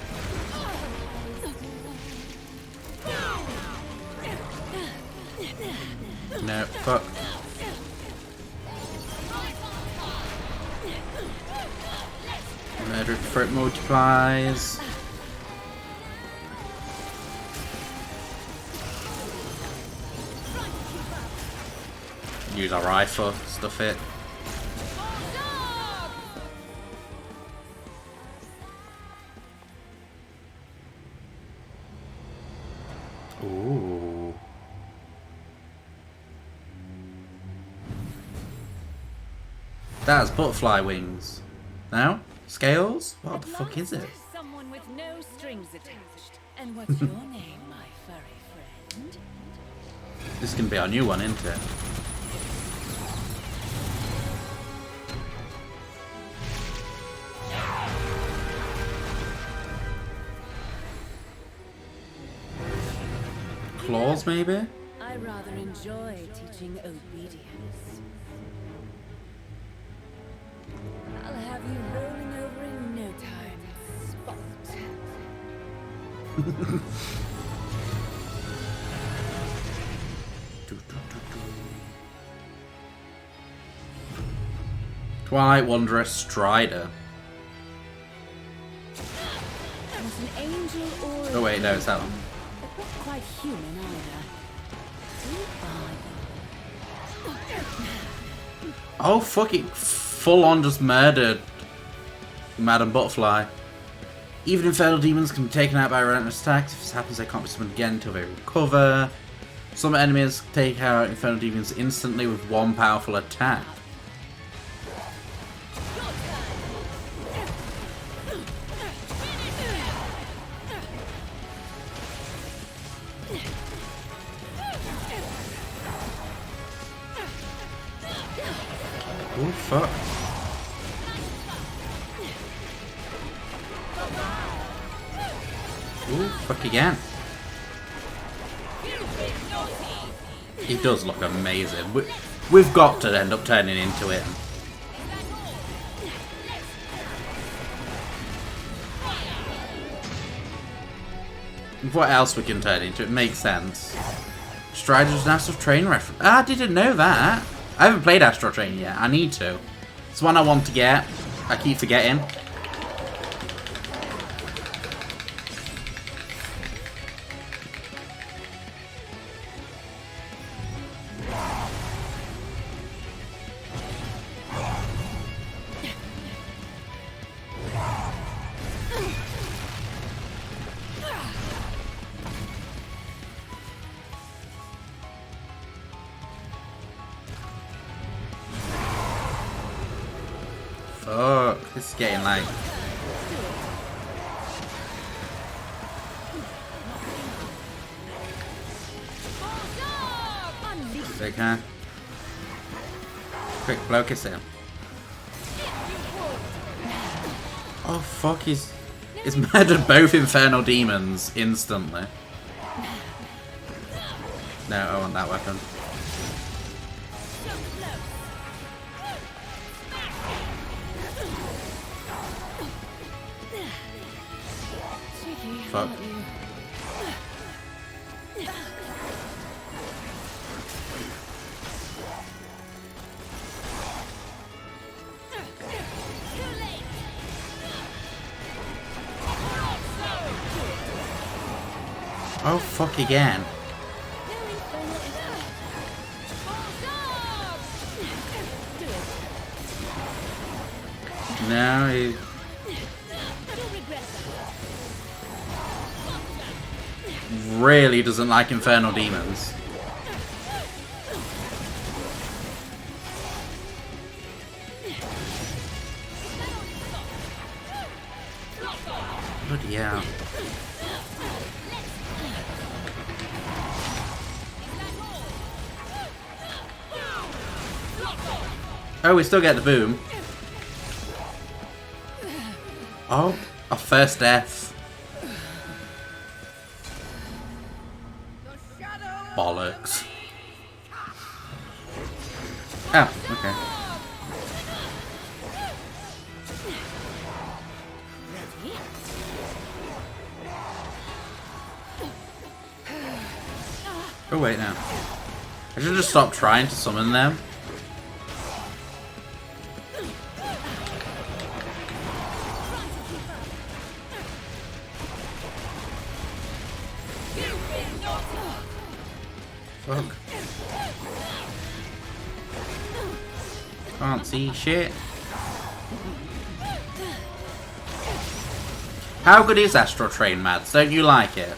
No, fuck. Murder it before it multiplies. Use our rifle, stuff it. Ooh. That's butterfly wings. Now? Scales? What the fuck is it? Someone with no strings attached. And what's your name, my furry friend? This can be our new one, isn't it? Claws, maybe? I rather enjoy teaching obedience. I'll have you rolling over in no time. Spot. Twilight Wanderer Strider. Was an angel or Oh wait, no, it's that one. but not quite human either. Who are you? Oh fuck it, full on just murdered Madam Butterfly. Even infernal demons can be taken out by relentless attacks. If this happens, they can't be summoned again until they recover. Some enemies take out infernal demons instantly with one powerful attack. Oh fuck. Ooh, fuck again. He does look amazing. We've got to end up turning into him. What else we can turn into? It makes sense. Strider's an Astral Train reference. I didn't know that. I haven't played Astral Train yet. I need to. It's one I want to get. I keep forgetting. Fuck, this is getting like... They can. Quick, blow kiss him. Oh fuck, he's murdered both infernal demons instantly. No, I want that weapon. Fuck. Oh, fuck again. Now he... really doesn't like Infernal Demons. Bloody hell. Oh, we still get the boom. Oh, our first death. Bollocks. Oh, okay. Oh wait, now. I should just stop trying to summon them. Fuck. Can't see shit. How good is Astral Train, Mads? Don't you like it?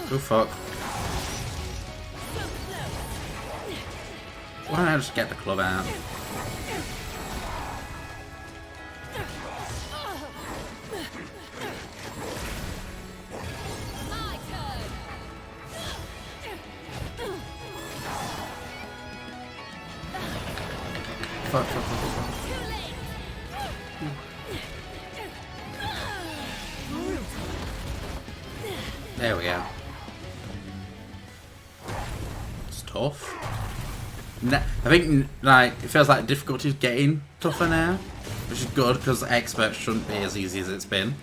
Oh fuck. Why don't I just get the club out? Fuck, fuck, fuck, fuck. There we go. It's tough. I think like it feels like difficulty's getting tougher now, which is good because expert shouldn't be as easy as it's been.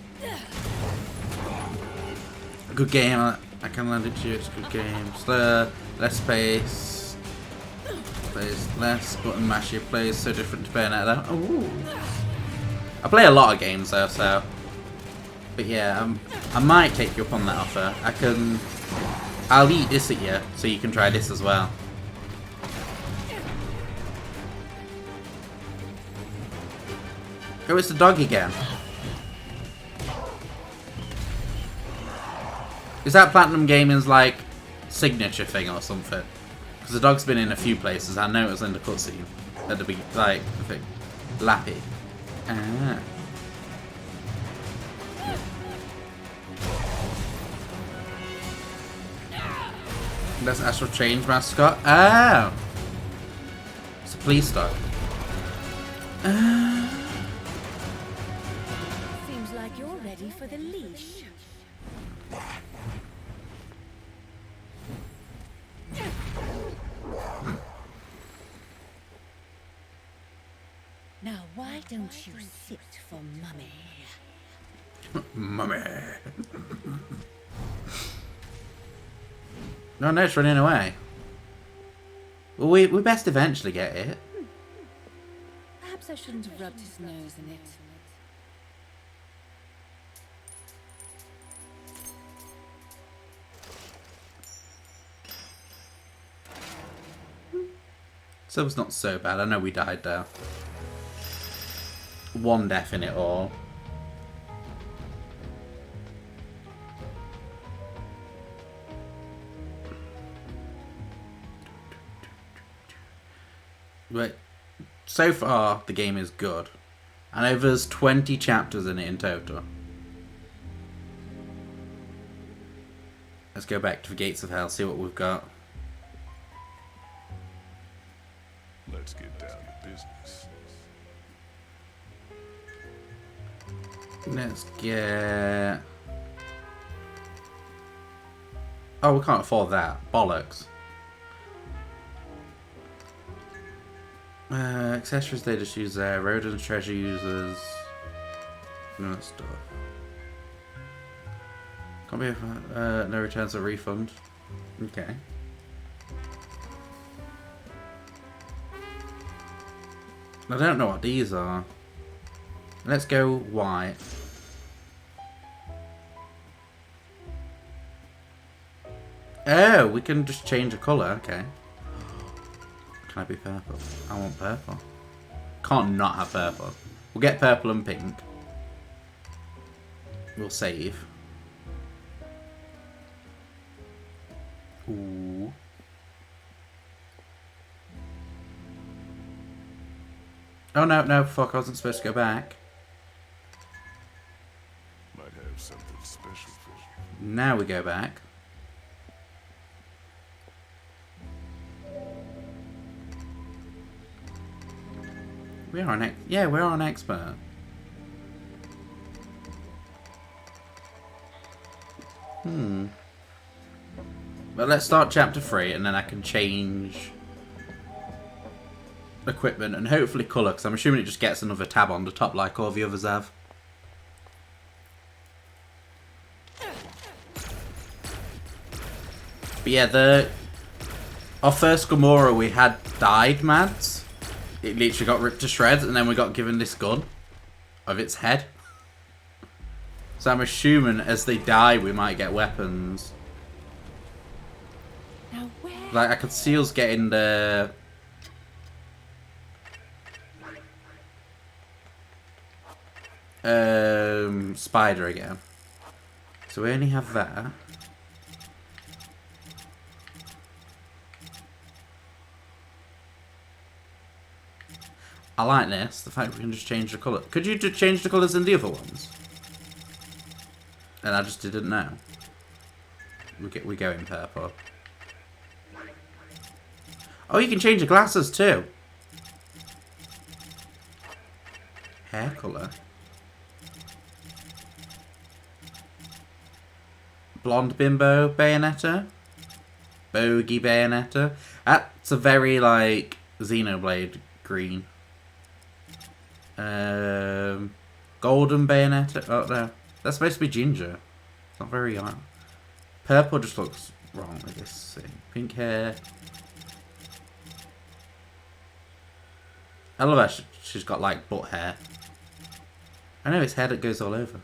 A good game. I can land it to you. It's a good game. Slower, less space, plays less button mashy. Plays so different to Bayonetta. Ooh. I play a lot of games though, so. But yeah, I might take you up on that offer. I'll eat this at you, so you can try this as well. Oh, it's the dog again. Is that Platinum Gaming's like signature thing or something? Because the dog's been in a few places. I know it was in the cutscene at the beginning, like I think Lappy. Ah. That's Astral Change mascot. Oh, it's a police dog. Seems like you're ready for the leash. Now, why don't you sit for Mummy? Mummy. No, it's running away. Well, we best eventually get it. Perhaps I shouldn't have rubbed his nose in it. So it's not so bad. I know we died there. One death in it all. But so far, the game is good. I know there's 20 chapters in it in total. Let's go back to the Gates of Hell, see what we've got. Let's get down to business. Let's get... Oh, we can't afford that. Bollocks. Accessories they just use there. Rodent treasure users. No stuff. Can't be no returns or refund. Okay. I don't know what these are. Let's go white. Oh, we can just change the colour, okay. Can I be purple? I want purple. Can't not have purple. We'll get purple and pink. We'll save. Ooh. Oh no, no, fuck, I wasn't supposed to go back. Might have something special for you. Now we go back. We are we're an expert. But let's start chapter 3 and then I can change equipment and hopefully colour, because I'm assuming it just gets another tab on the top like all the others have. But yeah, our first Gamora we had died, Mads. It literally got ripped to shreds, and then we got given this gun of its head. So I'm assuming as they die, we might get weapons. Now where? Like, I could see us getting the... spider again. So we only have that. I like this, the fact we can just change the colour. Could you just change the colours in the other ones? And I just didn't know. We go in purple. Oh, you can change the glasses too. Hair colour. Blonde bimbo Bayonetta. Bogey Bayonetta. That's a very, like, Xenoblade green. Golden Bayonetta. Oh no, that's supposed to be ginger. It's not very young. Purple just looks wrong with this thing. Pink hair. I love how she's got like butt hair. I know it's hair that goes all over.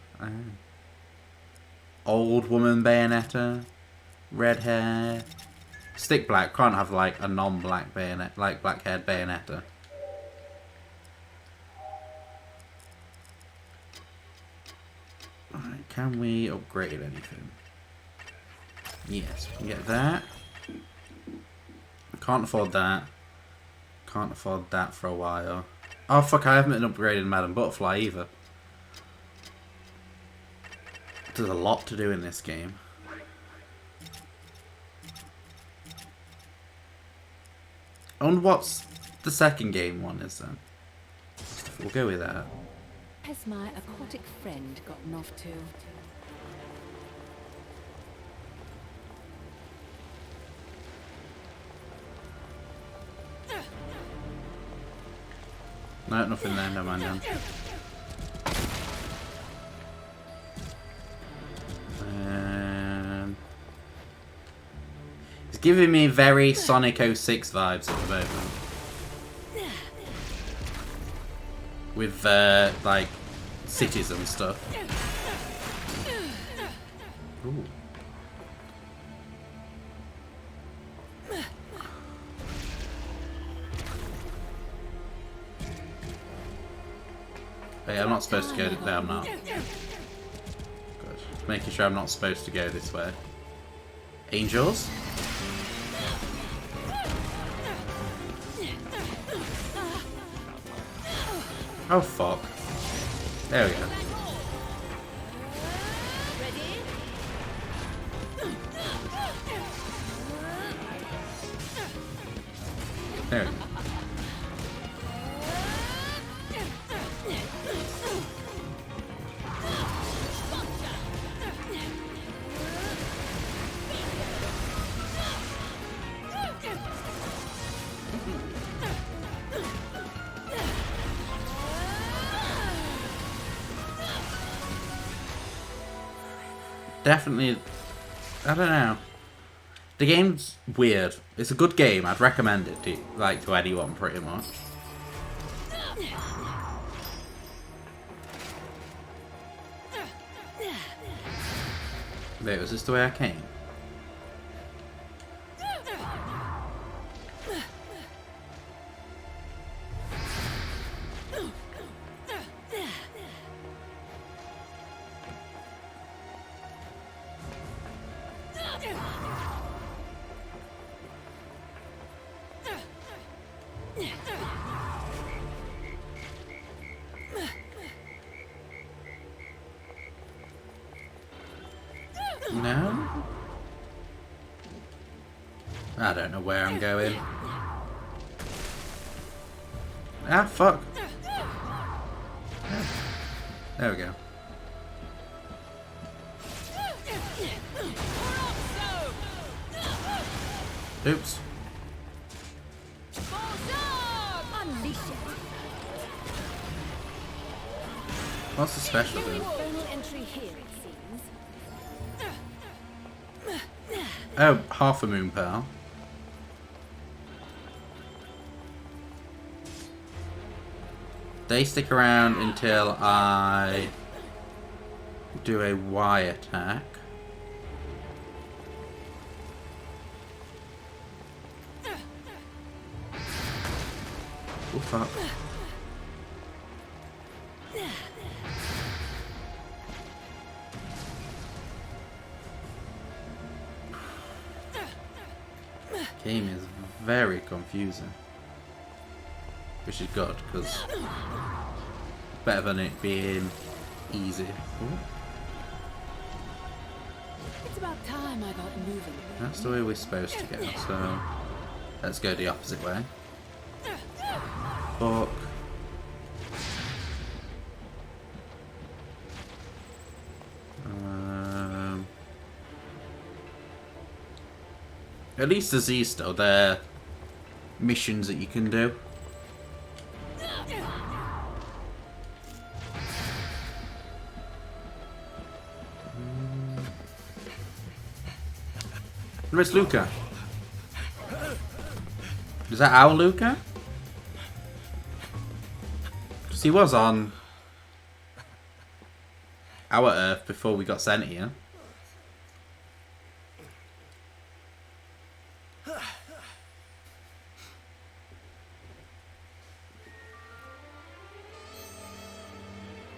Old woman Bayonetta. Red hair. Stick black. Can't have like a non-black Bayonetta, like black haired Bayonetta. Alright, can we upgrade anything? Yes, we can get that. Can't afford that. Can't afford that for a while. Oh fuck, I haven't been upgrading Madam Butterfly either. There's a lot to do in this game. And what's the second game one is then? We'll go with that. Has my aquatic friend gotten off too? No, nothing there, never mind then. It's giving me very Sonic 06 vibes at the moment. With, like, cities and stuff. Ooh. Hey, I'm not supposed to go there, I'm not. Good. Making sure I'm not supposed to go this way. Angels? Oh fuck. There we go. There we go. Definitely, I don't know. The game's weird. It's a good game. I'd recommend it to anyone pretty much. Wait, was this the way I came? No? I don't know where I'm going. Ah, fuck. There we go. Oops. What's the special do? Oh, half a moon pearl. They stick around until I do a Y attack. Oh fuck. Game is very confusing. Which is good, because better than it being easy. Ooh. It's about time I got moving. That's the way we're supposed to go, so let's go the opposite way. Fuck. At least there's these still. They're missions that you can do. Where's Luca? Is that our Luca? Because he was on our Earth before we got sent here.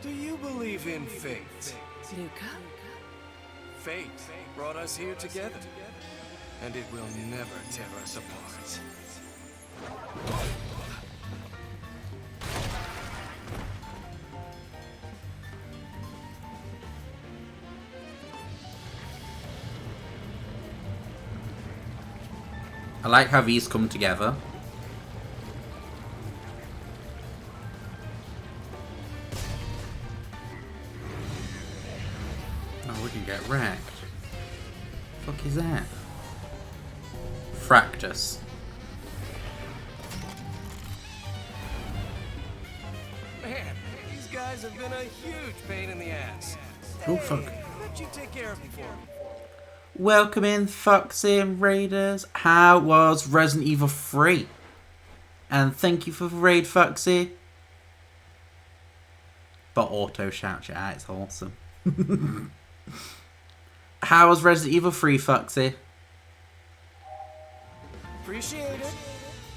Do you believe in fate? Luca? Fate brought us here together, and it will never tear us apart. I like how these come together. Oh, we can get wrecked. The fuck is that? Fractus. Man, these guys have been a huge pain in the ass. Oh fuck. Let you take care of them for me. Welcome in, Foxy and Raiders. How was Resident Evil 3? And thank you for the raid, Foxy. But auto shout you out, it's awesome. How was Resident Evil 3, Foxy? Appreciate it.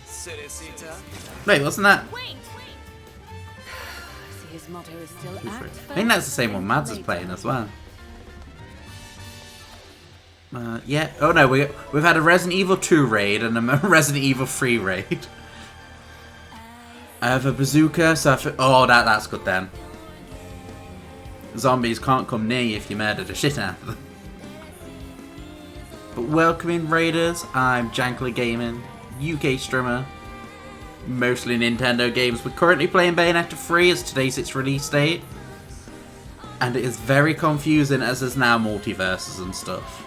Cita. Wait, wasn't that? Wait! See, his motto is still act I think that's the same one Mads is playing as well. Yeah. Oh no, we've had a Resident Evil 2 raid and a Resident Evil 3 raid. I have a bazooka, so that's good then. Zombies can't come near you if you murder the shit out of them. But welcome in, Raiders. I'm Jankly Gaming, UK streamer, mostly Nintendo games. We're currently playing Bayonetta 3 as today's its release date. And it is very confusing as there's now multiverses and stuff.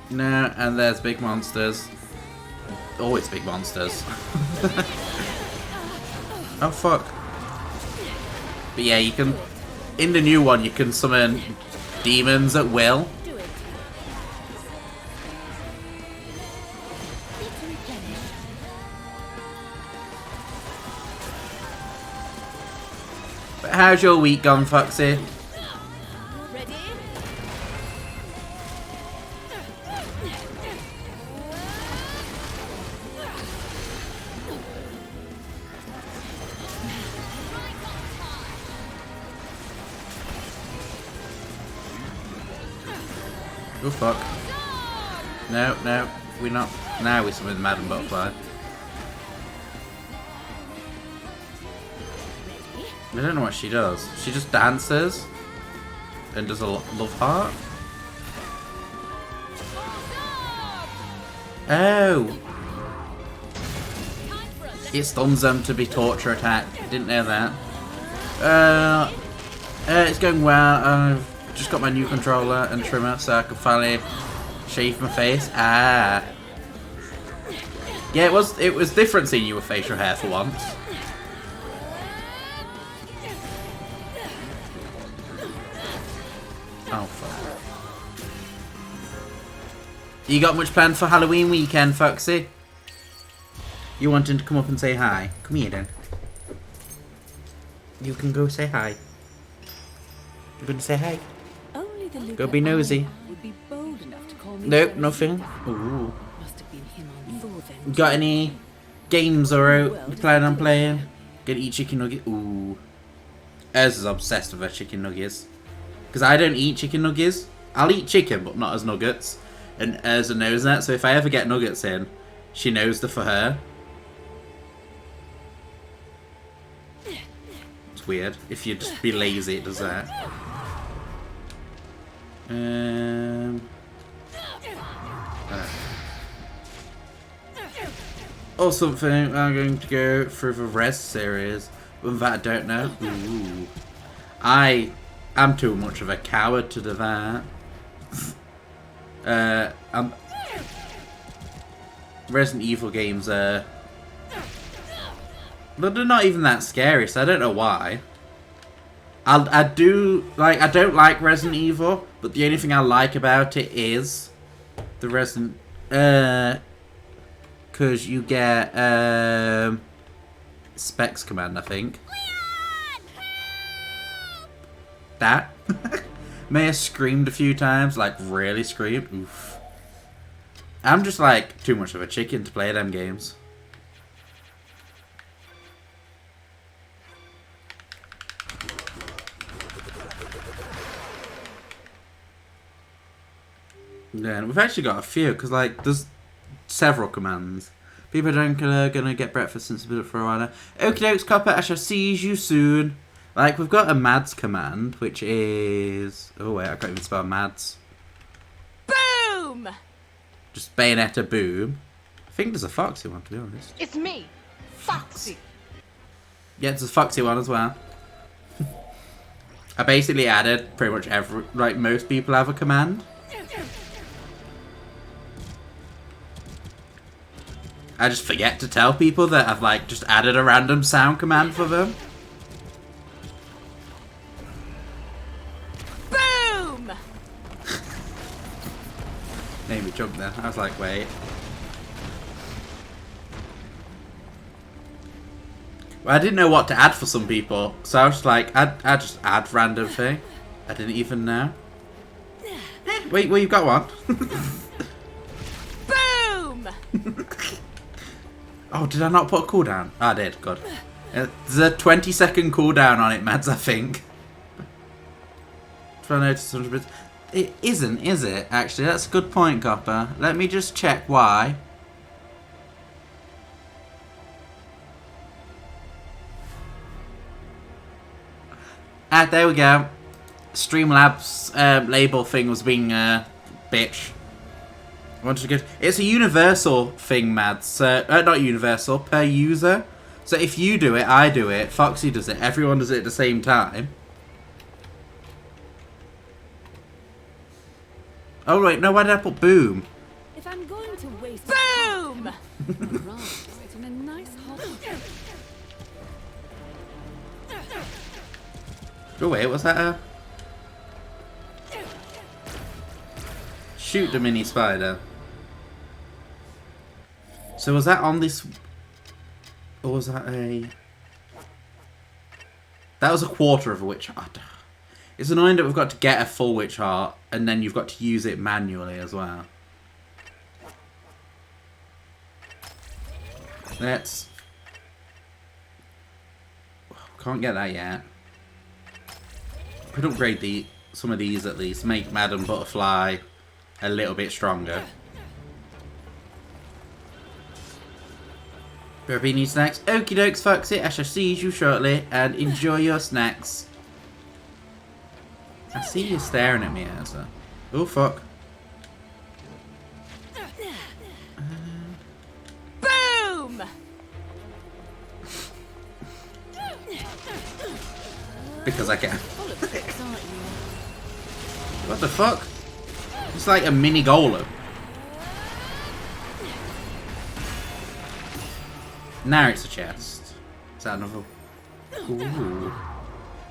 No, and there's big monsters. Always big monsters. Oh fuck. But yeah, you can... In the new one, you can summon demons at will. But how's your week gone, Foxy? Ready? Oh fuck. No, no, we're not. Now we're summoning Madam Butterfly. I don't know what she does. She just dances and does a love heart. Oh! It stuns them to be torture attack. Didn't know that. It's going well. I've just got my new controller and trimmer so I can finally shave my face. Ah. Yeah, it was different seeing you with facial hair for once. Oh fuck. You got much planned for Halloween weekend, Foxy? You wanting to come up and say hi? Come here then. You can go say hi. You're gonna say hi? Only the Go be nosy. would be bold enough to call me Nope, crazy. nothing. Ooh. Must have been him on Thor then. Got any games or you planning on playing? Gonna eat chicken nuggets? Ooh. Ez is obsessed with her chicken nuggets. Because I don't eat chicken nuggets. I'll eat chicken, but not as nuggets. And Ezra knows that, so if I ever get nuggets in, she knows they're for her. It's weird. If you just be lazy, it does that. Or something, I'm going to go through the Res series. With that, I don't know. Ooh. I'm too much of a coward to do that. Resident Evil games are... But they're not even that scary, so I don't know why. I don't like Resident Evil, but the only thing I like about it is the Resident... Because you get, Specs Command, I think. That. May have screamed a few times, like really screamed. Oof. I'm just like too much of a chicken to play them games. Yeah, we've actually got a few because like there's several commands. People are gonna get breakfast since it's been for a while now. Okie dokes, Copper. I shall see you soon. Like, we've got a Mads command, which is... Oh, wait, I can't even spell Mads. Boom! Just Bayonetta boom. I think there's a Foxy one, to be honest. It's me, Foxy. Yeah, there's a Foxy one as well. I basically added pretty much every... Like, most people have a command. I just forget to tell people that I've, like, just added a random sound command for them. Made me jump there. I was like, wait. Well, I didn't know what to add for some people, so I was like, I'd just add random thing. I didn't even know. Wait, well, you've got one. Boom! Oh, did I not put a cooldown? Oh, I did. Good. There's a 20-second cooldown on it, Mads, I think. Try to notice 100%. It isn't, is it? Actually, that's a good point, Copper. Let me just check why. Ah, there we go. Streamlabs label thing was being bitch. I wanted to get. It's a universal thing, Mads. Not universal, per user. So if you do it, I do it. Foxy does it. Everyone does it at the same time. Oh wait, no, why did I put boom? If I'm going to waste boom, it's in a nice hot. Oh wait, was that a... Shoot the mini spider. So was that on this... Or was that a... That was a quarter of a witch heart. It's annoying that we've got to get a full witch heart and then you've got to use it manually as well. Let's... Can't get that yet. Could upgrade some of these at least. Make Madam Butterfly a little bit stronger. Grab any snacks? Okie dokes, Foxy. I shall see you shortly and enjoy your snacks. I see you staring at me, Elsa. Oh, fuck. Boom! Because I can. What the fuck? It's like a mini golem. Now it's a chest. Is that another? Ooh.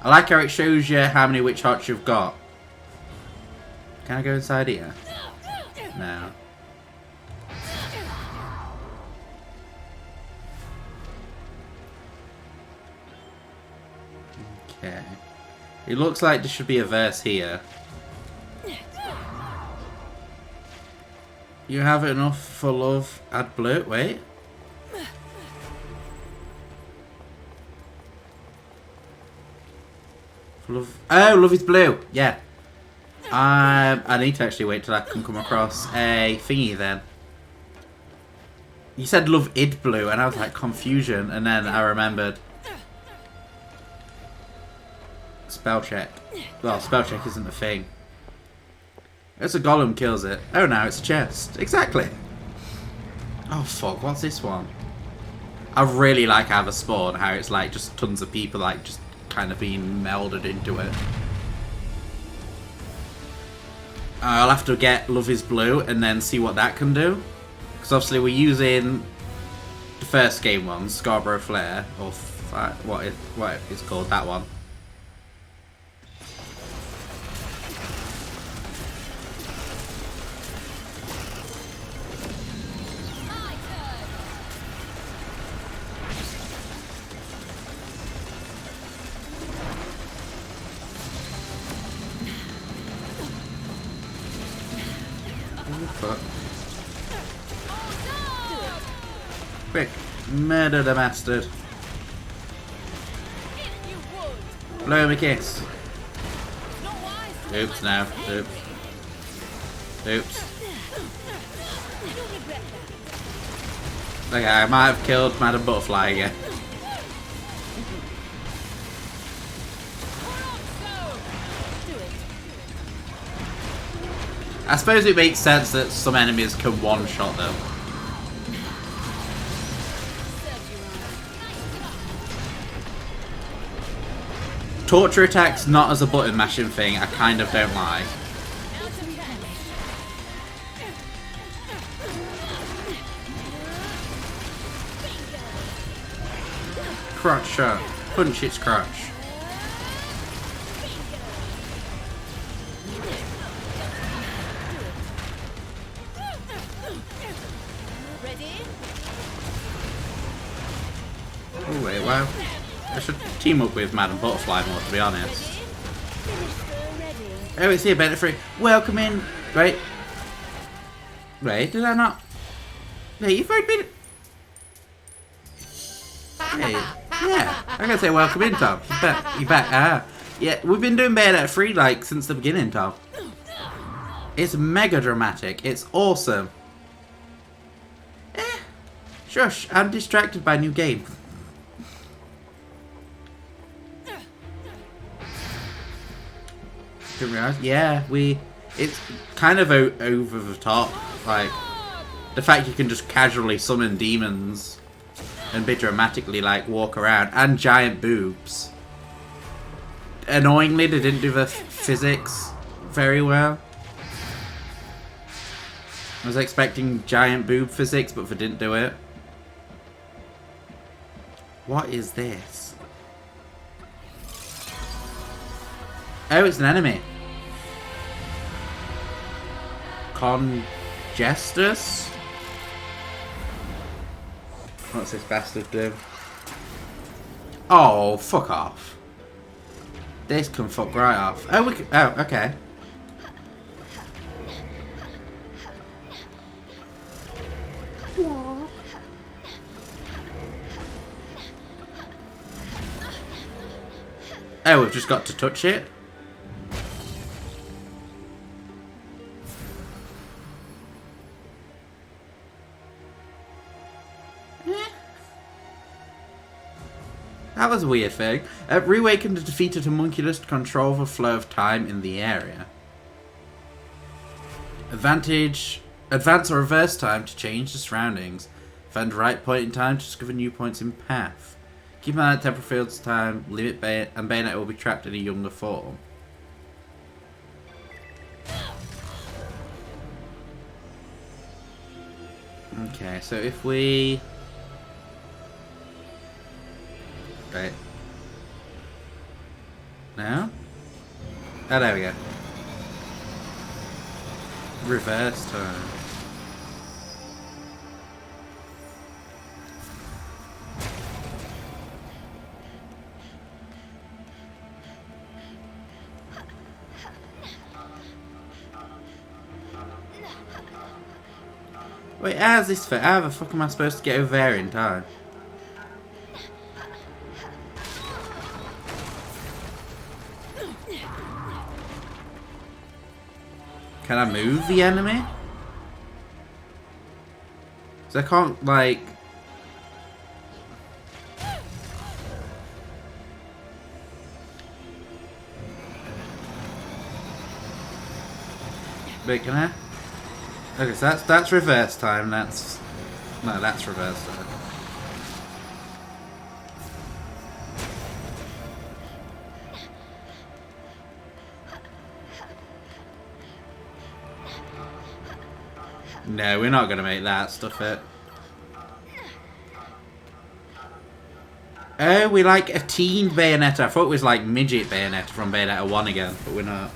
I like how it shows you how many witch hearts you've got. Can I go inside here? No. Okay. It looks like there should be a verse here. You have enough for love, add blue. Wait. Love. Oh, love is blue. Yeah. I need to actually wait till I can come across a thingy then. You said love id blue, and I was like confusion, and then I remembered. Spell check. Well, spell check isn't a thing. It's a golem kills it. Oh, now it's a chest. Exactly. Oh fuck! What's this one? I really like how the spawn, how it's like just tons of people like just kind of being melded into it. I'll have to get Love is Blue and then see what that can do. Because obviously we're using the first game one, Scarborough Flare, or what it's called, that one. Quick, murder the bastard. Blow him a kiss. Oops, now. Oops. Oops. Okay, I might have killed Madam Butterfly again. I suppose it makes sense that some enemies can one-shot them. Torture attacks not as a button mashing thing, I kind of don't like. Crotch shot. Punch its crotch. Oh wait, wow. I should team up with Madam Butterfly more, to be honest. Oh, it's here, Benefree. Welcome in. Wait. Wait, did I not? Hey, you've already been... Hey, yeah. I'm gonna say welcome in, Tom. You back. Ah. Yeah, we've been doing Bayonetta 3, like, since the beginning, Tom. It's mega dramatic. It's awesome. Shush, I'm distracted by new game. Didn't realize. Yeah, it's kind of over the top. Like, the fact you can just casually summon demons and be dramatically, like, walk around. And giant boobs. Annoyingly, they didn't do the physics very well. I was expecting giant boob physics, but they didn't do it. What is this? Oh, it's an enemy. Congestus? What's this bastard do? Oh, fuck off. This can fuck right off. Oh, we can, oh, okay. Oh, we've just got to touch it. That was a weird thing. Reawakened defeated a homunculus to control the flow of time in the area. Advance or reverse time to change the surroundings. Find the right point in time to discover new points in path. Keep an eye on temporal fields time, limit and Bayonet will be trapped in a younger form. Okay, so if we... Right. Now? Oh, there we go. Reverse time. Wait, how's this fit? How the fuck am I supposed to get over there in time? Can I move the enemy? So I can't, like... Wait, can I? Okay, so that's reverse time, that's... No, that's reverse time. No, we're not going to make that stuff it. Oh, we like a teen Bayonetta. I thought it was like midget Bayonetta from Bayonetta 1 again, but we're not.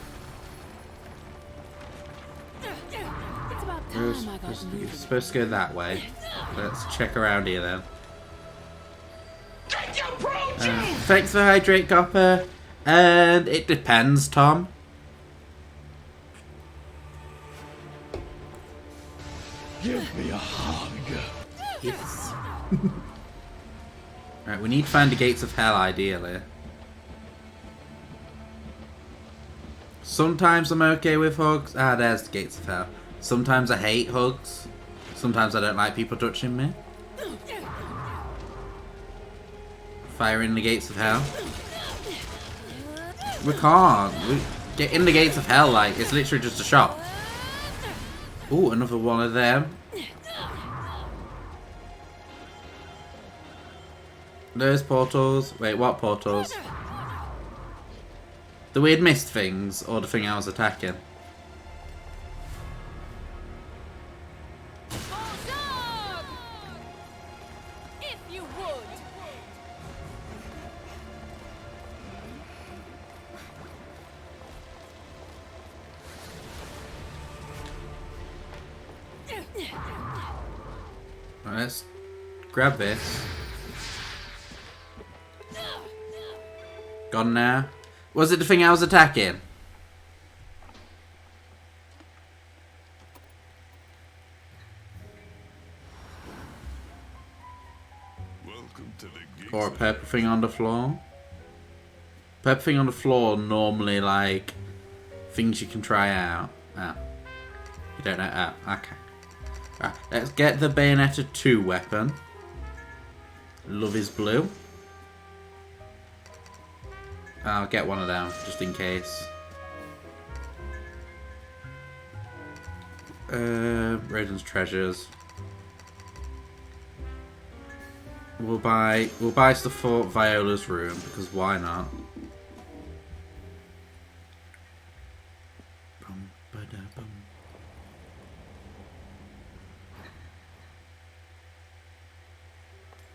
We're supposed to go that way. Let's check around here then. Thanks for Hydrate Copper. And it depends, Tom. Give me a hug. Yes. Right, we need to find the gates of hell, ideally. Sometimes I'm okay with hugs. Ah, there's the gates of hell. Sometimes I hate hugs. Sometimes I don't like people touching me. Fire in the gates of hell. We can't. We get in the gates of hell, like, it's literally just a shot. Ooh, another one of them. Those portals. Wait, what portals? The weird mist things, or the thing I was attacking? If you would. Right, let's grab this. Gone now. Was it the thing I was attacking? Welcome to the gates. Or a purple thing on the floor? Purple thing on the floor normally like things you can try out. Oh. You don't know. Oh, okay. Right, let's get the Bayonetta 2 weapon. Love is blue. I'll get one of them, just in case. Raiden's treasures. We'll buy stuff for Viola's room, because why not?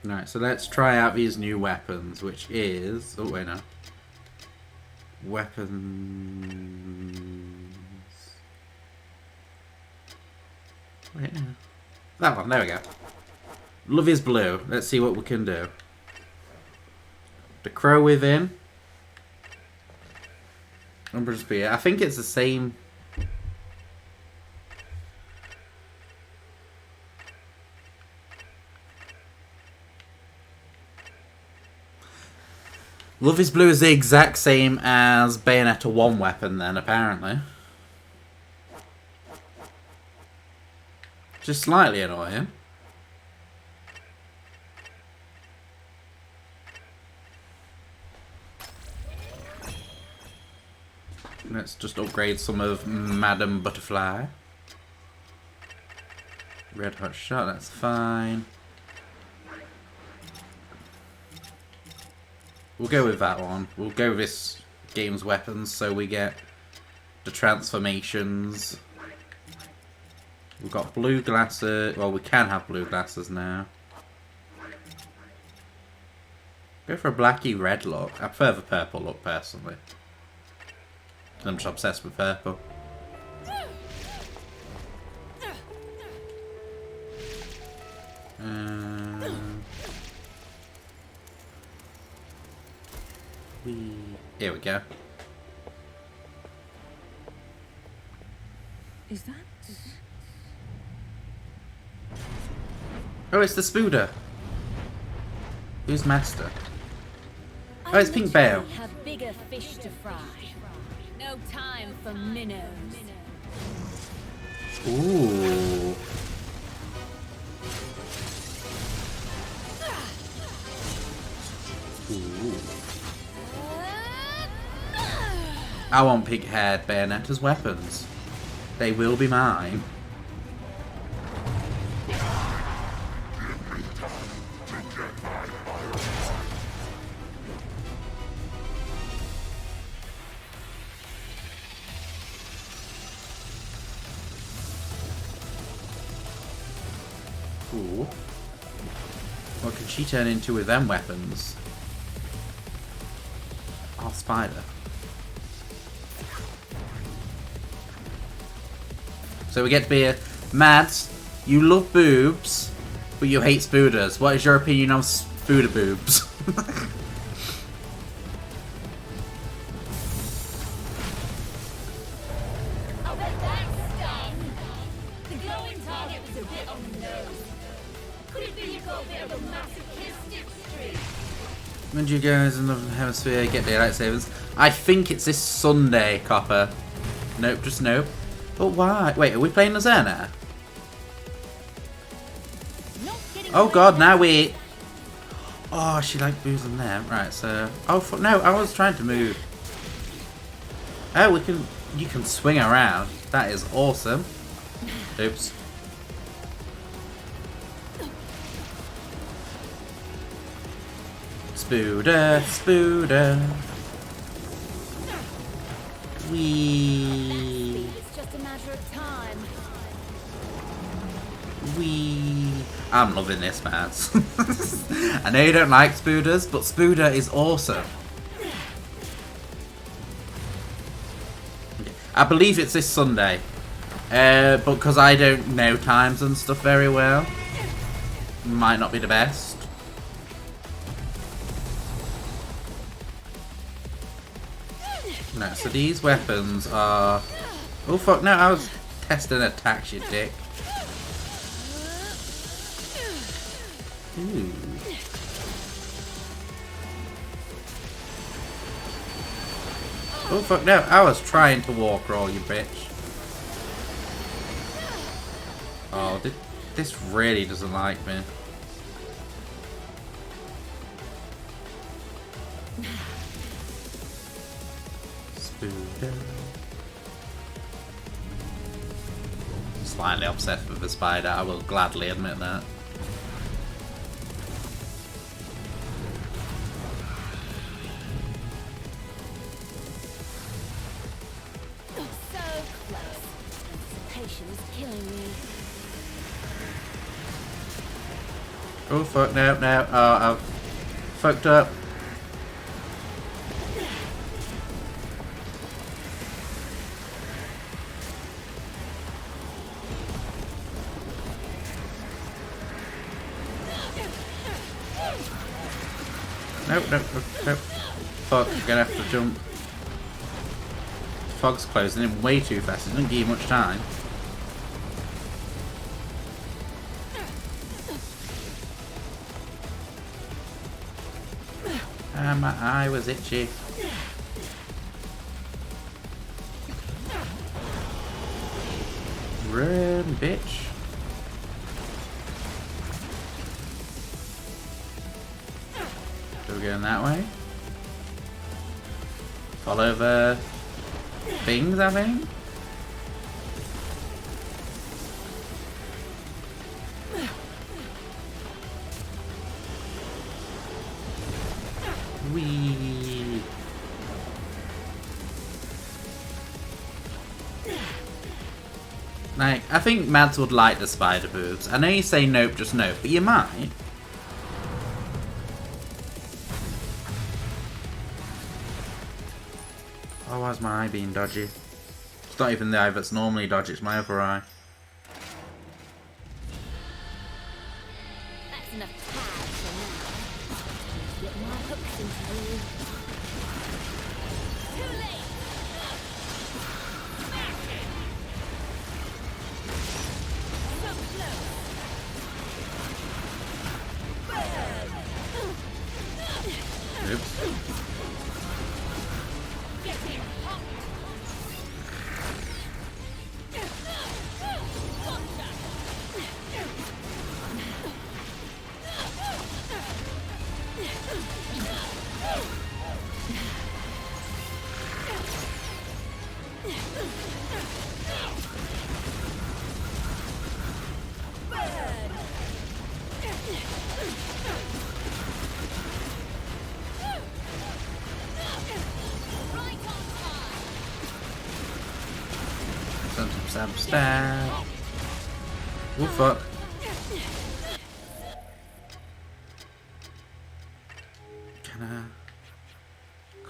Right, so let's try out these new weapons, which is... Oh, wait, no. Weapons... Wait, no. That one, there we go. Love is blue. Let's see what we can do. The Crow Within. Umbra Spear. I think it's the same. Love is Blue is the exact same as Bayonetta 1 weapon then, apparently. Just slightly annoying. Let's just upgrade some of Madam Butterfly. Red Hot Shot, that's fine. We'll go with that one. We'll go with this game's weapons so we get the transformations. We've got blue glasses. Well, we can have blue glasses now. Go for a blacky red look. I prefer the purple look personally. I'm just obsessed with purple. Here we go. Is that? Oh, it's the Spooder. Who's master? Oh, it's Pink Bale. Have bigger fish to fry. No time for minnows. Ooh. Ooh. I want pig-haired Bayonetta's weapons. They will be mine. Ooh. What can she turn into with them weapons? Oh, spider. So we get to be a Mads, you love boobs, but you hate spooders. What is your opinion on spooder boobs? When do you guys in the Northern Hemisphere get daylight savings? I think it's this Sunday, Copper. Nope, just nope. But why? Wait, are we playing as Erna? Oh god, now we... Oh, she like boozing them. Right, so... Oh, no, I was trying to move. Oh, we can... You can swing around. That is awesome. Oops. Spooder, Spooder. Wee. It's just a matter of time. Wee. I'm loving this, man. I know you don't like Spooders, but Spooder is awesome. I believe it's this Sunday. But because I don't know times and stuff very well, might not be the best. No, so these weapons are... Oh fuck, no, I was testing attacks, you dick. Ooh. Oh fuck, no, I was trying to walk roll, you bitch. Oh, this really doesn't like me. Slightly obsessed with the spider, I will gladly admit that. So close. Anticipation is killing me. Oh fuck, no, no, oh, I've fucked up. Nope, nope, nope, nope. Fuck, you're gonna have to jump. fog's closing in way too fast. It doesn't give you much time. Ah, my eye was itchy. Run, bitch. So we're going that way. Follow the things, I think. Wee. Like, I think Mads would like the spider moves. I know you say nope, just nope, but you might. Oh, why's my eye being dodgy? It's not even the eye that's normally dodgy, it's my other eye. That's enough time for now. Get my hooks into you. Too late. Oops. Stab, stab. Oh fuck.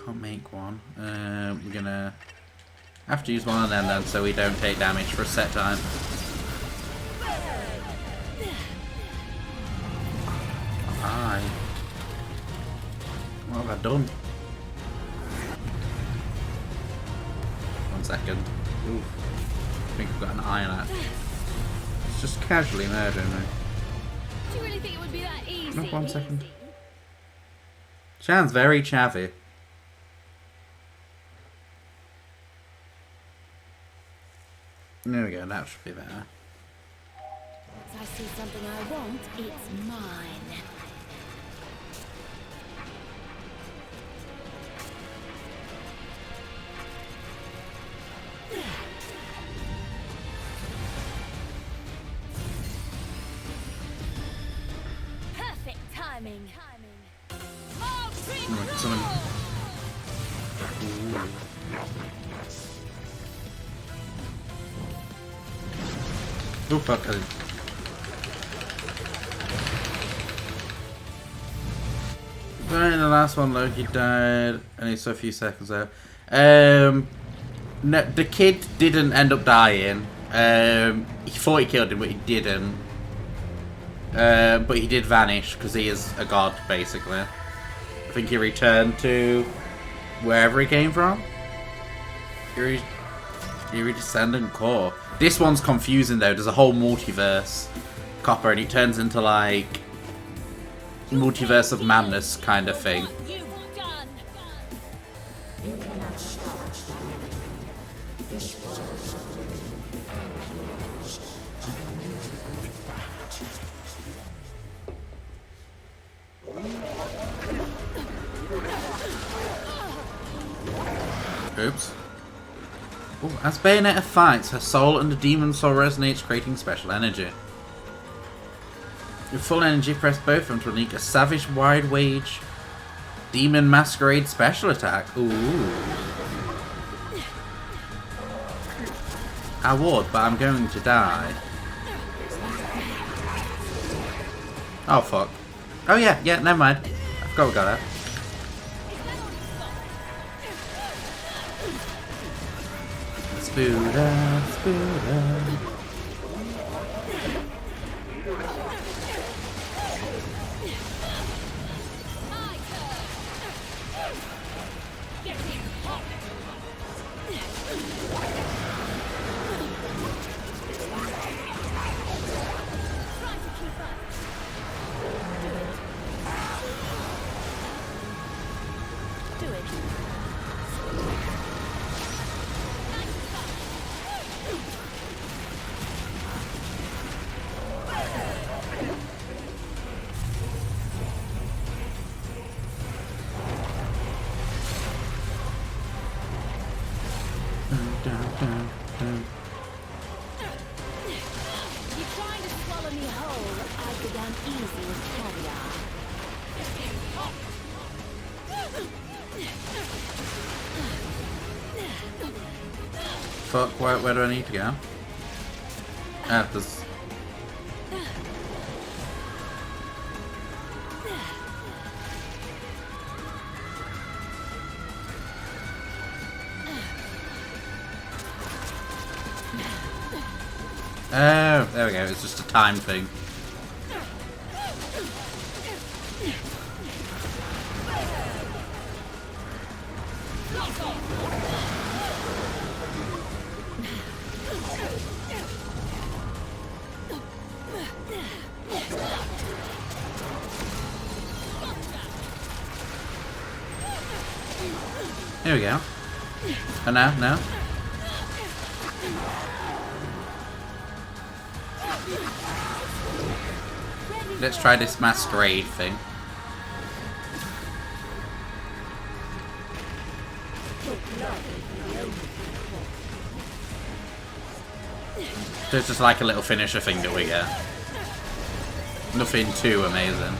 Can't make one. We're gonna have to use one of them then so we don't take damage for a set time. Aye. What have I done? 1 second. Ooh. I think I've got an eye on it. It's just casually murdering me. Do you really think it would be that easy? No, 1 second. Sounds very chavvy. There we go, that should be better. If I see something I want, it's mine. Perfect timing. Right, summon. Ooh. Oh fuck, Right, in the last one, Loki died, and he's a few seconds out. No, the kid didn't end up dying. He thought he killed him, but he didn't. But he did vanish, because he is a god, basically. I think he returned to wherever he came from. Iridescendant Core. This one's confusing though, there's a whole multiverse. Copper, and it turns into like multiverse of madness kind of thing. Oops. Ooh, as Bayonetta fights, her soul and the demon soul resonates, creating special energy. With full energy, press both of them to unleash a savage wide wage demon masquerade special attack. Ooh. I would, but I'm going to die. Oh fuck. Oh yeah, never mind. I forgot we got that. Spooder, spooder. You trying to swallow me whole? I began easy with caviar. Fuck, where do I need to go? Ah, there's... Oh, there we go, it's just a time thing. Here we go. Oh, no. Let's try this masquerade thing. So it's just like a little finisher thing that we get. Nothing too amazing.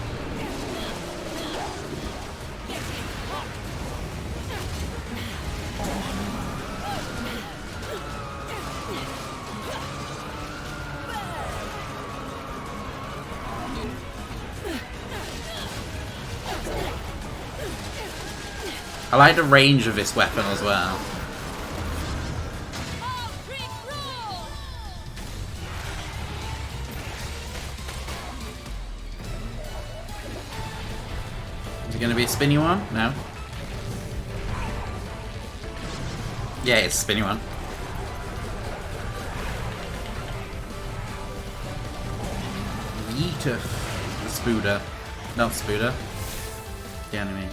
I like the range of this weapon as well. Is it going to be a spinny one? No. Yeah, it's a spinny one. Yeet. The Spooder. Not Spooder. The enemy.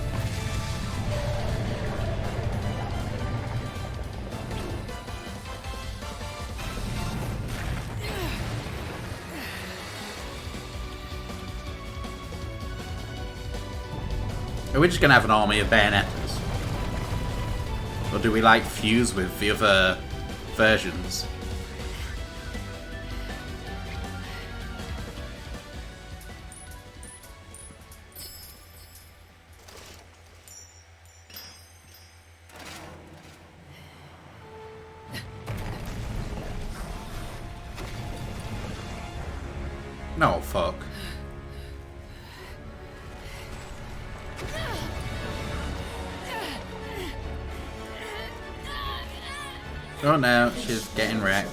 Are we just going to have an army of Bayonettas? Or do we like fuse with the other versions? No, fuck. Oh no, she's getting wrecked.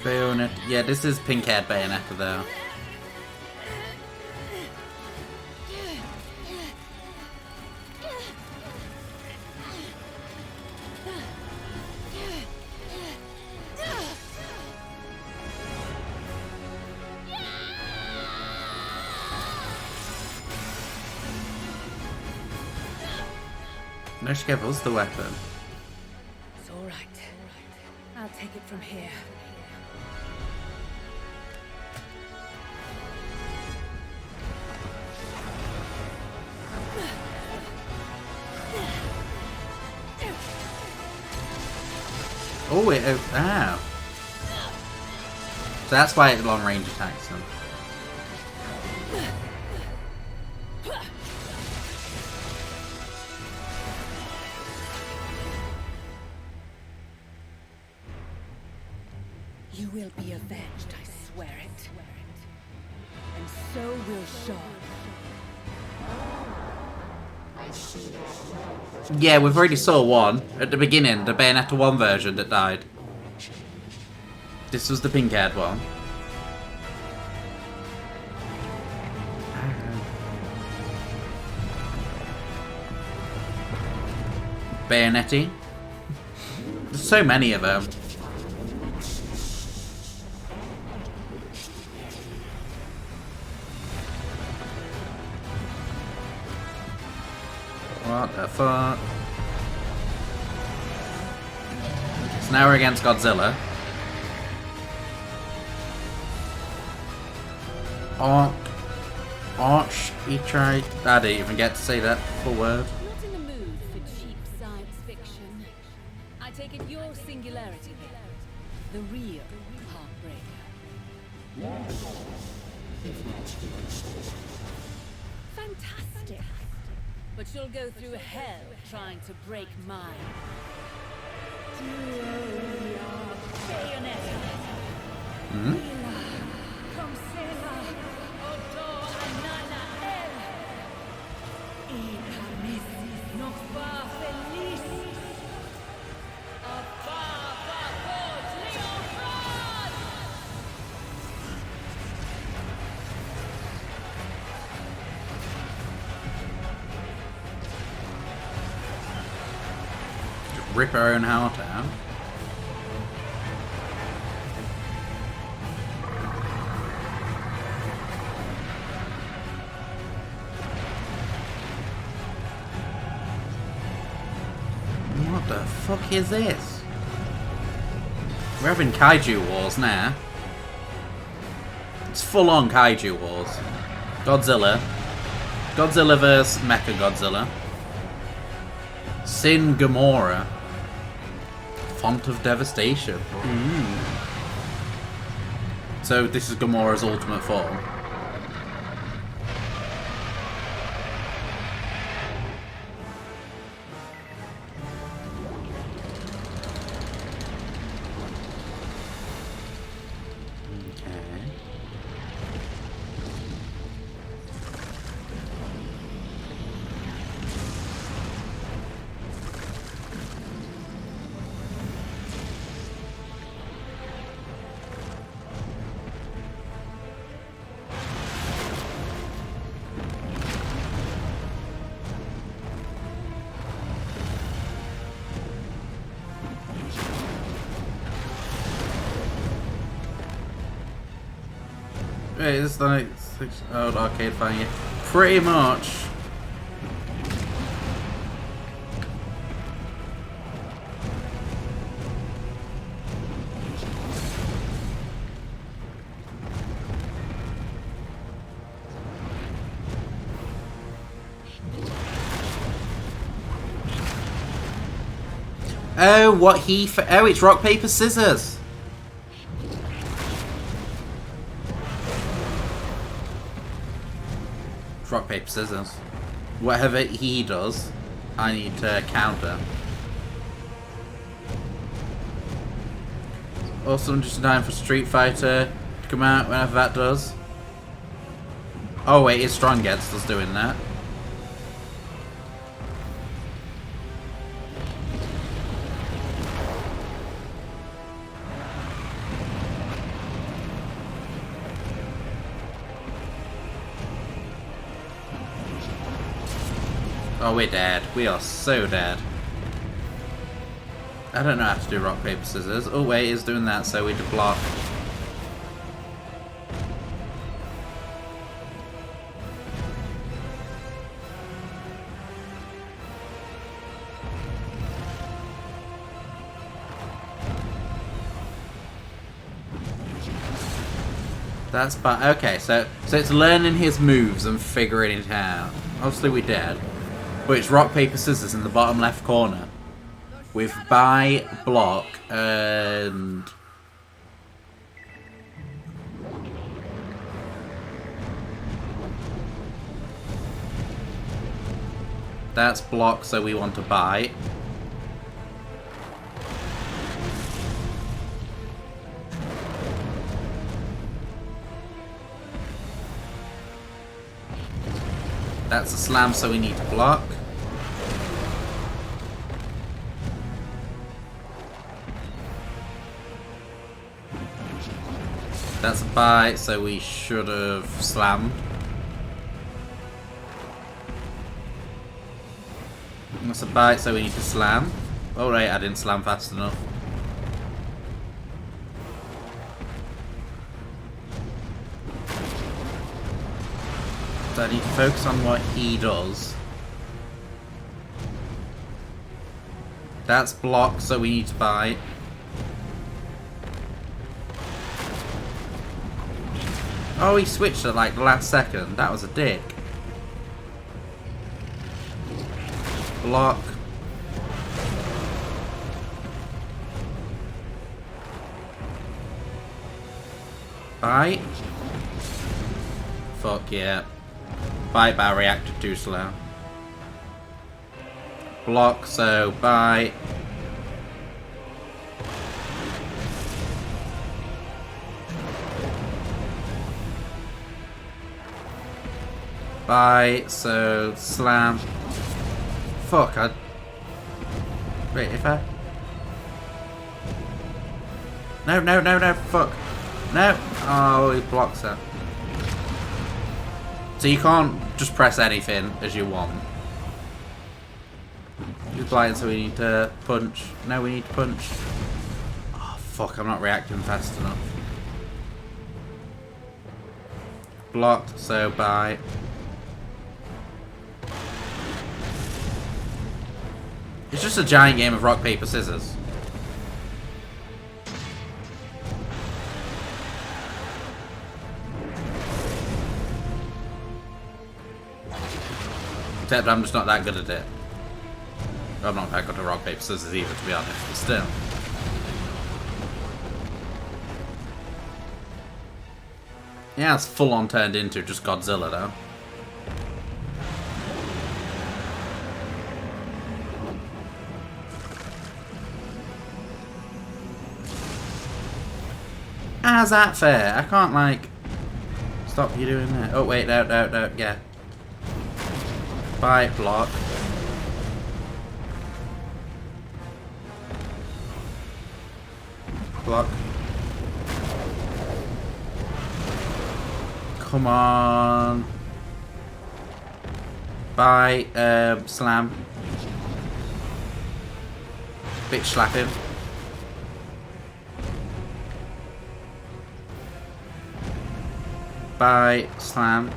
Bayonetta. Yeah, this is pink-haired Bayonetta though. No, she gave us the weapon. It's all right. I'll take it from here. Oh, it... Ah. So that's why it long-range attacks them. You will be avenged, I swear it. And so will Sean. Yeah, we've already saw one at the beginning, the Bayonetta 1 version that died. This was the pink-haired one. Bayonetti. There's so many of them. What the fuck? So now we're against Godzilla. Arch, he tried. I didn't even get to say that full word. Not in the mood for cheap science fiction. I take it your singularity, the real Heartbreaker. Fantastic. But you'll go through hell trying to break mine. Bayonetta. Rip her own heart out. What the fuck is this? We're having kaiju wars now. It's full on kaiju wars. Godzilla. Godzilla vs. Mechagodzilla. Sin Gamora. Font of Devastation. So this is Gamora's ultimate form. Wait, it's like old arcade fighting game. Pretty much. Oh, what he? Oh, it's rock paper scissors. Rock, paper, scissors. Whatever he does, I need to counter. Also, I'm just in time for Street Fighter to come out whenever that does. Oh wait, it's Strongheads that's doing that. Oh, we're dead. We are so dead. I don't know how to do rock, paper, scissors. Oh wait, it's doing that, so we need to block. That's but okay, so it's learning his moves and figuring it out. Obviously we dead. But it's rock, paper, scissors in the bottom left corner. With buy, block, and... That's block, so we want to buy. That's a slam, so we need to block. That's a buy, so we should have slammed. That's a bite, so we need to slam. Oh right, I didn't slam fast enough. So I need to focus on what he does. That's block, so we need to bite. Oh, he switched at like the last second. That was a dick. Block. Bite. Fuck yeah. Bite, but I reacted too slow. Block, so bite. Bite, so slam. Fuck, I... Wait, if I... No, no, no, no, fuck. No! Oh, he blocks it. So you can't just press anything as you want. He's blind, so we need to punch. No, we need to punch. Oh, fuck, I'm not reacting fast enough. Blocked, so bite. It's just a giant game of rock, paper, scissors. Except I'm just not that good at it. I'm not that good at rock, paper, scissors either, to be honest, but still. Yeah, it's full on turned into just Godzilla though. How's that fair? I can't, like, stop you doing that. Oh, wait, no, no, no, yeah. Bite, block. Block. Come on. Bite, slam. Bitch slap him. Bite, slam.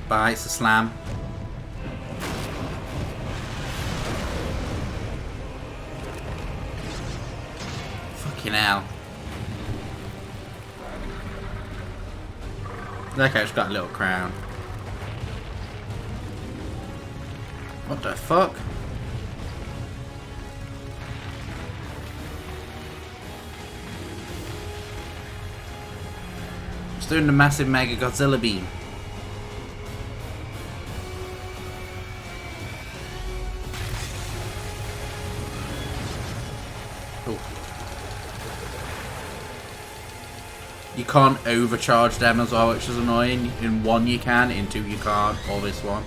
Bite, it's a slam. Fucking hell. That guy's got a little crown. What the fuck? It's doing the massive Mega Godzilla beam. Oh. You can't overcharge them as well, which is annoying. In one you can, in two you can't, or this one.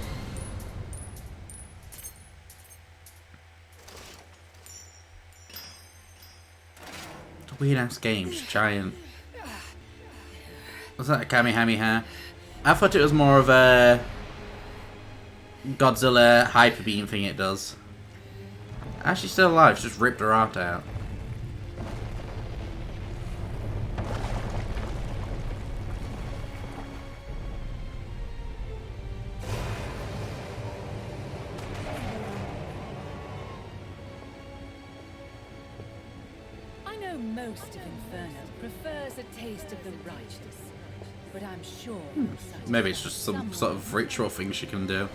It's a weird ass game, just giant. Was that a Kamehameha? I thought it was more of a Godzilla hyper beam thing it does. Actually still alive, it's just ripped her heart out. I know most of Inferno prefers a taste of the righteous. But I'm sure Maybe it's just some sort of ritual thing she can do.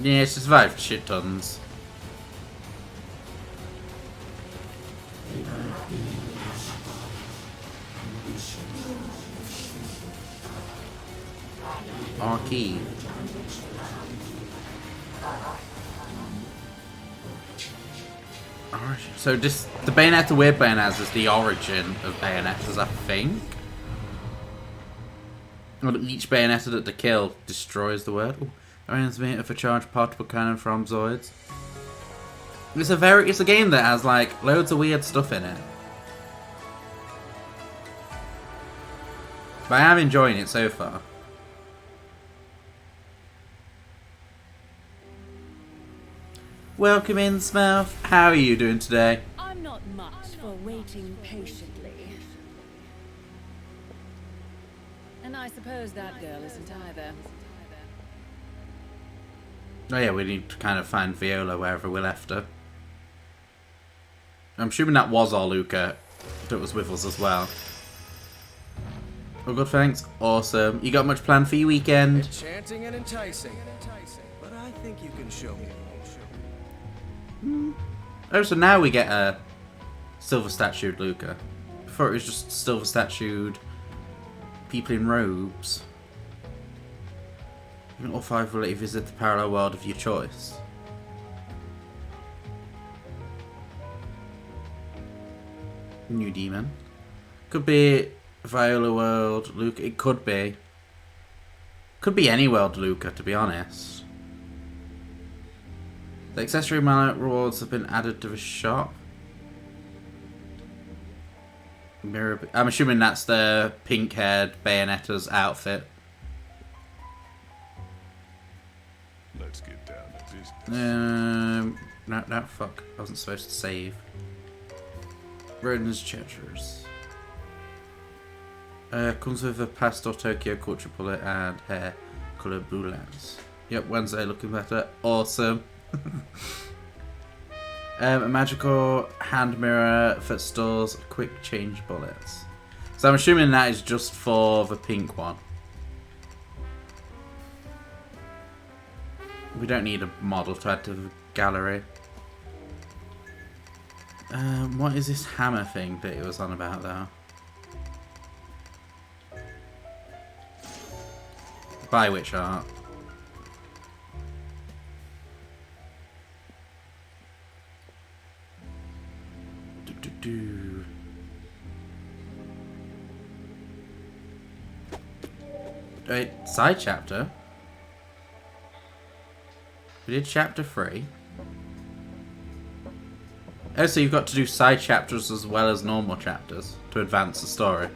Yeah, she survived shit tons. Arcade. So this, the Bayonetta weird Bayonetta is the origin of Bayonettas, I think. Well, each Bayonetta that they kill destroys the world. Orient's made of a charged particle cannon from Zoids. It's a game that has like loads of weird stuff in it. But I am enjoying it so far. Welcome in, Smurf. How are you doing today? I'm not much for waiting patiently. And I suppose that girl isn't either. Oh yeah, we need to kind of find Viola wherever we left her. I'm assuming that was all Luca that was with us as well. Oh, good, thanks. Awesome. You got much planned for your weekend? Enchanting and enticing. But I think you can show me. Oh, so now we get a silver statued Luca. Before it was just silver statued people in robes. You can all 5 will let you visit the parallel world of your choice. New demon. Could be Viola world, Luca. It could be. Could be any world, Luca, to be honest. The accessory mallet rewards have been added to the shop. Mirror. I'm assuming that's the pink-haired Bayonetta's outfit. Let's get down to business. No, fuck. I wasn't supposed to save. Roden's treasures. Comes with a pastel Tokyo culture bullet and hair colour boulons. Yep, Wednesday looking better. Awesome. A magical hand mirror that stores quick change bullets. So I'm assuming that is just for the pink one. We don't need a model to add to the gallery. What is this hammer thing that it was on about though? By which art? Wait, side chapter? We did chapter 3. Oh, so you've got to do side chapters as well as normal chapters to advance the story.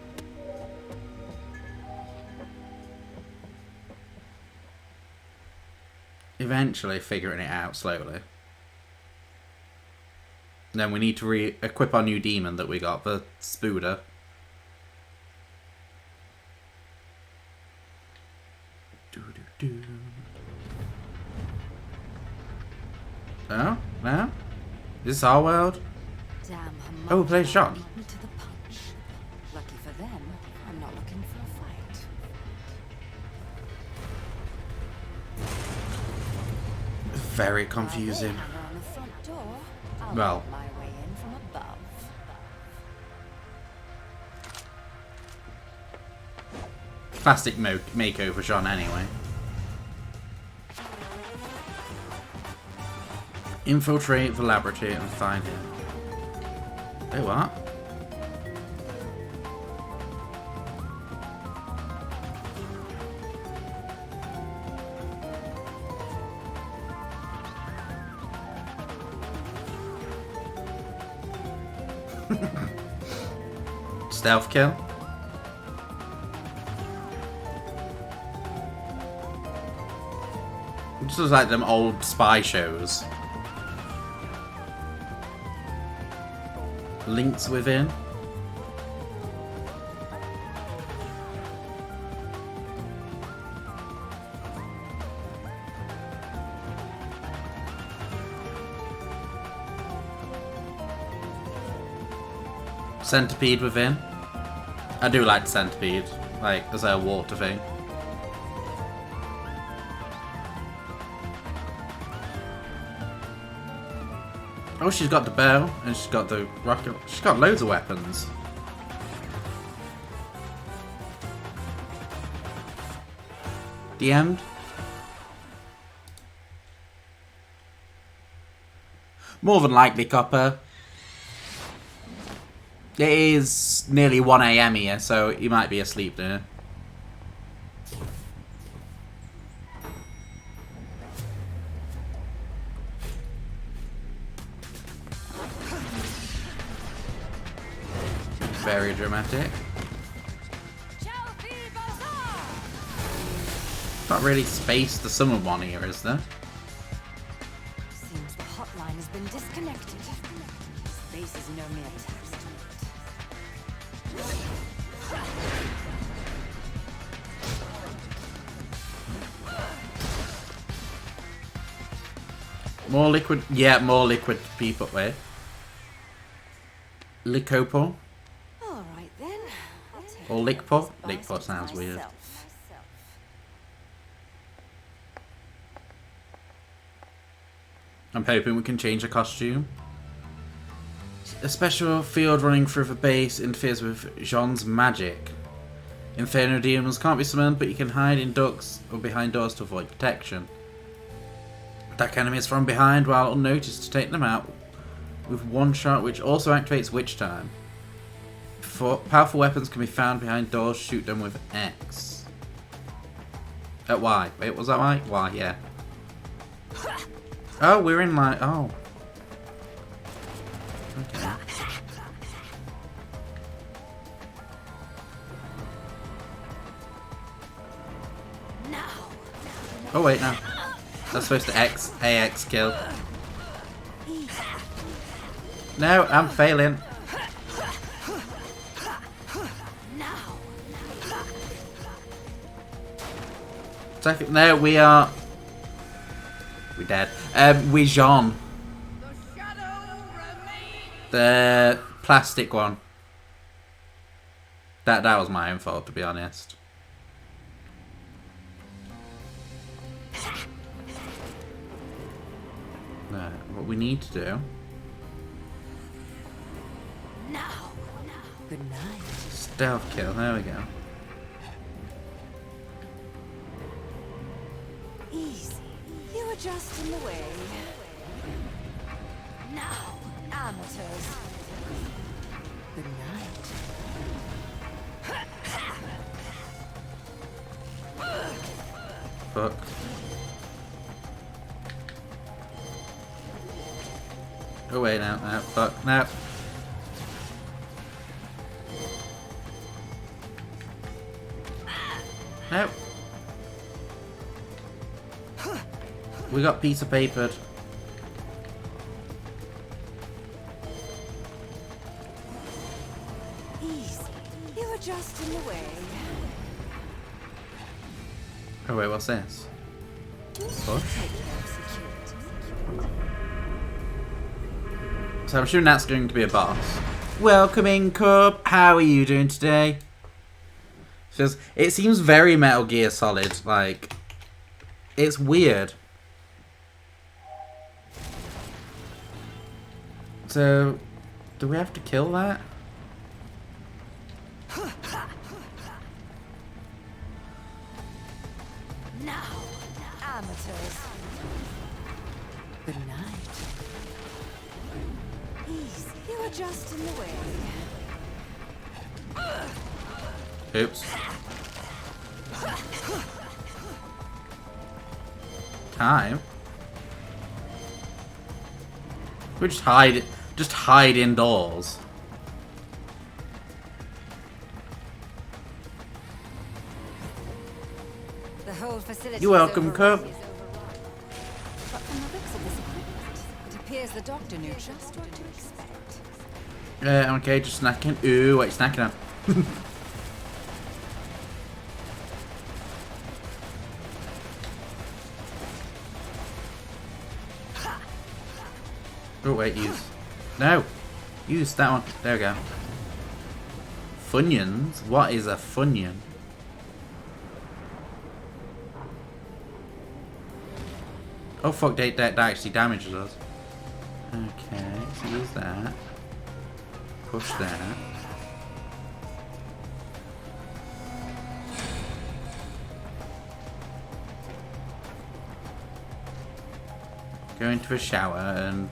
Eventually figuring it out slowly. Then we need to re-equip our new demon that we got, the Spooder. Oh? No? Is this our world? Damn, Oh, we played Sean. beat me to the punch. Lucky for them, I'm not looking for a fight. Very confusing. On the front door, I'll Well. make my way in from above. Plastic makeover Sean anyway. Infiltrate the laboratory and find him. Wait, what? Stealth kill? This was like them old spy shows. Links within. Centipede within. I do like centipede, like as a water thing. Oh, she's got the bow, and she's got the rocket. She's got loads of weapons. The end? More than likely, Copper. It is nearly 1 AM here, so you might be asleep there. Very dramatic. Not really space to summon one here, is there? Seems the hotline has been disconnected. Space is no mere tax to More liquid. Yeah, more liquid to peep up with. Licopo. All right then. Or Lickpo. Lickpo sounds weird. I'm hoping we can change the costume. A special field running through the base interferes with Jean's magic. Inferno demons can't be summoned, but you can hide in ducts or behind doors to avoid detection. Attack enemies from behind while unnoticed to take them out with one shot, which also activates Witch Time. Powerful weapons can be found behind doors. Shoot them with X. Y. Wait, was that Y? Y, yeah. Oh, we're in like... Oh. Okay. Oh wait, no. That's supposed to AX kill. No, I'm failing. Second, no, we are... We're dead. We Jean. The plastic one. That was my own fault, to be honest. No, what we need to do... Good night. Stealth kill, there we go. Easy. You were just in the way. Now, amateurs. Good night. Fuck. Oh wait, no, fuck, no. No. We got piece of papered. Easy. You were just in the way. Oh wait, what's this? Push. So I'm assuming that's going to be a boss. Welcome in, Cub. How are you doing today? It seems very Metal Gear Solid. Like, it's weird. So, do we have to kill that? Now, amateurs. Good night. Easy. You were just in the way. Oops. Time? We just hide indoors. The whole facility. You're welcome, Cub. But from the looks of this equipment, it appears the doctor knew just what to expect. Okay, just snacking. Ooh, what are you snacking on? Oh wait, use. No! Use that one. There we go. Funyuns? What is a funyun? Oh fuck, that actually damages us. Okay, so use that. Push that. Go into a shower and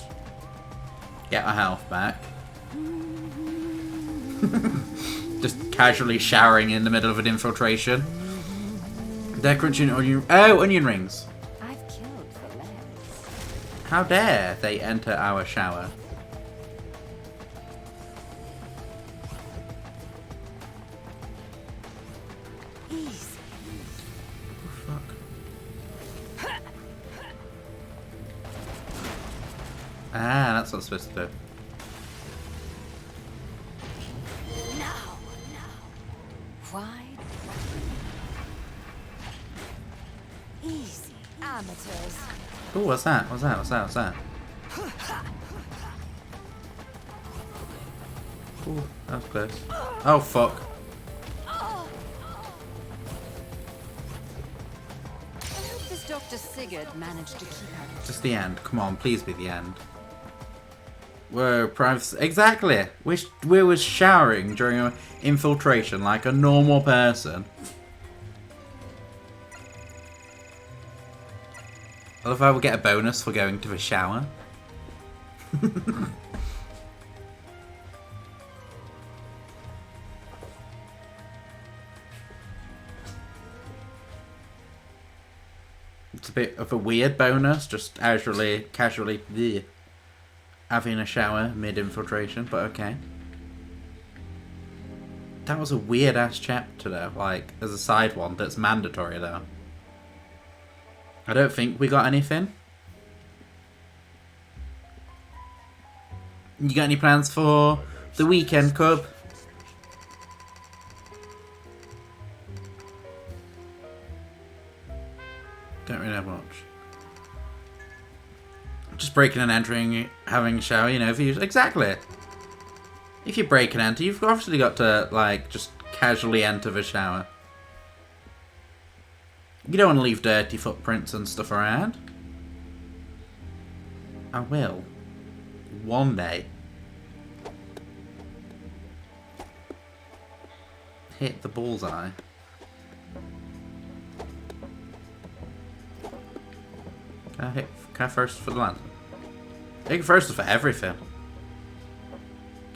get our health back. Just casually showering in the middle of an infiltration. They're crunching onion. Oh, onion rings. I've killed for less. How dare they enter our shower? Easy. Oh, fuck. Ah, that's what I'm supposed to do. Wide. Easy. Amateurs. Oh, what's that? What's that? What's that? What's that? Oh, that was close. Oh, fuck. I hope this Dr. Sigurd managed to keep out. Just the end. Come on, please be the end. Whoa, privacy. Exactly. We was showering during an infiltration like a normal person. I love how we get a bonus for going to the shower. It's a bit of a weird bonus, just casually having a shower mid-infiltration, but okay. That was a weird-ass chapter though, like, as a side one that's mandatory though. I don't think we got anything. You got any plans for the weekend, Cub? Don't really have much. Just breaking and entering, having a shower, you know, if you... Exactly! If you break and enter, you've obviously got to, like, just casually enter the shower. You don't want to leave dirty footprints and stuff around. I will. One day. Hit the bullseye. Can I first for the lantern? I think first for everything.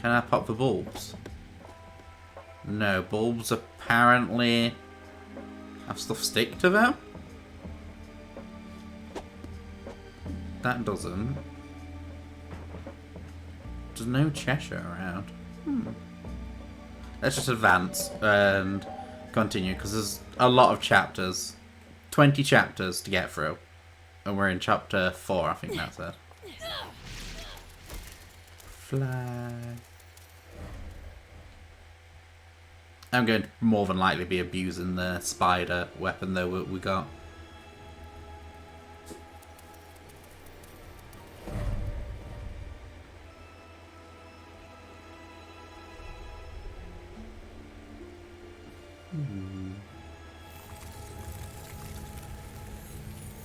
Can I pop the bulbs? No, bulbs apparently have stuff stick to them. That doesn't. There's no Cheshire around. Let's just advance and continue because there's a lot of chapters. 20 chapters to get through. And we're in chapter 4, I think that's it. Fly. I'm going to more than likely be abusing the spider weapon though we got.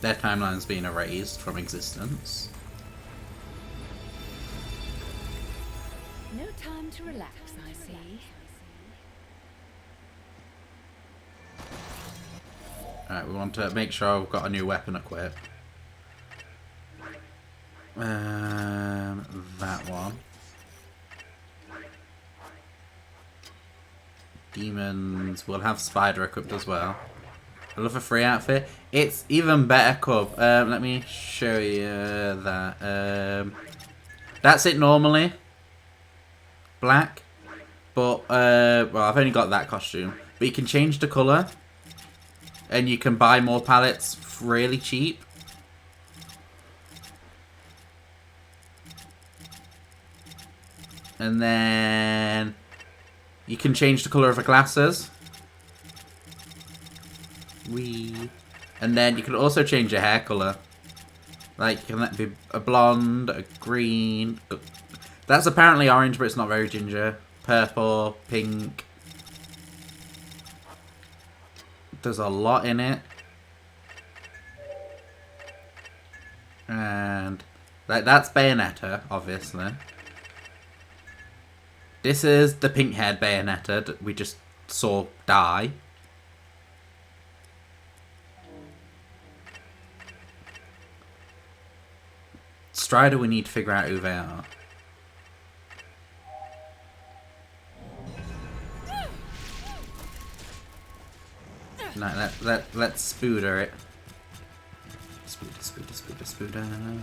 Their timeline's been erased from existence. No time to relax, I see. Alright, we want to make sure I've got a new weapon equipped. That one. Demons will have spider equipped as well. I love a free outfit. It's even better, Cub. Let me show you that. That's it normally. Black. But, well, I've only got that costume. But you can change the colour. And you can buy more palettes really cheap. And then you can change the colour of the glasses. And then you can also change your hair colour. Like, you can let it be a blonde, a green. That's apparently orange, but it's not very ginger. Purple, pink. There's a lot in it. And like that's Bayonetta, obviously. This is the pink-haired Bayonetta that we just saw die. Strider, we need to figure out who they are. No, let's spooder it. Spooder.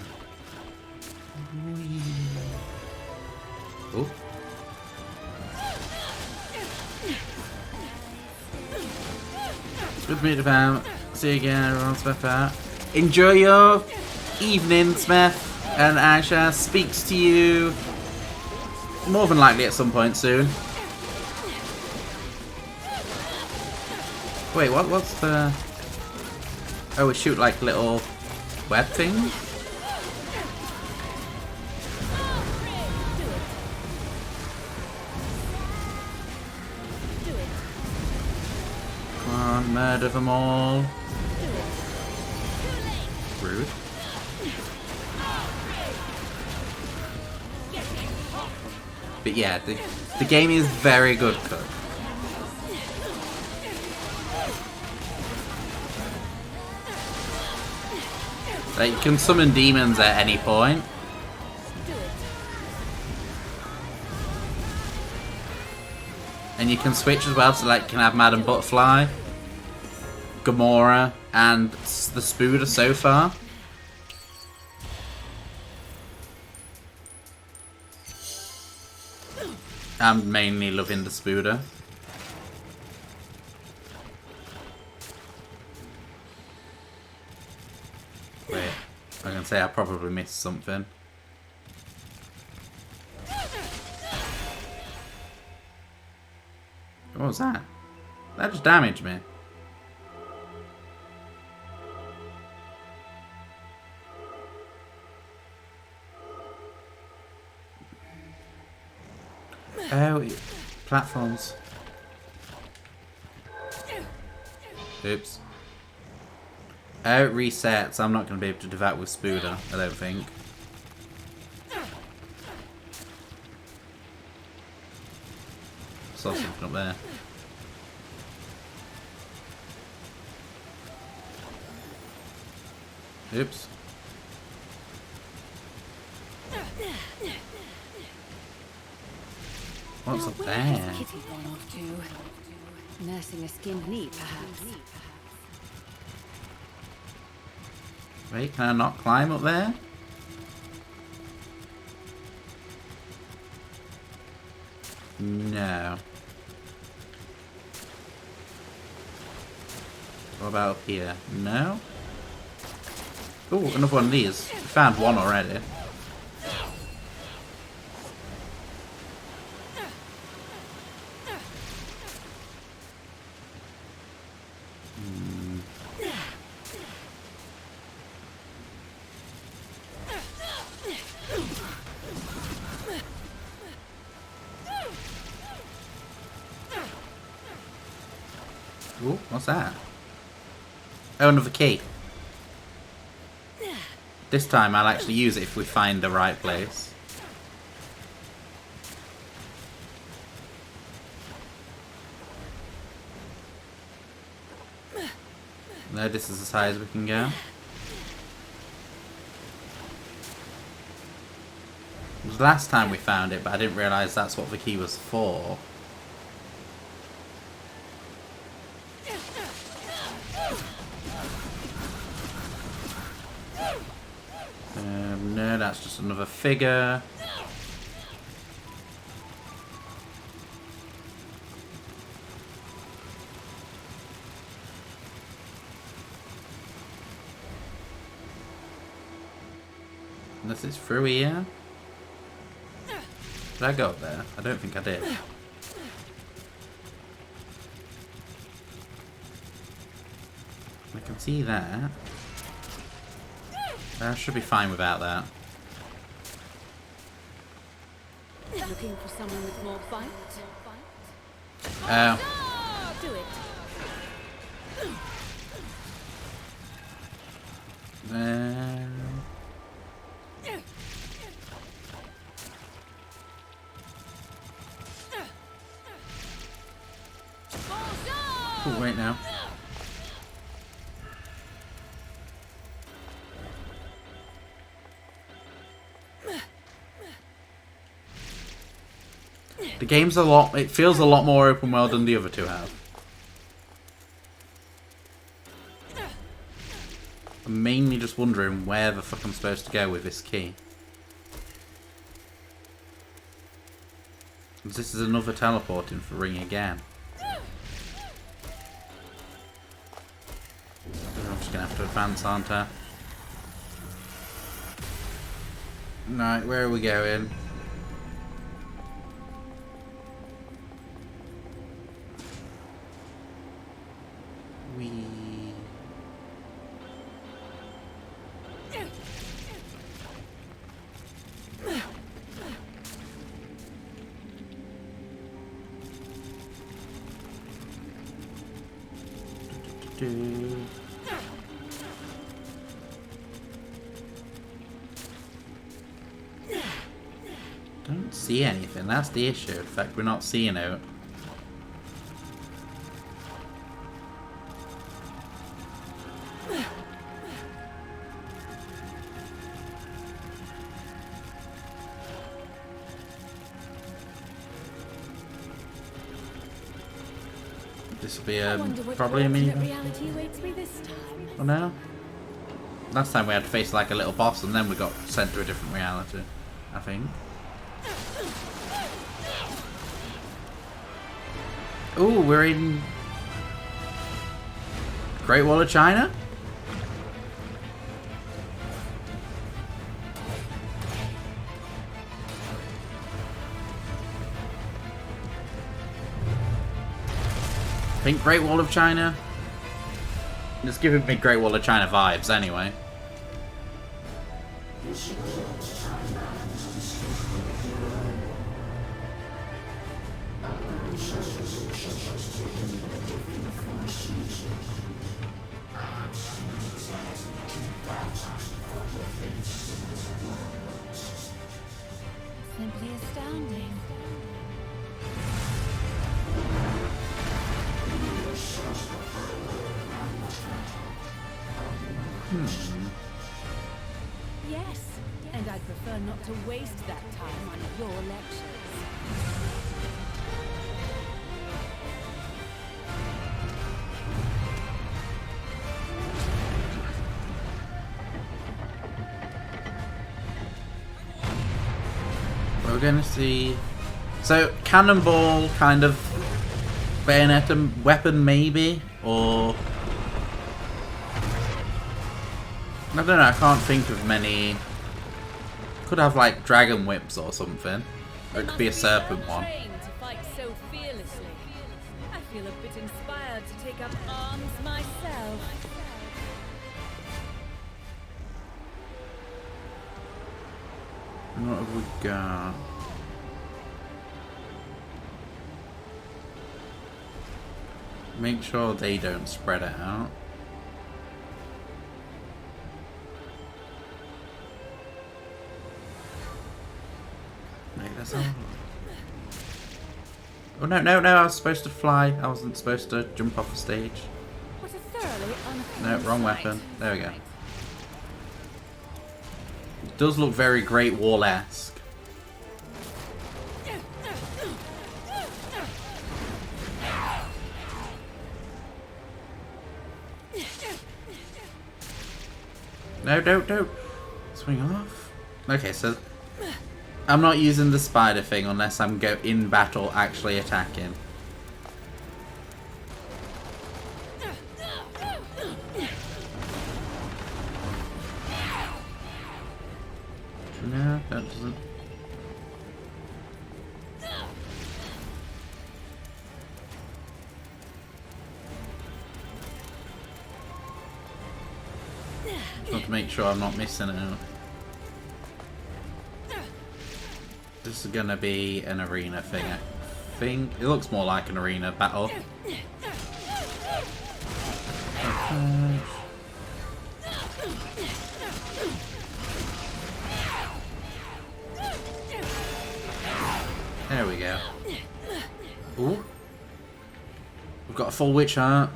Oh. Good meet fam. See you again, everyone. Smith out. Enjoy your evening, Smith. And Asha speaks to you more than likely at some point soon. Wait, what's the... Oh, we shoot like little web thing? Come on, murder them all. Rude. But yeah, the game is very good, Cook. Like, you can summon demons at any point. And you can switch as well, so like you can have Madam Butterfly, Gamora, and the Spooder so far. I'm mainly loving the Spooder. Wait, I can say I probably missed something. What was that? That just damaged me. Oh, platforms. Oops. Oh, it resets. I'm not going to be able to do that with Spooder, I don't think. Saw something up there. Oops. What's up there? Where has Kitty gone off to? Nursing a skinned knee, perhaps. Wait, can I not climb up there? No. What about up here? No? Oh, another one of these. We found one already. Ooh, what's that? Oh, another key. This time I'll actually use it if we find the right place. No, this is as high as we can go. It was last time we found it, but I didn't realise that's what the key was for. No, that's just another figure. Unless it's through here. Did I go up there? I don't think I did. I can see that. I should be fine without that. Looking for someone with more bite? Oh. Do it. Oh, wait now. The game's a lot, it feels a lot more open world than the other two have. I'm mainly just wondering where the fuck I'm supposed to go with this key. This is another teleporting for Ring again. I'm just gonna have to advance, aren't I? Right, where are we going? do. Don't see anything, that's the issue. In fact, we're not seeing it. This will be probably a mini. Reality awaits me this time. Oh no? Last time we had to face like a little boss and then we got sent to a different reality, I think. Ooh, we're in Great Wall of China? I think Great Wall of China. It's giving me Great Wall of China vibes anyway. Simply astounding. Yes, and I'd prefer not to waste that time on your lectures. We're gonna see. So, cannonball kind of bayonet weapon, maybe? Or. I don't know, I can't think of many. Could have like dragon whips or something. Or it could be a serpent one. To fight so fearlessly. I feel a bit inspired to take up arms myself. What have we got? Make sure they don't spread it out. Make this out. Oh no, no, no, I was supposed to fly. I wasn't supposed to jump off the stage. What a thoroughly No, wrong weapon. There we go. It does look very Great Wall-esque. No, don't. Swing off. Okay, so I'm not using the spider thing unless I'm in battle actually attacking. No, that doesn't. Just want to make sure I'm not missing it out. This is gonna be an arena thing, I think. It looks more like an arena battle. Okay. There we go. Ooh. We've got a full witch heart.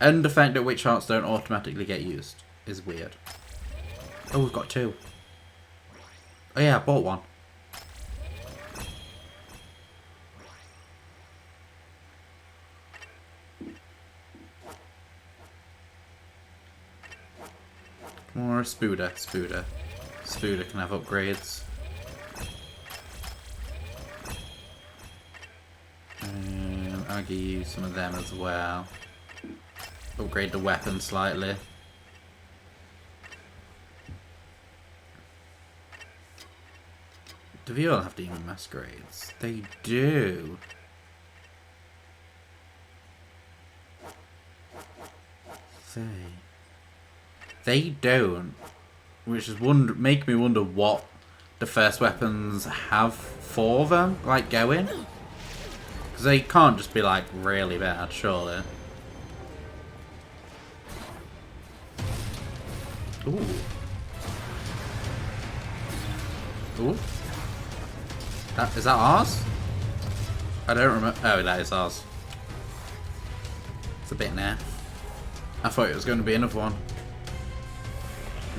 And the fact that witch hearts don't automatically get used is weird. Oh, we've got two. Oh yeah, I bought one. Or a Spooder. Spooder can have upgrades. I'll give you some of them as well. Upgrade the weapon slightly. Do they all have demon masquerades? They do. They don't. Which is make me wonder what the first weapons have for them, like, going. Because they can't just be, like, really bad, surely. Ooh. Ooh. Is that ours? I don't remember. Oh, that is ours. It's a bit naff. I thought it was going to be another one.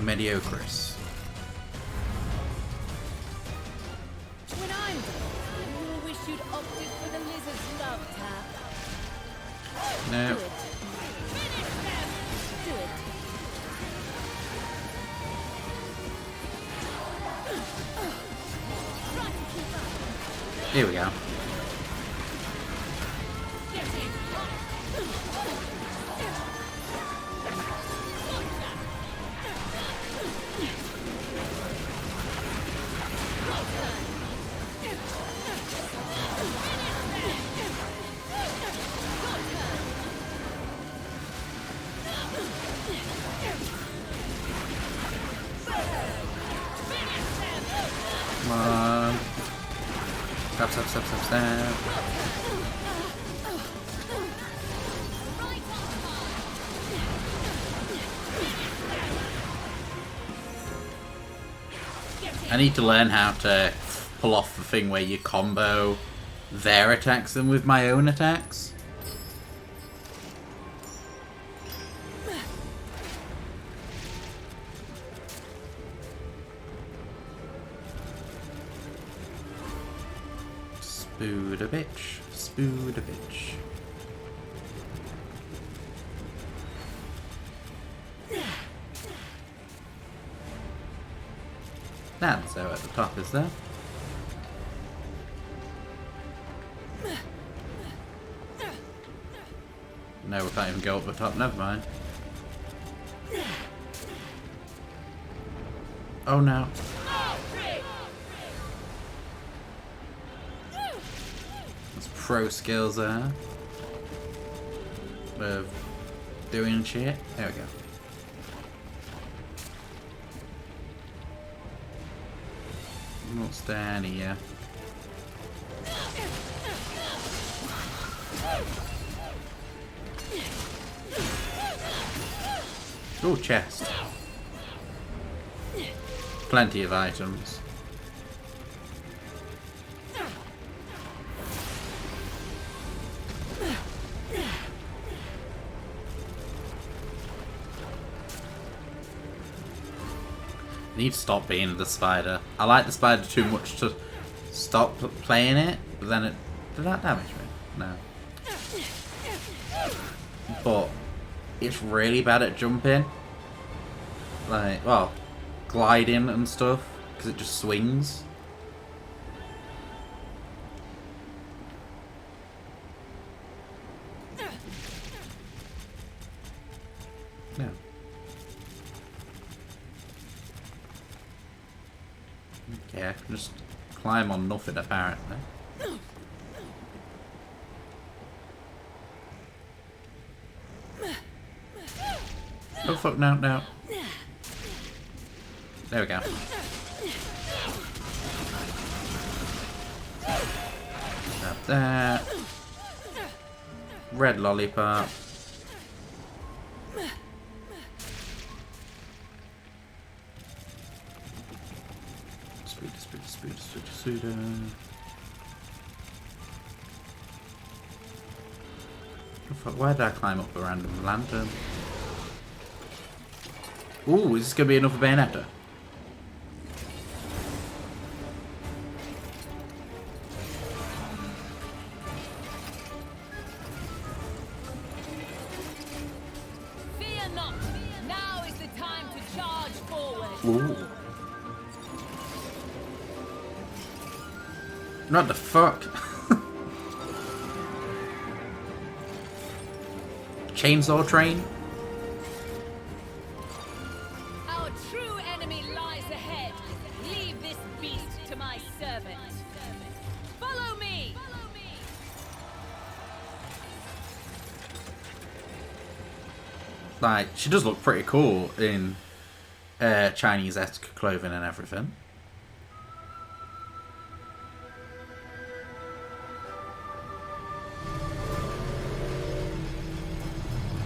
Mediocris. When I'm done, you'll wish you'd opted for the lizard's love tap. No. Do it. Do it. Here we go. Come on. Stop, stop, stop, stop, stop. I need to learn how to pull off the thing where you combo their attacks and with my own attacks. Spood a bitch, spood a bitch. Nanzo at the top, is there? No, we can't even go up the top, never mind. Oh no. There's pro skills there. Of doing shit. There we go. What's down here? Oh, chest. Plenty of items. I need to stop being the spider. I like the spider too much to stop playing it, but then it... Did that damage me? No. But it's really bad at jumping. Like, well, gliding and stuff, because it just swings. Yeah. Okay, I can just climb on nothing apparently. Oh fuck, no, no. There we go. Grab that. Red lollipop. Speed. Oh, fuck, why did I climb up a random lantern? Ooh, is this gonna be enough for Bayonetta? Fear not. Now is the time to charge forward. Ooh. What the fuck? Chainsaw train? Our true enemy lies ahead. Leave this beast to my servant. Follow me. Like, she does look pretty cool in Chinese-esque clothing and everything.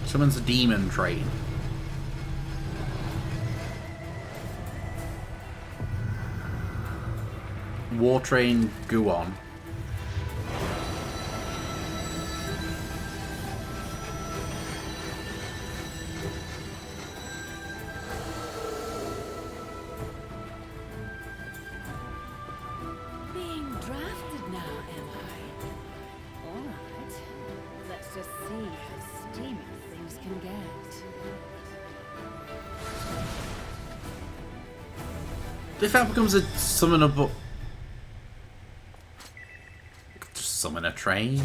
Someone's a demon train. War Train Guon. Being drafted now, am I? Alright. Let's just see how steamy things can get. If that becomes a summonable... Just summon a train.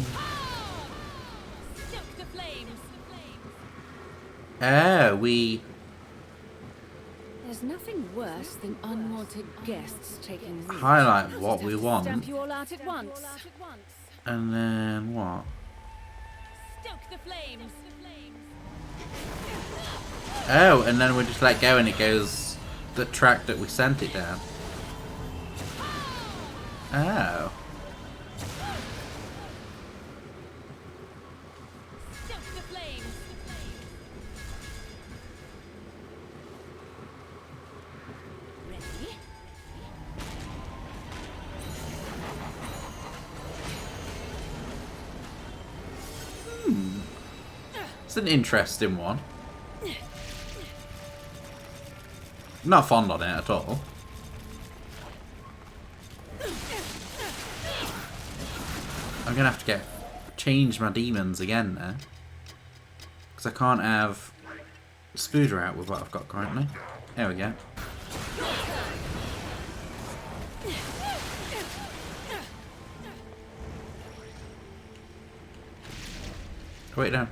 Stoke the flames. Oh, we... There's nothing worse than unwanted guests taking root. highlight what we Stamp want. you all out at once. And then what? Stoke the flames. Oh, and then we just let go and it goes the track that we sent it down. Oh. Stoke the flames. Ready? It's an interesting one. Not fond on it at all. I'm gonna have to change my demons again now. Because I can't have Spooder out with what I've got currently. There we go. Wait, no.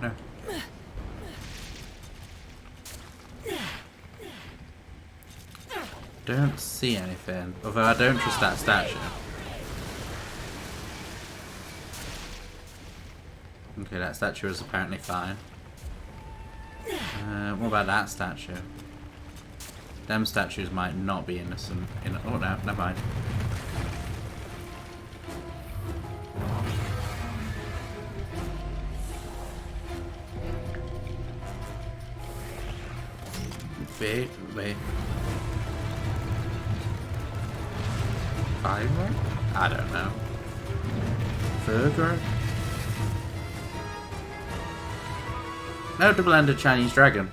Don't see anything. Although I don't trust that statue. Okay, that statue is apparently fine. What about that statue? Them statues might not be innocent. Oh no, never mind. Wait. Five rank? I don't know. Third rank? No, double-ended Chinese dragon.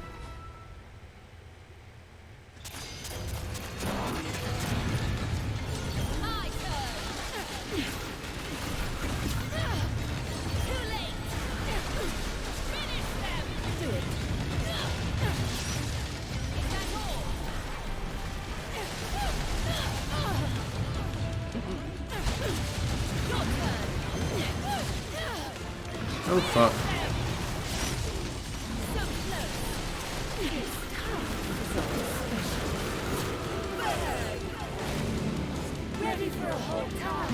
Oh fuck.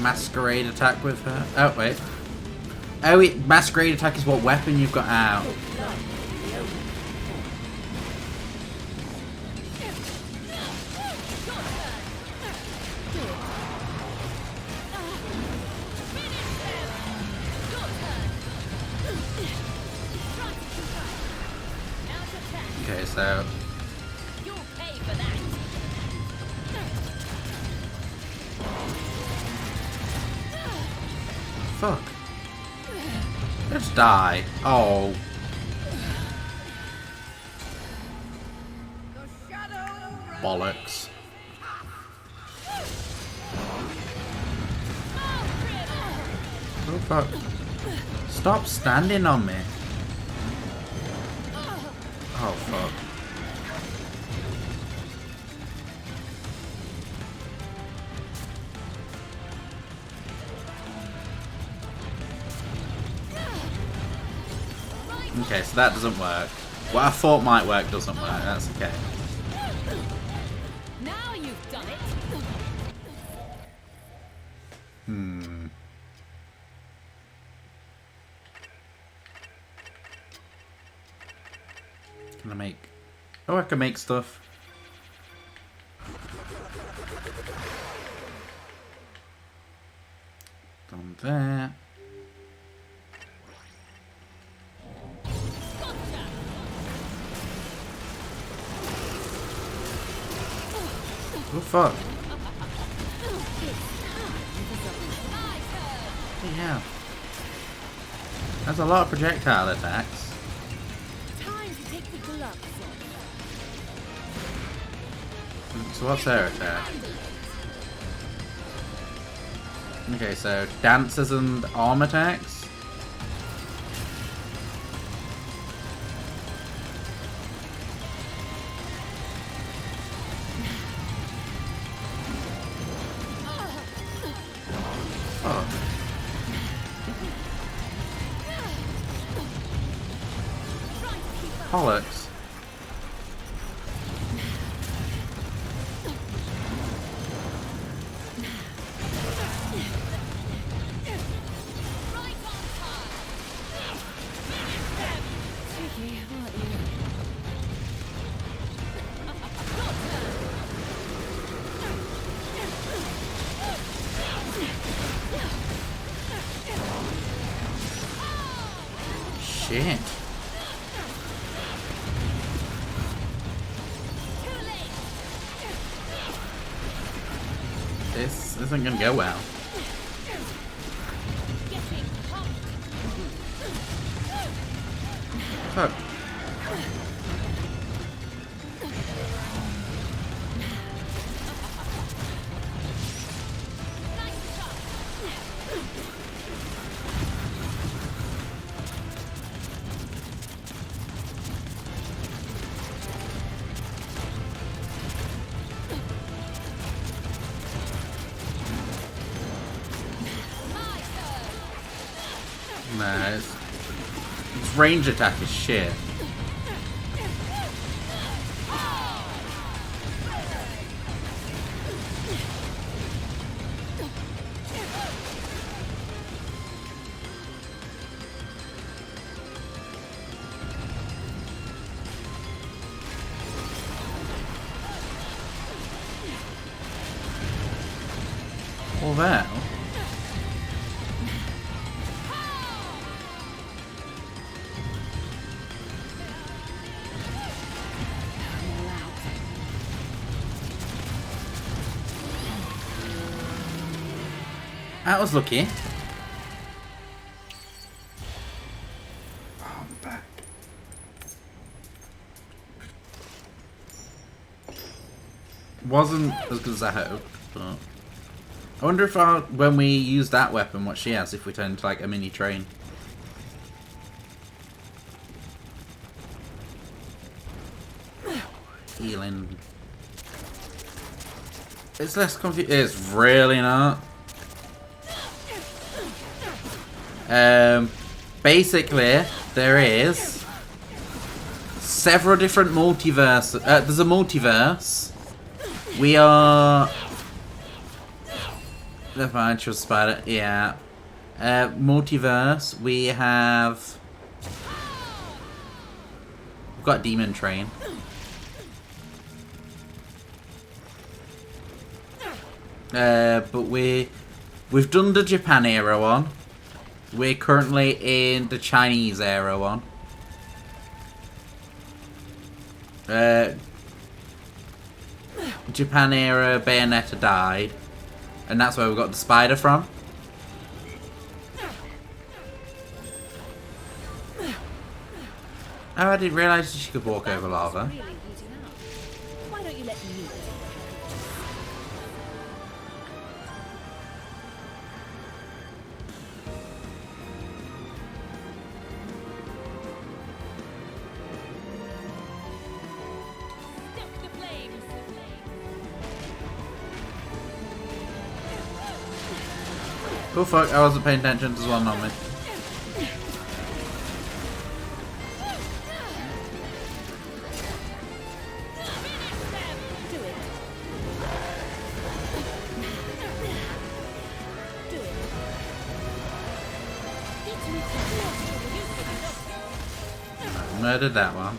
Masquerade attack with her. Oh wait. Oh wait, masquerade attack is what weapon you've got out. Okay, so You'll pay for that. fuck. Let's die. Oh. Bollocks. Oh fuck. Stop standing on me. Oh fuck. Okay, so that doesn't work. What I thought might work doesn't work. That's okay. Now you've done it. Can I make... Oh, I can make stuff. Done there. Oh fuck. Yeah. That's a lot of projectile attacks. Time to take the gloves off. So what's her attack? Okay, so dancers and arm attacks. Bollocks. Shit. This isn't gonna go well. Fuck. Nah, its range attack is shit. Well, that was lucky. Oh, I'm back. Wasn't as good as I hoped, but I wonder if when we use that weapon, what she has, if we turn into like a mini train. Healing. It's less confusing. It's really not. Basically, there is several different multiverse. There's a multiverse. We are. The financial spider, yeah. Multiverse. We have. We've got Demon Train. But we've done the Japan era one. We're currently in the Chinese era one. Japan era, Bayonetta died. And that's where we got the spider from. Oh, I didn't realise she could walk over lava. Why don't you let me? Oh fuck, I wasn't paying attention to the one on me. Murdered that one.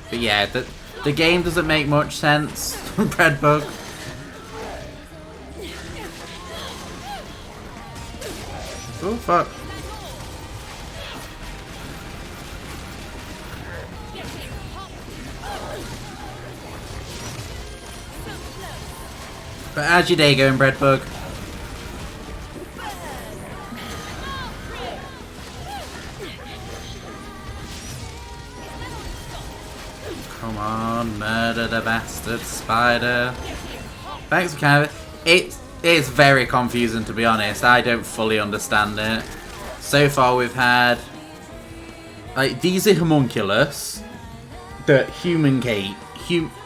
But yeah, the game doesn't make much sense. Breadbug. Oh fuck. But how's your day going, Breadbug? Come on, murder the bastard spider. Thanks for kind of it's very confusing, to be honest. I don't fully understand it. So far we've had like these are homunculus that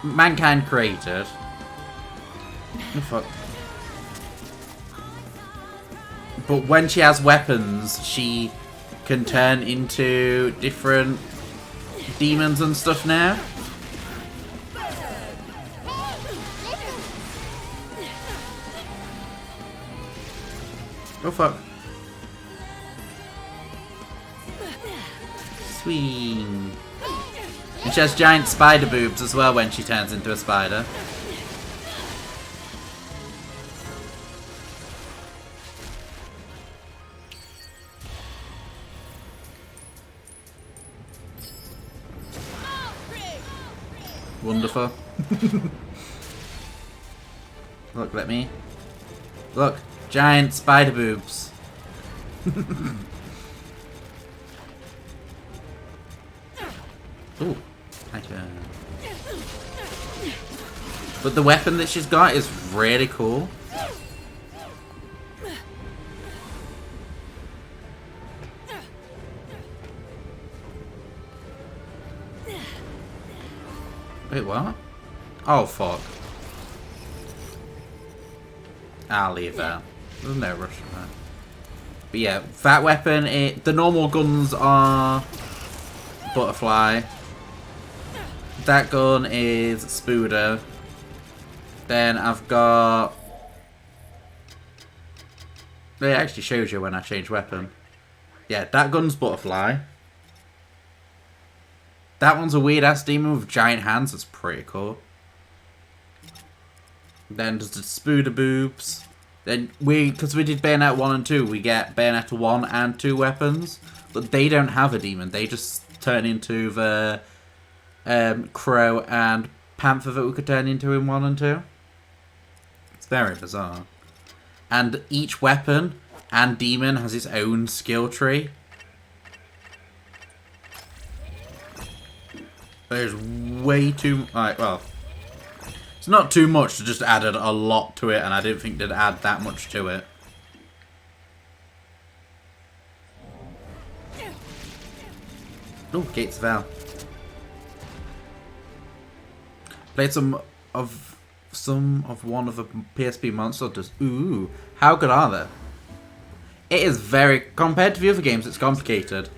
mankind created. Oh, fuck. But when she has weapons, she can turn into different demons and stuff now. Oh fuck. Swing. And she has giant spider boobs as well when she turns into a spider. Wonderful. Look, let me. Look, giant spider boobs. Ooh, but the weapon that she's got is really cool. Wait, what? Oh, fuck. I'll leave that. There's no rush for that. But yeah, that weapon, the normal guns are butterfly. That gun is Spooder. Then I've got... It actually shows you when I change weapon. Yeah, that gun's butterfly. That one's a weird ass demon with giant hands. That's pretty cool. Then there's the Spooder boobs. Then because we did Bayonetta 1 and 2, we get Bayonetta 1 and 2 weapons. But they don't have a demon. They just turn into the Crow and Panther that we could turn into in 1 and 2. It's very bizarre. And each weapon and demon has its own skill tree. There's way too... well, it's not too much to just add a lot to it, and I didn't think they'd add that much to it. Oh, Gates of Hell. Played some of one of the PSP Monster Hunters. Ooh, how good are they? It is very... Compared to the other games, it's complicated.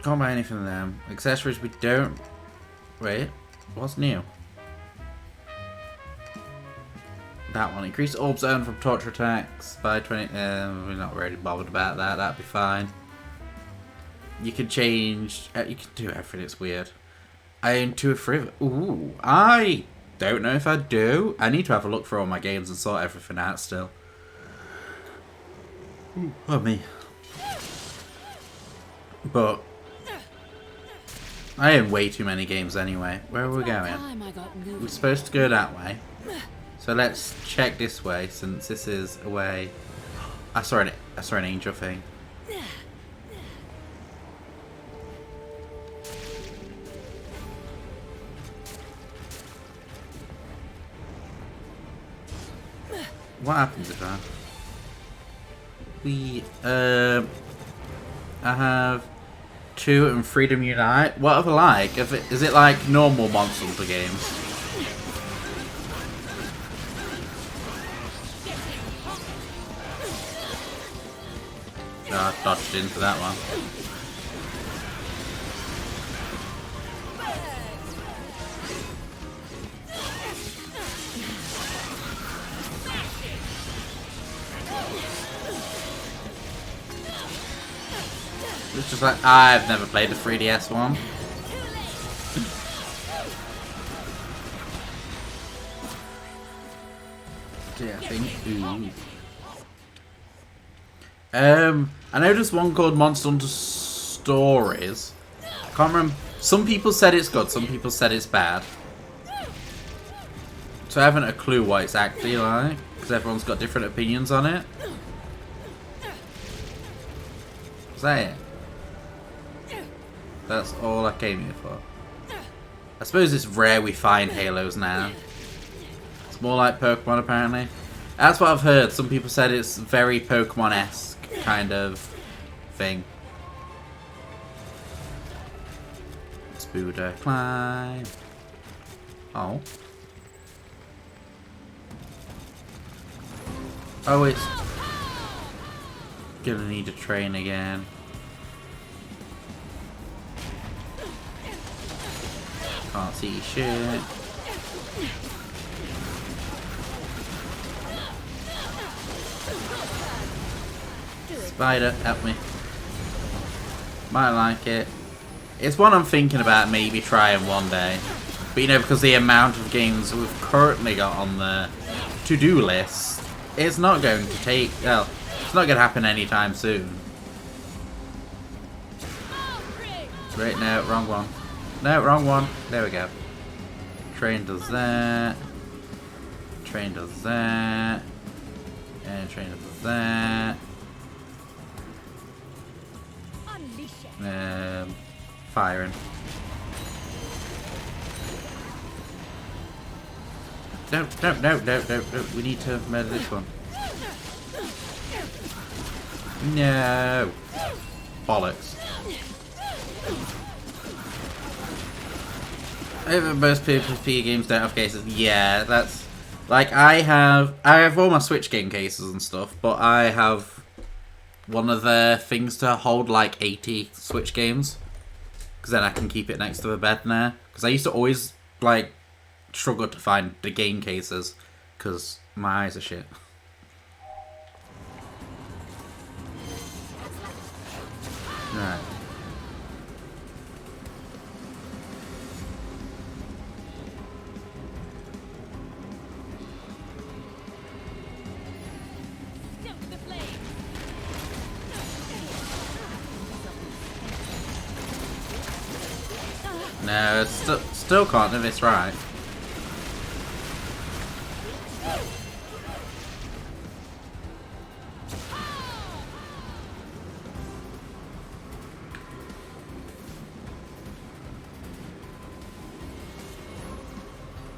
Can't buy anything of them. Accessories we don't... Wait, what's new? That one. Increase orb zone from torture attacks by 20... we're not really bothered about that. That'd be fine. You can change... you can do everything. It's weird. I own 2 or 3 of... Ooh, I don't know if I do. I need to have a look for all my games and sort everything out still. Ooh, oh me. But... I own way too many games anyway. Where are we going? We're supposed to go that way. So let's check this way, since this is a way... I saw an angel thing. What happens if I have 2 and Freedom Unite. What are they like? Is it like normal Monster Hunter games? Oh, I dodged into that one. It's just like, I've never played the 3DS one. Yeah, I think. Ooh. I know there's one called Monster Hunter Stories. I can't remember. Some people said it's good, some people said it's bad. So I haven't a clue what it's actually like, because everyone's got different opinions on it. Is that it? That's all I came here for. I suppose it's rare we find Halos now. It's more like Pokemon apparently. That's what I've heard. Some people said it's very Pokemon-esque kind of thing. Spooder climb. Oh. Oh, it's gonna need to train again. Can't see shit. Spider, help me. Might like it. It's one I'm thinking about maybe trying one day. But you know, because the amount of games we've currently got on the to-do list, it's not going to take... Well, it's not going to happen anytime soon. Right, no, wrong one. No, wrong one. There we go. Train does that. Train does that. And train does that. Firing. No. We need to murder this one. No. Bollocks. Most PvP games don't have cases. Yeah, that's... Like, I have all my Switch game cases and stuff, but I have one of the things to hold like 80 Switch games. Because then I can keep it next to the bed now. Because I used to always, like, struggle to find the game cases. Because my eyes are shit. Right. No, still can't do this right.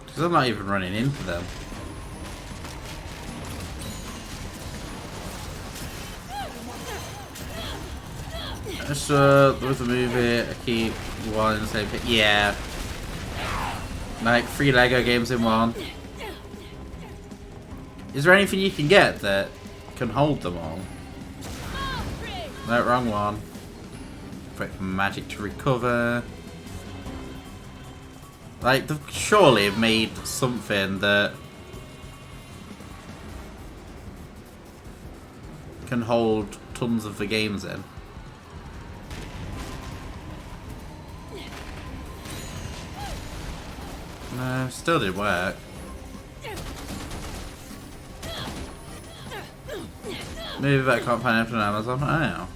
Because I'm not even running into them. So, with the movie, I keep one in the same thing. Yeah. Like 3 Lego games in one. Is there anything you can get that can hold them all? No, wrong one. Wait for magic to recover. Like, they've surely made something that can hold tons of the games in. No, still didn't work. Maybe I can't find anything on Amazon. Oh.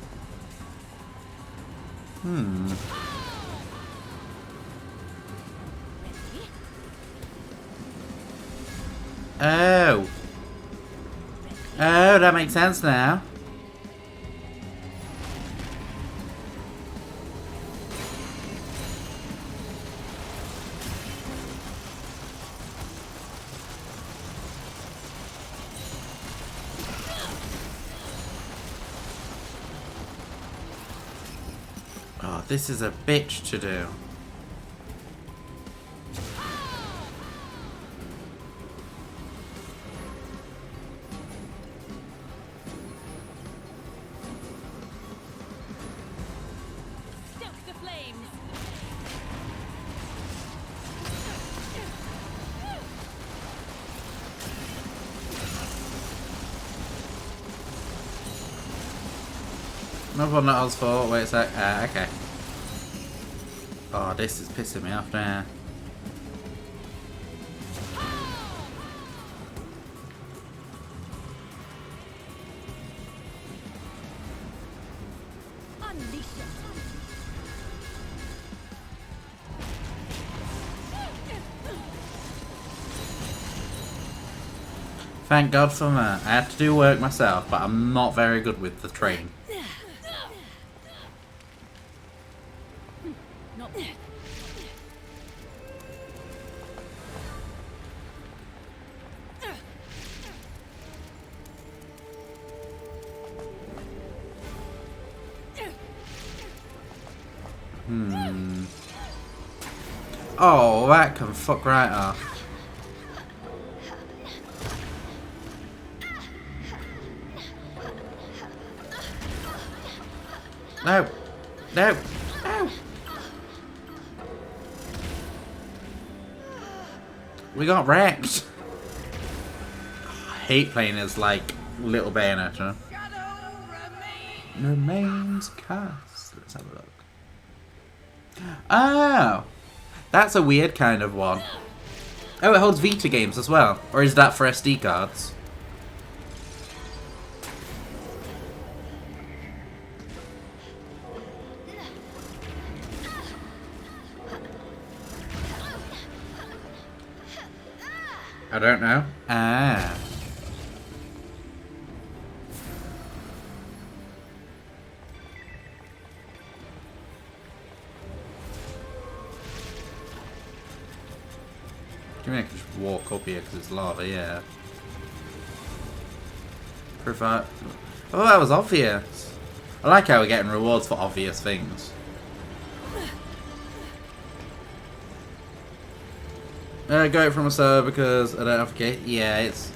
Oh. Oh, that makes sense now. Oh, this is a bitch to do. Another one that I was for. Wait a sec. Okay. Oh, this is pissing me off now. Thank God for that. I had to do work myself, but I'm not very good with the train. Oh, that can fuck right off. No. No. No. We got wrecked. I hate playing as like little Bayonetta. Remains cast. Let's have a look. Oh. That's a weird kind of one. Oh, it holds Vita games as well. Or is that for SD cards? I don't know. Ah. I mean, I can just walk up here because it's lava, yeah. Provide. Oh, that was obvious. I like how we're getting rewards for obvious things. Go from a server because I don't have a case. Yeah, it's.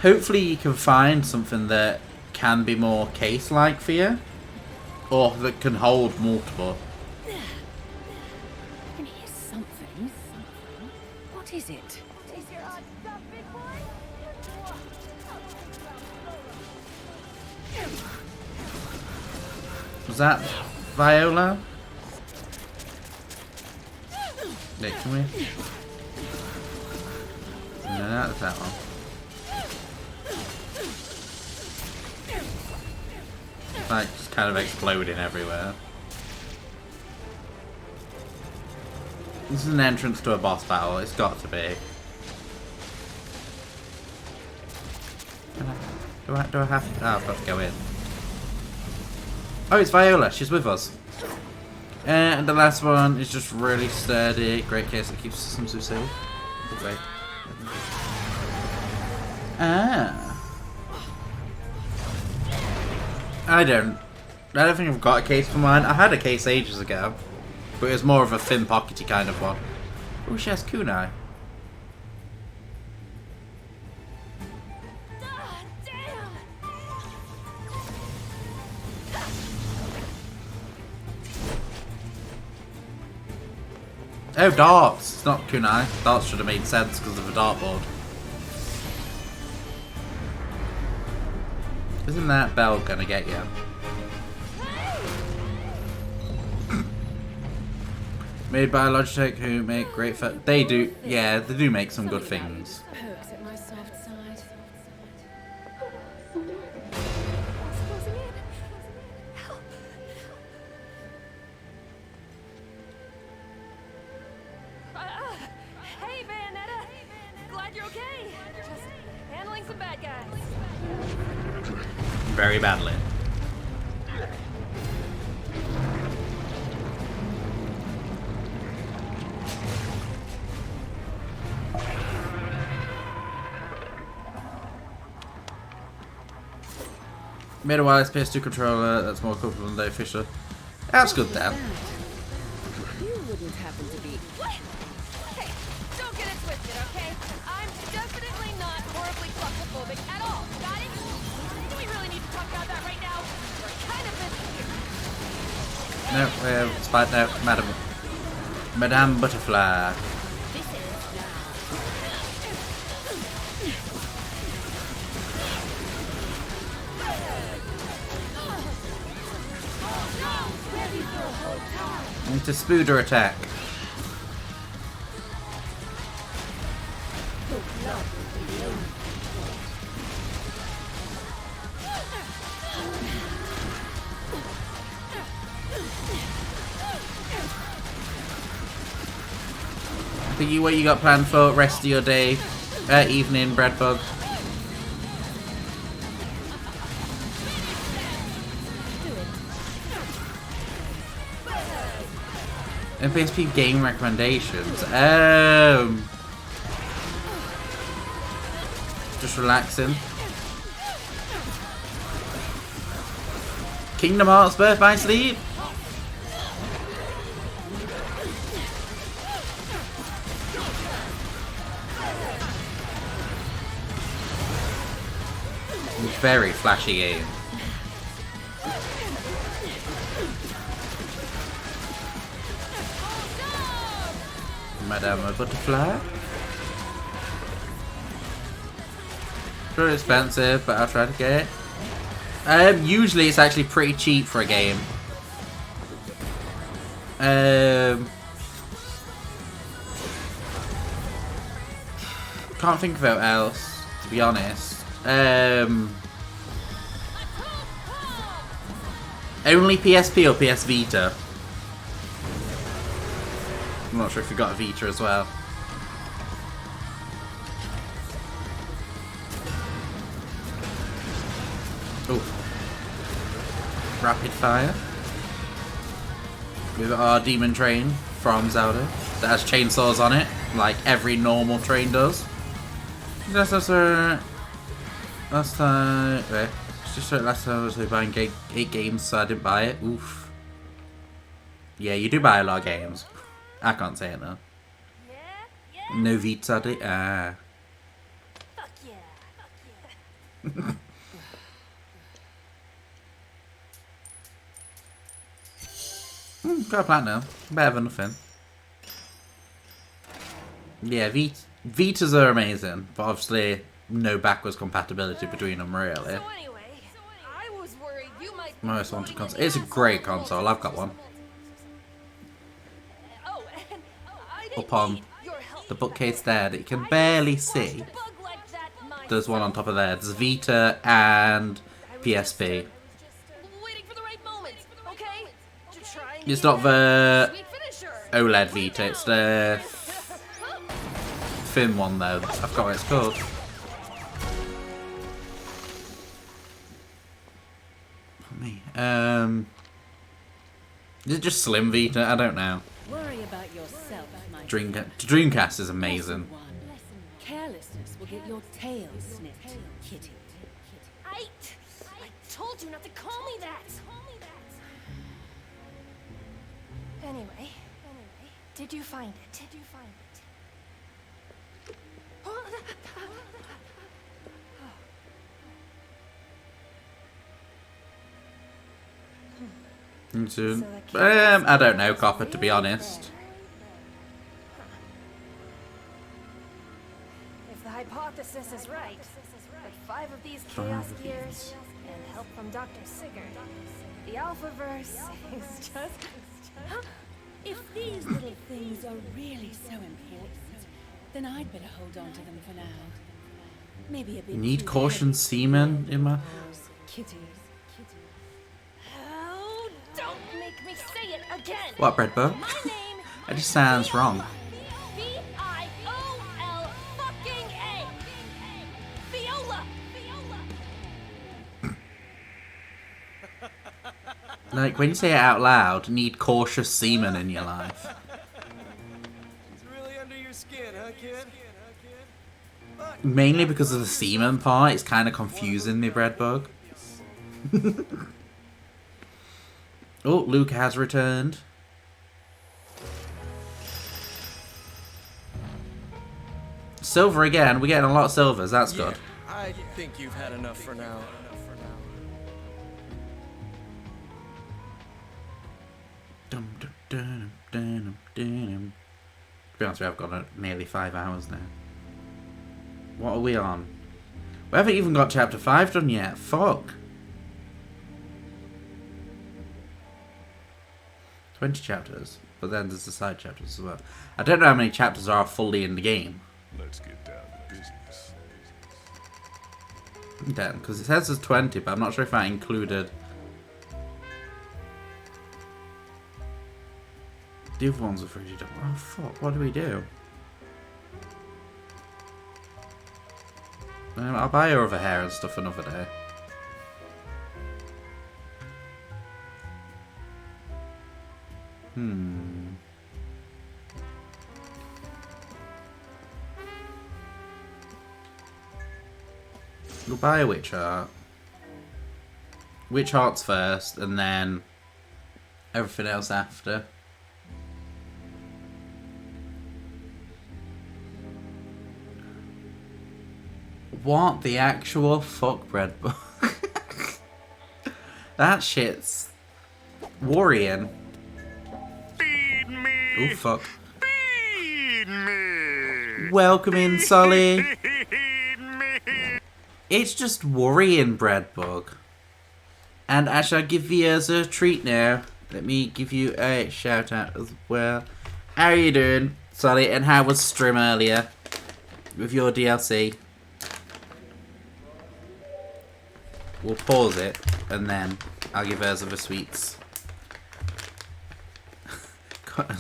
Hopefully, you can find something that can be more case-like for you, or that can hold multiple. I can hear something. What is it? Was that Viola? Yeah, can we? No, that's that one. Like, just kind of exploding everywhere. This is an entrance to a boss battle, it's got to be. Do I have to? Oh, I've got to go in. Oh, it's Viola, she's with us. And the last one is just really sturdy. Great case that keeps systems so safe. Wait. Ah. I don't think I've got a case for mine. I had a case ages ago, but it was more of a thin pockety kind of one. Oh, she has kunai. Oh, darts! It's not kunai. Darts should have made sense because of the dartboard. Isn't that bell gonna get you? Made by Logitech, who make great they do, yeah, they do make some good things. Pokes at my soft side. Hey, Bayonetta! Glad you're okay. Just handling some bad guys. Very badly. Made a wireless PS2 controller that's more comfortable than the official. That's good then. You wouldn't happen to be. Hey, don't get it twisted, okay? I'm definitely not horribly claustrophobic at all. Got it? Do we really need to talk about that right now? We're kind of busy here. No, spite no, Madame Butterfly. Into Spooder attack. What you got planned for rest of your day, evening, Breadbug? And PSP game recommendations. Just relaxing. Kingdom Hearts Birth by Sleep. Very flashy game. Madame Butterfly. Pretty expensive, but I'll try to get it. Usually it's actually pretty cheap for a game. Can't think of it else, to be honest. Only PSP or PS Vita? I'm not sure if you got a Vita as well. Oh. Rapid fire. We've got our Demon Train from Zelda that has chainsaws on it, like every normal train does. Last time, wait. Just last time I was buying 8 games, so I didn't buy it. Oof. Yeah, you do buy a lot of games. I can't say it though. No Vita, do ah. Fuck yeah. Got a platinum. Better than nothing. Yeah, Vitas are amazing, but obviously no backwards compatibility between them, really. Most wanted console. It's a great console. I've got one. Up on the bookcase there that you can barely see. There's one on top of there. There's Vita and PSP. It's not the OLED Vita, it's the thin one though. I forgot what it's called. Me. Is it just Slim Vita? I don't know. Worry about yourself, my Dreamcast is amazing. Carelessness will get your tail snipped, kitty. I told you not to call me that. Anyway, did you find it? I don't know, Copper, to be honest. If the hypothesis is right, with 5 of these Chaos Gears and help from Dr. Sigurd, the Alphaverse is just... If these little things are really so important, then I'd better hold on to them for now. Maybe a bit. Need caution semen in my... Kitty. Oh, don't make me say it again. What, Breadbook? It just sounds wrong. V-I-O-L fucking A. Viola. Like, when you say it out loud, need cautious semen in your life. It's really under your skin, huh, kid? Mainly because of the semen part, it's kind of confusing me, Breadbug. Oh, Luke has returned. Silver again. We're getting a lot of silvers. That's good. I think you've had enough for now. To be honest, I've got nearly 5 hours now. What are we on? We haven't even got chapter 5 done yet. Fuck. 20 chapters, but then there's the side chapters as well. I don't know how many chapters are fully in the game. Let's get down to business. Then, because it says there's 20, but I'm not sure if I included the other ones are free. Oh fuck! What do we do? I'll buy her over hair and stuff another day. We'll buy a witch heart. Witch hearts first, and then everything else after. What the actual fuck, bread book? That shit's worrying. Feed me! Oh fuck. Feed me! Welcome in, Sully. Feed me! It's just worrying, Breadbug. And actually, I'll give you as a treat now. Let me give you a shout out as well. How are you doing, Sully? And how was stream earlier with your DLC? We'll pause it and then I'll give hers other sweets.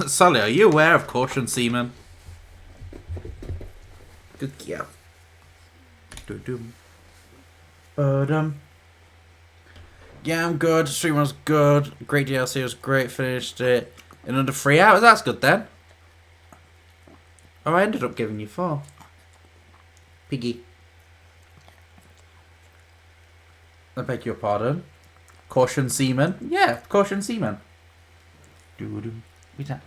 Sully, are you aware of caution semen? Good yeah. Yeah, I'm good. Stream was good. Great DLC was great. Finished it in under 3 hours. That's good then. Oh, I ended up giving you 4. Piggy. I beg your pardon. Caution semen. Yeah, caution semen. Doo-doo. What's that?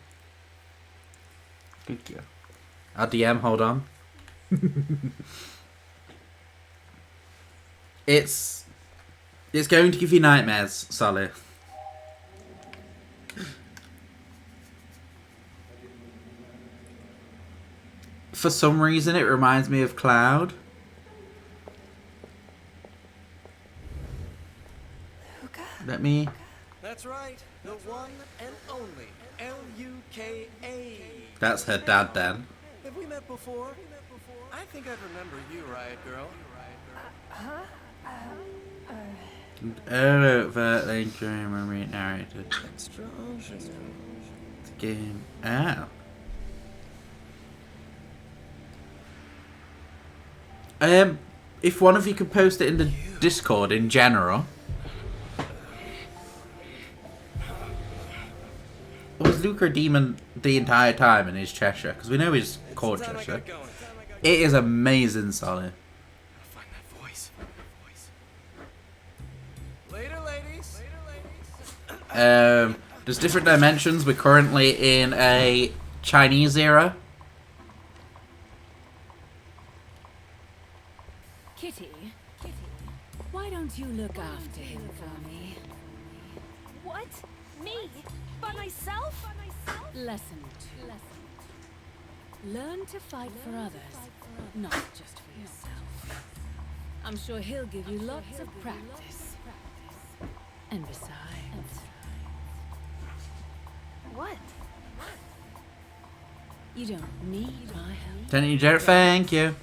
Good girl. Our DM, hold on. It's going to give you nightmares, Sully. For some reason, it reminds me of Cloud. Let me... That's right, the one and only L-U-K-A. That's her dad, then. Have we met before? I think I remember you, Riot Girl. Overtly memory narrated. Extra. The game. Oh. If one of you could post it in the Discord in general. Was Luke a demon the entire time in his Cheshire? Because we know he's called Cheshire. It is amazing, Solid. Find that voice. Later, ladies. There's different dimensions. We're currently in a Chinese era. Kitty, why don't you look after him for me? What? Me? By myself? Lesson 2. Learn to fight for others, not just for yourself. I'm sure he'll give you lots of practice. And besides... What? You don't need my help. Thank you, Jared. Thank you.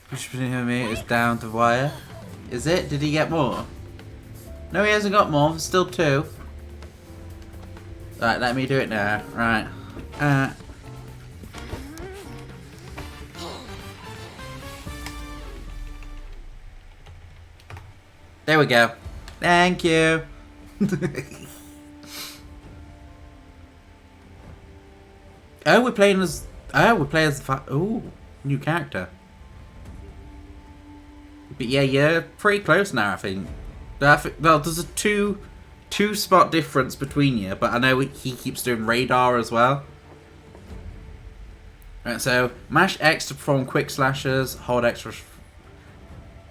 Push me is down the wire. Is it? Did he get more? No, he hasn't got more. There's still 2. Right, let me do it now. Right. There we go. Thank you. Oh, we're playing as... Oh, we're playing as... Ooh, new character. But yeah, you're pretty close now, I think. Well, there's a two spot difference between you, but I know he keeps doing radar as well. Right, so mash X to perform quick slashes, hold X for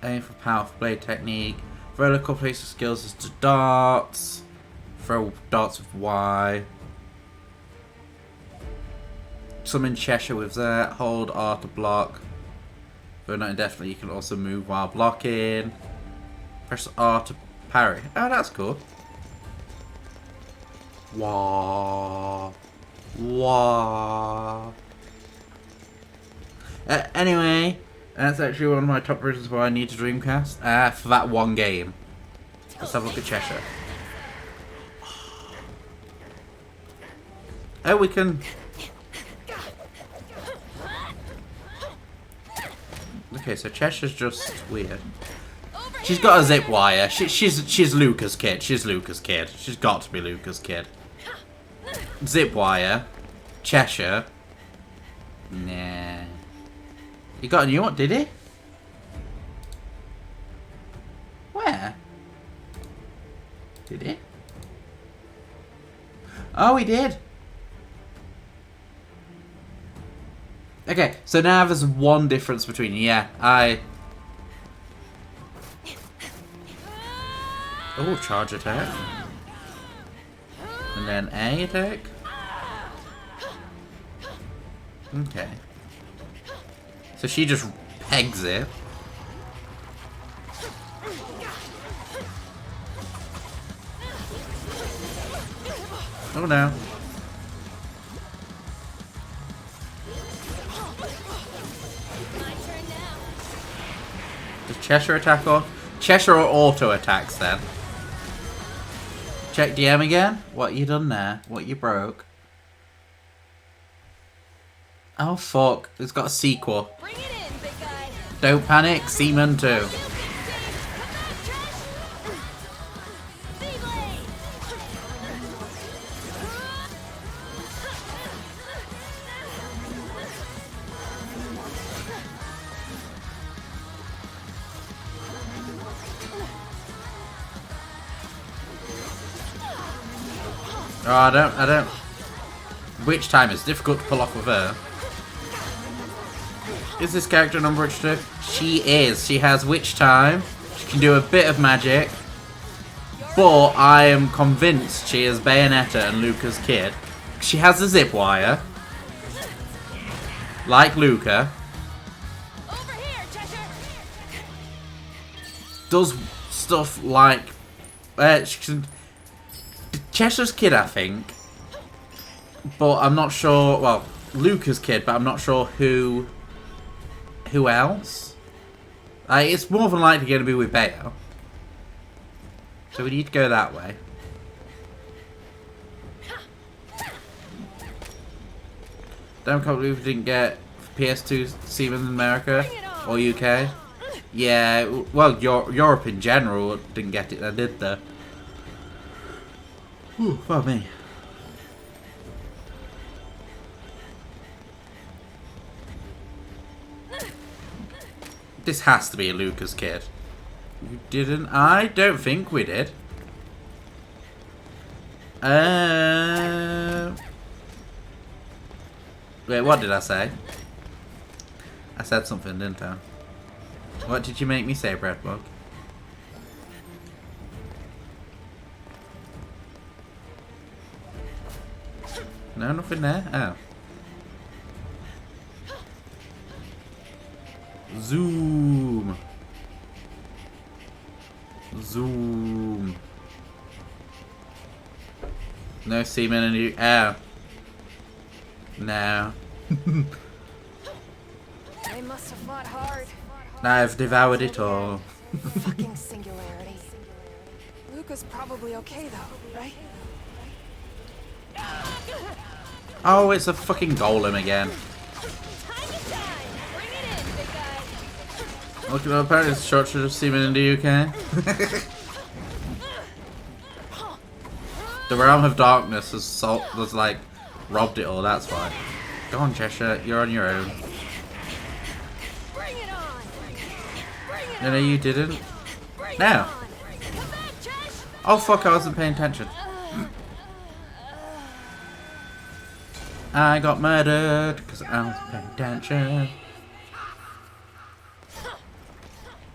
aim for powerful blade technique, vertical place of skills is to darts, throw darts with Y. Summon Cheshire with that, hold R to block. Though not indefinitely, you can also move while blocking. Press R to parry. Oh, that's cool. Wah. Wah. Anyway, that's actually one of my top reasons why I need to Dreamcast. For that one game. Let's have a look at Cheshire. Oh, we can... Okay, so Cheshire's just weird. She's got a zip wire. She's Luca's kid. She's Luca's kid. She's got to be Luca's kid. Zip wire. Cheshire. Nah. He got a new one, did he? Where? Did he? Oh, he did. Okay, so now there's one difference between you. Yeah, Oh, charge attack. And then A attack. Okay. So she just pegs it. Oh no. Does Cheshire attack or Cheshire or auto attacks then? Check DM again. What you done there? What you broke? Oh fuck! It's got a sequel. Bring it in, big guy. Don't panic, Seaman 2. Oh, I don't. Witch time is difficult to pull off with her. Is this character non-British too? She is. She has witch time. She can do a bit of magic. But I am convinced she is Bayonetta and Luca's kid. She has a zip wire. Like Luca. Over here, Cheshire. Does stuff like... she can... Cheshire's kid, I think. But I'm not sure... Well, Luca's kid, but I'm not sure who else. It's more than likely going to be with Bayo. So we need to go that way. Don't believe we didn't get PS2 Seaman in America or UK. Yeah, well, Europe in general didn't get it. They did though. Ooh, fuck me. This has to be Luca's kid. You didn't? I don't think we did. Wait, what did I say? I said something, didn't I? What did you make me say, Breadbug? No, nothing there? Oh. Zoom. Zoom. No semen in you. Oh. No. They must have fought hard. I've devoured it all. Fucking singularity. Luca's probably okay though, right? Oh, it's a fucking golem again. Look at apparently it's short of semen in the UK. The Realm of Darkness has like robbed it all, that's why. Go on, Cheshire, you're on your own. No, you didn't. No. Oh fuck, I wasn't paying attention. I got murdered because I wasn't paying attention.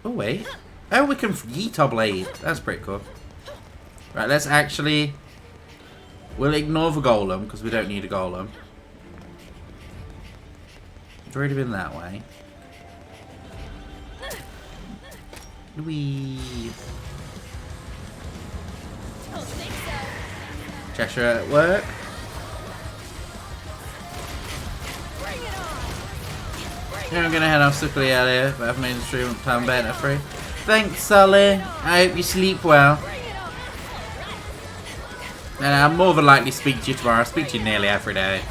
Oh wait. Oh, we can Yeetar Blade. That's pretty cool. Right, let's actually... We'll ignore the golem because we don't need a golem. It's already been that way. Whee. Cheshire at work. Yeah, I'm gonna head off quickly out here, but I've made the stream time better free. Thanks, Sully. I hope you sleep well. And I'll more than likely speak to you tomorrow. I speak to you nearly every day.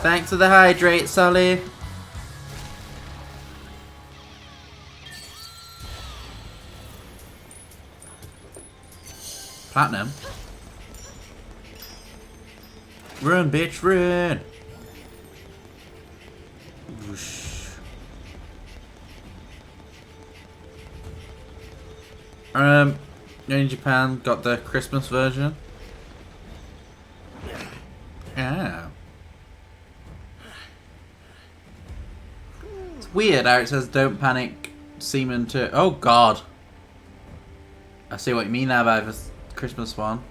Thanks for the hydrate, Sully. Platinum. Run, bitch, run. In Japan, got the Christmas version. Yeah. It's weird how it says "Don't panic, semen to." Oh God. I see what you mean now by the Christmas one.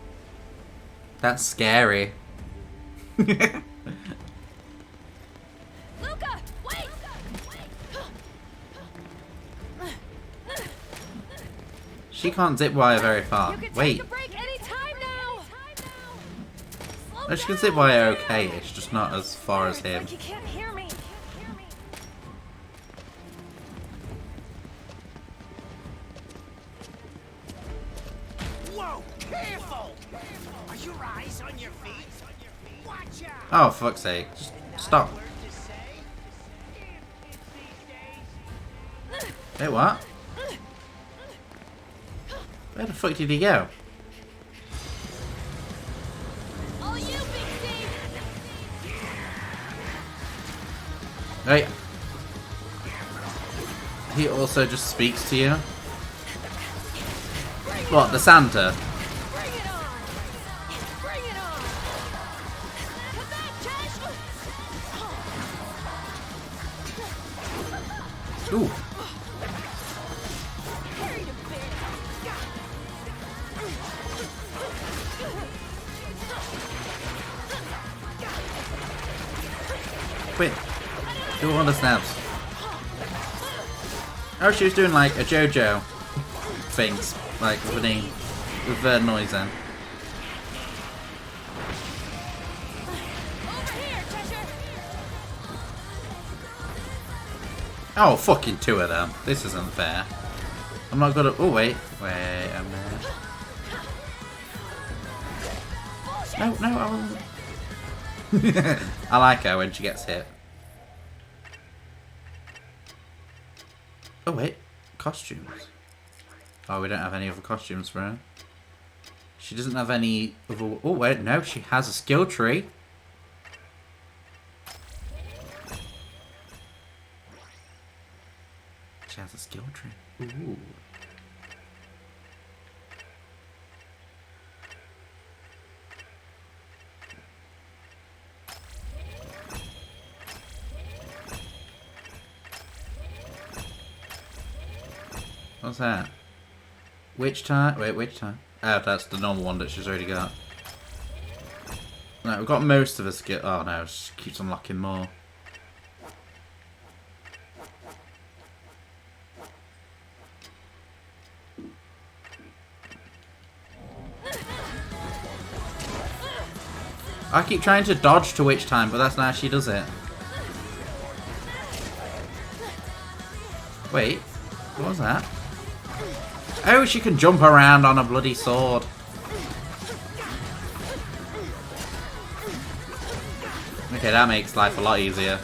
That's scary. Luca, wait! She can't zip wire very far. Wait. No, she can zip wire okay. It's just not as far as him. He can't hear me. Whoa! Careful! Are your eyes on your feet? Watch out! Oh, fuck's sake. Just stop. Wait, what? Where the fuck did he go? Wait. He also just speaks to you? What, the Santa? Ooh. Wait. Do all the snaps. Oh, she was doing like a JoJo things, like with the noise then. Oh, fucking two of them. This isn't fair. I'm not gonna. Oh wait, wait a minute. No, I wasn't. I like her when she gets hit. Oh wait, costumes. Oh, we don't have any other costumes for her. She doesn't have any other... Oh wait, no, she has a skill tree. She has a skill tree. Ooh. What's that? Which time? Wait, which time? Oh, that's the normal one that she's already got. No, we've got most of her skill. Oh no, she keeps unlocking more. I keep trying to dodge to which time, but that's not how she does it. Wait, what was that? Oh, she can jump around on a bloody sword. Okay, that makes life a lot easier.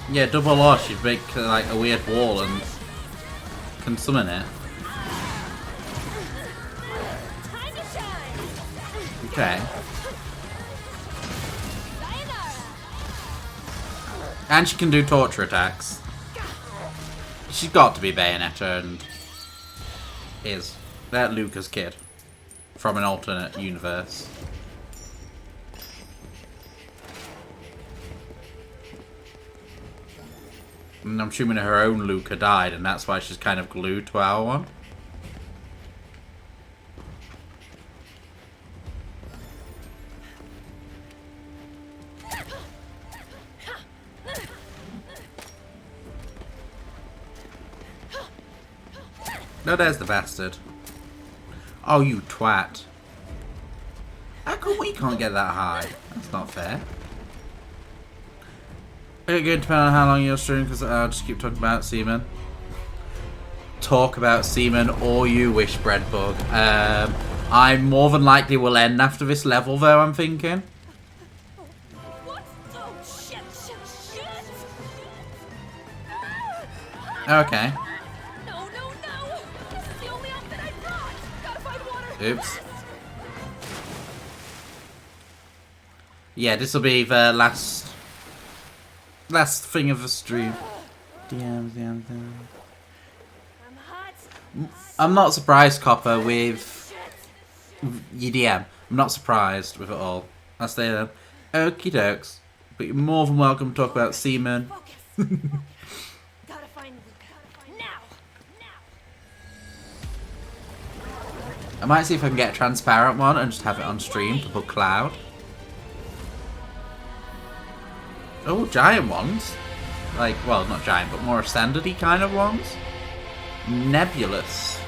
Yeah, double R, she'd make like a weird wall and can summon it. Okay. And she can do torture attacks. She's got to be Bayonetta and is. That Luca's kid from an alternate universe. And I'm assuming her own Luca died, and that's why she's kind of glued to our one. No, there's the bastard. Oh, you twat. How come we can't get that high? That's not fair. It could depend on how long you're streaming, because I'll just keep talking about semen. Talk about semen all you wish, Breadbug. I more than likely will end after this level, though, I'm thinking. What? Oh, shit, shit, shit! Okay. No, no, no! This is the only outfit I've got! Gotta find water! Oops. Yeah, this will be the last thing of the stream. DM. I'm hot. I'm not surprised, Copper, with your DM. I'm not surprised with it all. I'll stay there. Okie dokes. But you're more than welcome to talk about semen. Gotta find Luca. Now! I might see if I can get a transparent one and just have it on stream to put Cloud. Oh, giant ones. Like, well, not giant, but more standard-y kind of ones. Nebulous.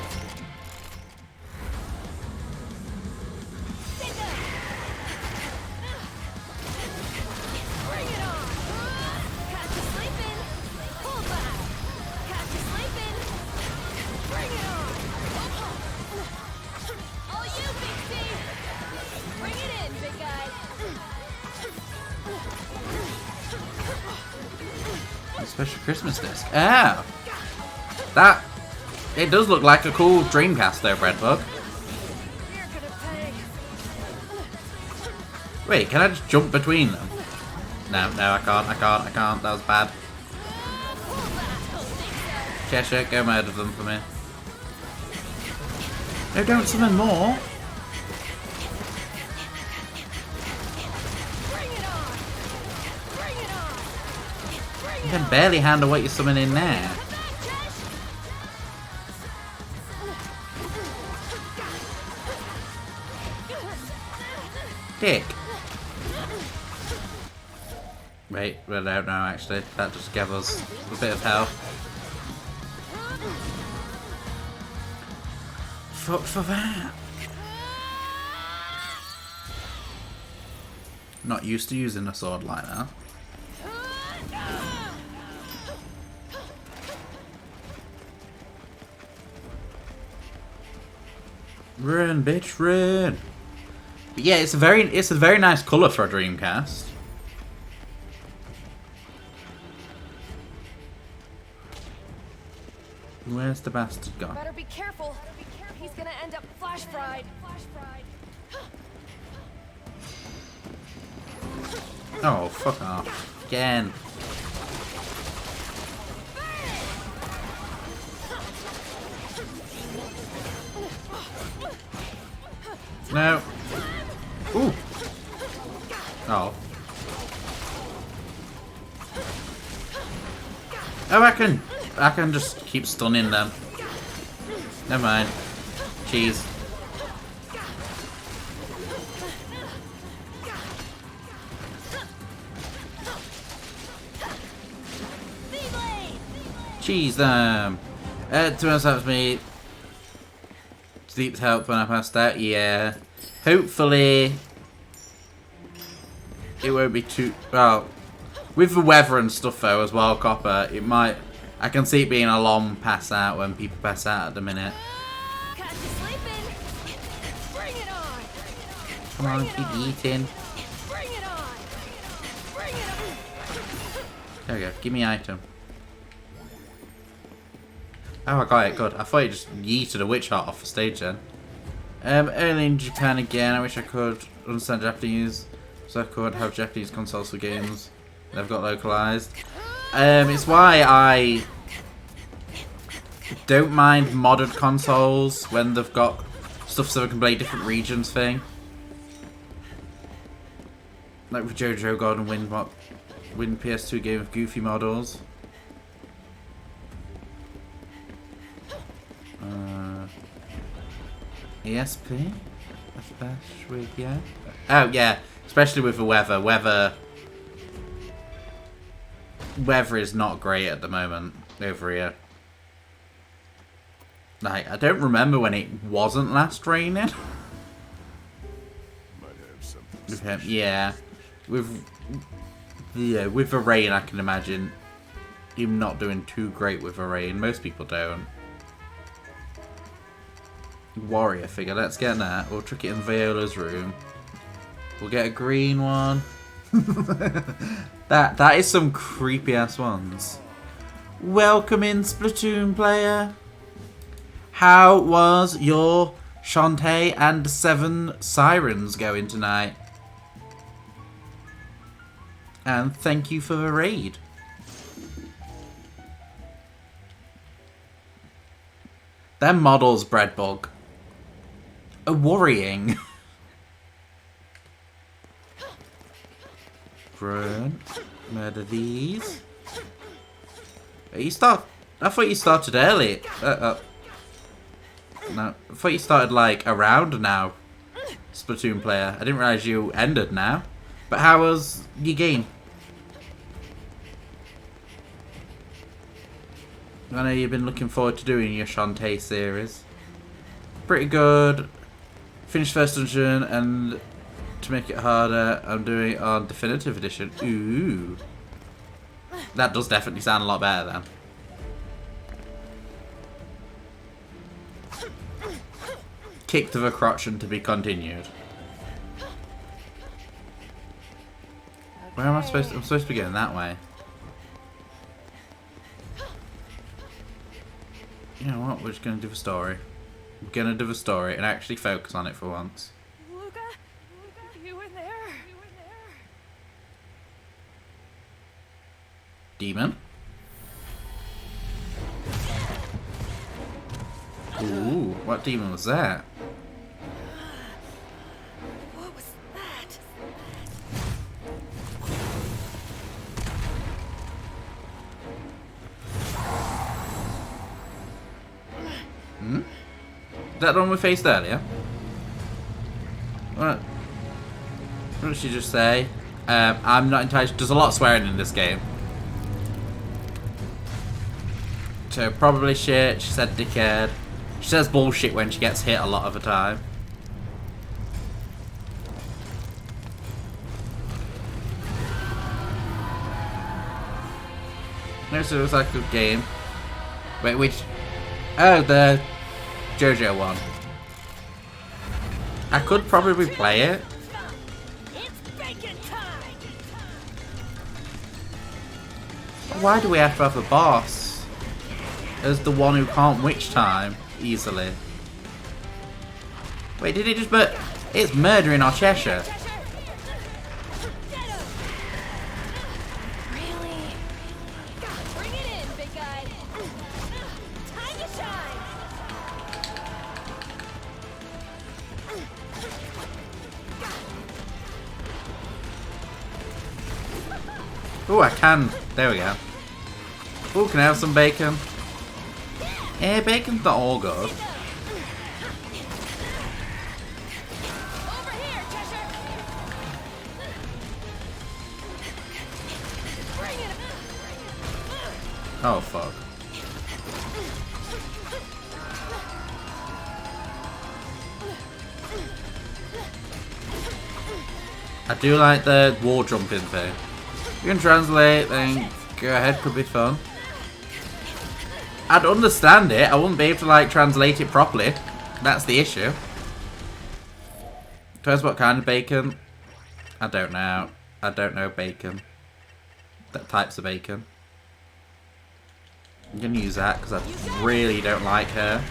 Bring it on! Catch you sleeping! Pull back! Catch you sleeping! Bring it on! All you, Big C! Bring it in, big guy! Special Christmas disc. Ah! That... It does look like a cool Dreamcast though, Breadbug. You're gonna pay! Wait, can I just jump between them? No, I can't. That was bad. Cheshire, go murder them for me. No, don't summon more. Bring it on! Bring it on! Bring You can barely handle what you're summoning there. Dick. Wait, well, I don't know actually. That just gave us a bit of health. Fuck for that. Not used to using a sword like that. Run, bitch, run! But yeah, it's a very nice colour for a Dreamcast. Where's the bastard gone? Better be careful. He's gonna end up flash fried. Oh, fuck off. Again. No. Ooh. Oh. Oh, I can just keep stunning them. Never mind. Cheese. Cheese them. To be honest, that was me. Sleep's helped when I passed out. Yeah. Hopefully, it won't be too well. With the weather and stuff though as well, Copper, it might... I can see it being a long pass out when people pass out at the minute. Catch you sleeping. Bring it on. Come on, keep eating. Bring it on. Bring it on. There we go, give me item. Oh, I got it, good. I thought you just yeeted a witch heart off the stage then. Early in Japan again, I wish I could understand Japanese, so I could have Japanese consoles for games. They've got localized. It's why I don't mind modded consoles when they've got stuff so they can play different regions thing. Like with JoJo God and Win PS2 game with goofy models. ESP? Especially with, yeah. Oh yeah, especially with the weather. Weather is not great at the moment over here. Like, I don't remember when it wasn't last raining. With him, yeah. With the rain, I can imagine him not doing too great with the rain. Most people don't. warrior figure. Let's get that. We'll chuck it in Viola's room. We'll get a green one. That is some creepy ass ones. Welcome in, Splatoon player. How was your Shantae and 7 Sirens going tonight? And thank you for the raid. Them models, Breadbug, are worrying. Run. Murder these. I thought you started early. No, I thought you started like around now, Splatoon player. I didn't realise you ended now. But how was your game? I know you've been looking forward to doing your Shantae series. Pretty good. Finished first dungeon, and to make it harder, I'm doing it on Definitive Edition. Ooh. That does definitely sound a lot better then. Kick to the crotch and to be continued. Where am I supposed to? I'm supposed to be going that way. You know what? We're just going to do the story. We're going to do the story and actually focus on it for once. Luca, you in there? Demon? Ooh, what demon was that? What was that? Hmm? Is that the one we faced earlier? What did she just say? I'm not entirely. There's a lot of swearing in this game. So probably shit. She said dickhead. She says bullshit when she gets hit a lot of the time. No, so it was like a good game. Wait, which? Oh, the JoJo one. I could probably play it. Why do we have to have a boss as the one who can't witch time easily? Wait, did it just it's murdering our Cheshire. Oh, I can. There we go. Oh, can I have some bacon? Eh, bacon's not all good. Oh, fuck. I do like the wall jumping thing. You can translate, then go ahead, could be fun. I'd understand it, I wouldn't be able to like translate it properly. That's the issue. Depends what kind of bacon. I don't know. I don't know bacon. That types of bacon. I'm gonna use that because I really don't like her.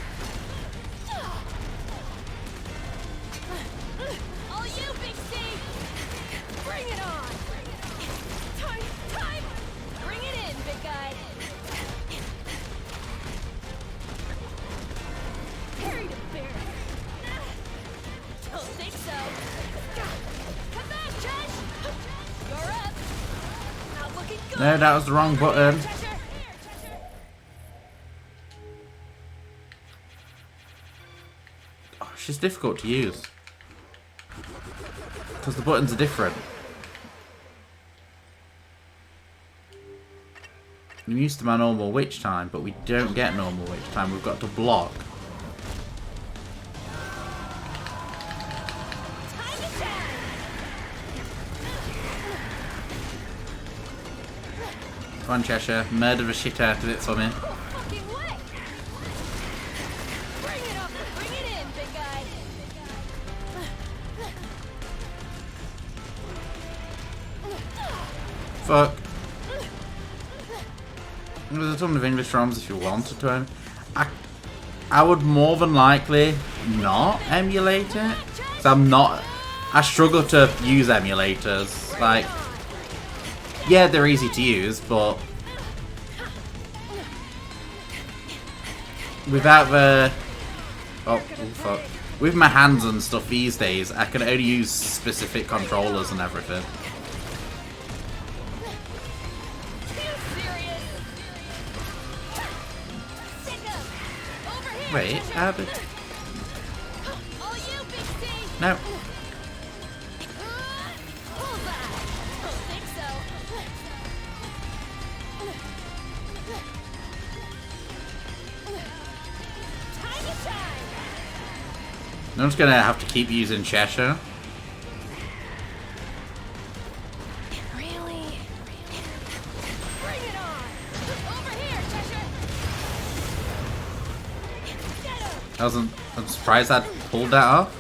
No, that was the wrong button. Oh, she's difficult to use. Because the buttons are different. I'm used to my normal witch time, but we don't get normal witch time. We've got to block. Come on, Cheshire. Murder the shit out of it for me. fuck? There's a ton of English ROMs if you wanted to. I would more than likely not emulate it. So I struggle to use emulators. Like, yeah, they're easy to use, but without the... Oh, fuck. With my hands and stuff these days, I can only use specific controllers and everything. Wait, how did... No. I'm just gonna have to keep using Cheshire. Really? Bring it on! Over here, Cheshire! I'm surprised I'd pulled that off.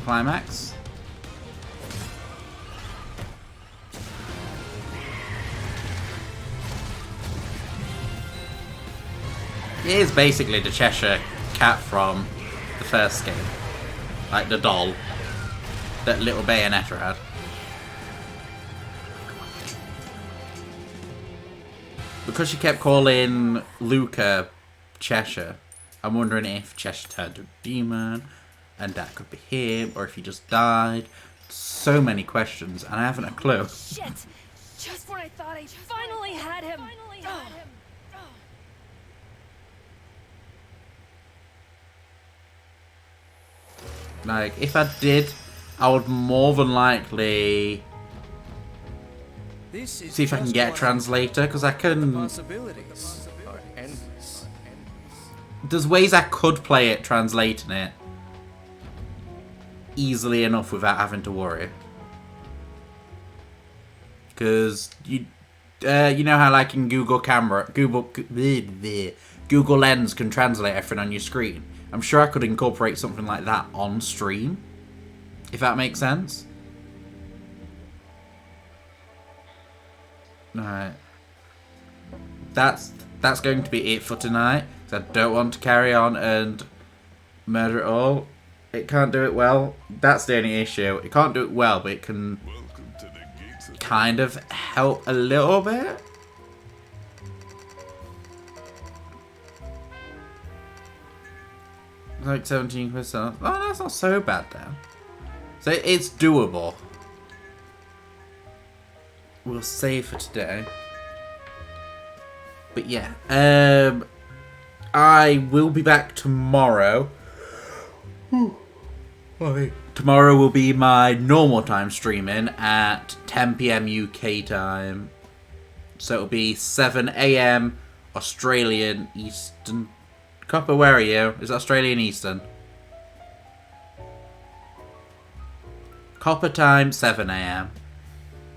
Climax. It is basically the Cheshire Cat from the first game. Like the doll that little Bayonetta had. Because she kept calling Luca Cheshire, I'm wondering if Cheshire turned to a demon and that could be him, or if he just died. So many questions and I haven't a clue. Shit! Just when I thought I finally had him! Like, if I did, I would more than likely see if I can get a translator, because I can... Possibilities are endless. There's ways I could play it translating it easily enough without having to worry. Because you know how like in Google Lens can translate everything on your screen. I'm sure I could incorporate something like that on stream, if that makes sense. Alright. That's going to be it for tonight. So I don't want to carry on and murder it all. It can't do it well. That's the only issue. It can't do it well, but it can kind of help a little bit. Like 17%. Oh, that's not so bad then. So it's doable. We'll save for today. But yeah, I will be back tomorrow. Tomorrow will be my normal time streaming at 10 PM UK time. So it'll be 7 AM Australian Eastern. Copper, where are you? Is it Australian Eastern? Copper time, 7 AM.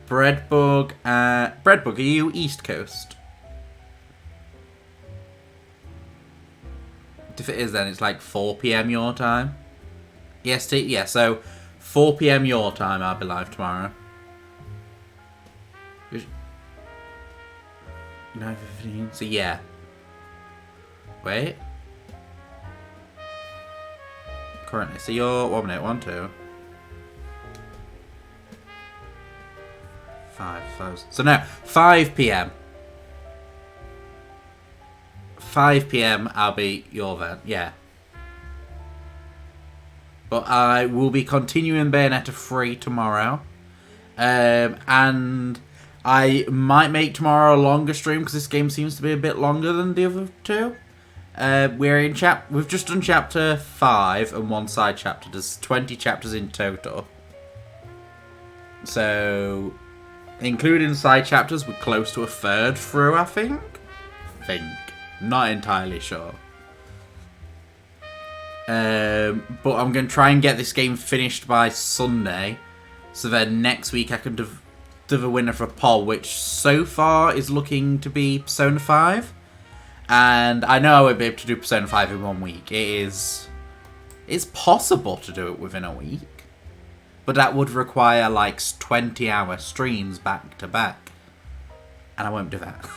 Breadbug, are you East Coast? If it is, then it's like 4 PM your time. Yes, yeah, so 4 PM your time, I'll be live tomorrow. 9:15, so yeah. Wait. Currently, so you're 1 minute, 1, 2. 5. So now 5 PM. 5 PM, I'll be your then, yeah. But I will be continuing Bayonetta 3 tomorrow, and I might make tomorrow a longer stream because this game seems to be a bit longer than the other two. We've just done chapter 5 and 1 side chapter. There's 20 chapters in total. So, including side chapters, we're close to a third through, I think. Not entirely sure. But I'm going to try and get this game finished by Sunday. So then next week I can do the winner for poll, which so far is looking to be Persona 5. And I know I won't be able to do Persona 5 in 1 week. It's possible to do it within a week. But that would require like 20-hour streams back to back. And I won't do that.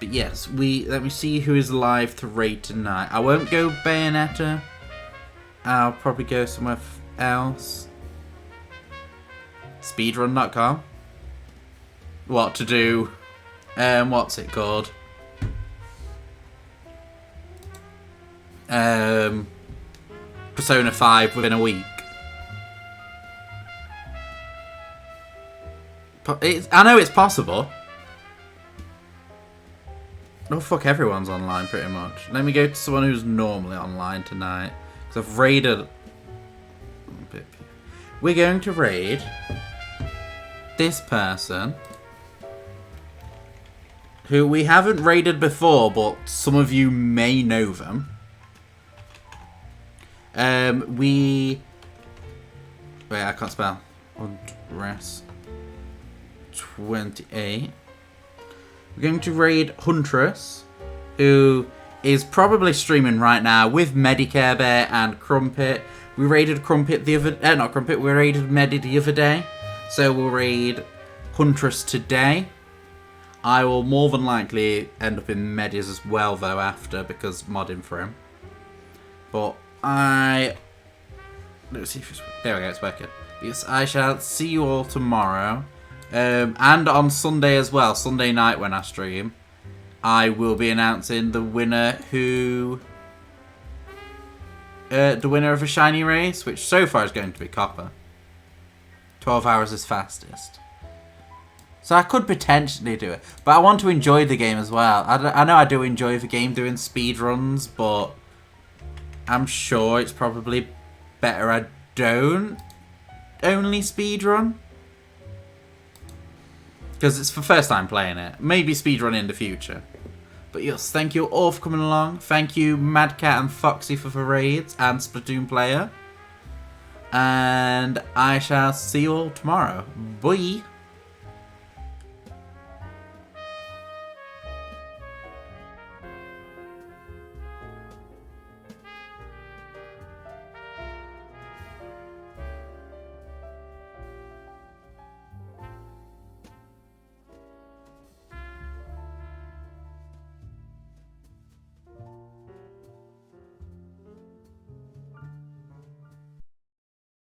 But yes, let me see who is live to raid tonight. I won't go Bayonetta. I'll probably go somewhere else. Speedrun.com. What to do? What's it called? Persona 5 within a week. I know it's possible. Oh fuck, everyone's online pretty much. Let me go to someone who's normally online tonight. Because I've raided... We're going to raid this person. Who we haven't raided before, but some of you may know them. Wait, I can't spell. Undress 28. We're going to raid Huntress, who is probably streaming right now with Medicare Bear and Crumpet. We raided Crumpet the other... not Crumpet, we raided Medi the other day. So we'll raid Huntress today. I will more than likely end up in Medis as well, though, after, because modding for him. But let's see if it's... There we go, it's working. Yes, I shall see you all tomorrow. And on Sunday as well, Sunday night when I stream, I will be announcing the winner the winner of a shiny race, which so far is going to be Copper. 12 hours is fastest. So I could potentially do it, but I want to enjoy the game as well. I know I do enjoy the game doing speed runs, but I'm sure it's probably better I don't only speed run. Because it's the first time playing it. Maybe speedrun in the future. But yes, thank you all for coming along. Thank you Madcat and Foxy for the raids and Splatoon player. And I shall see you all tomorrow. Bye.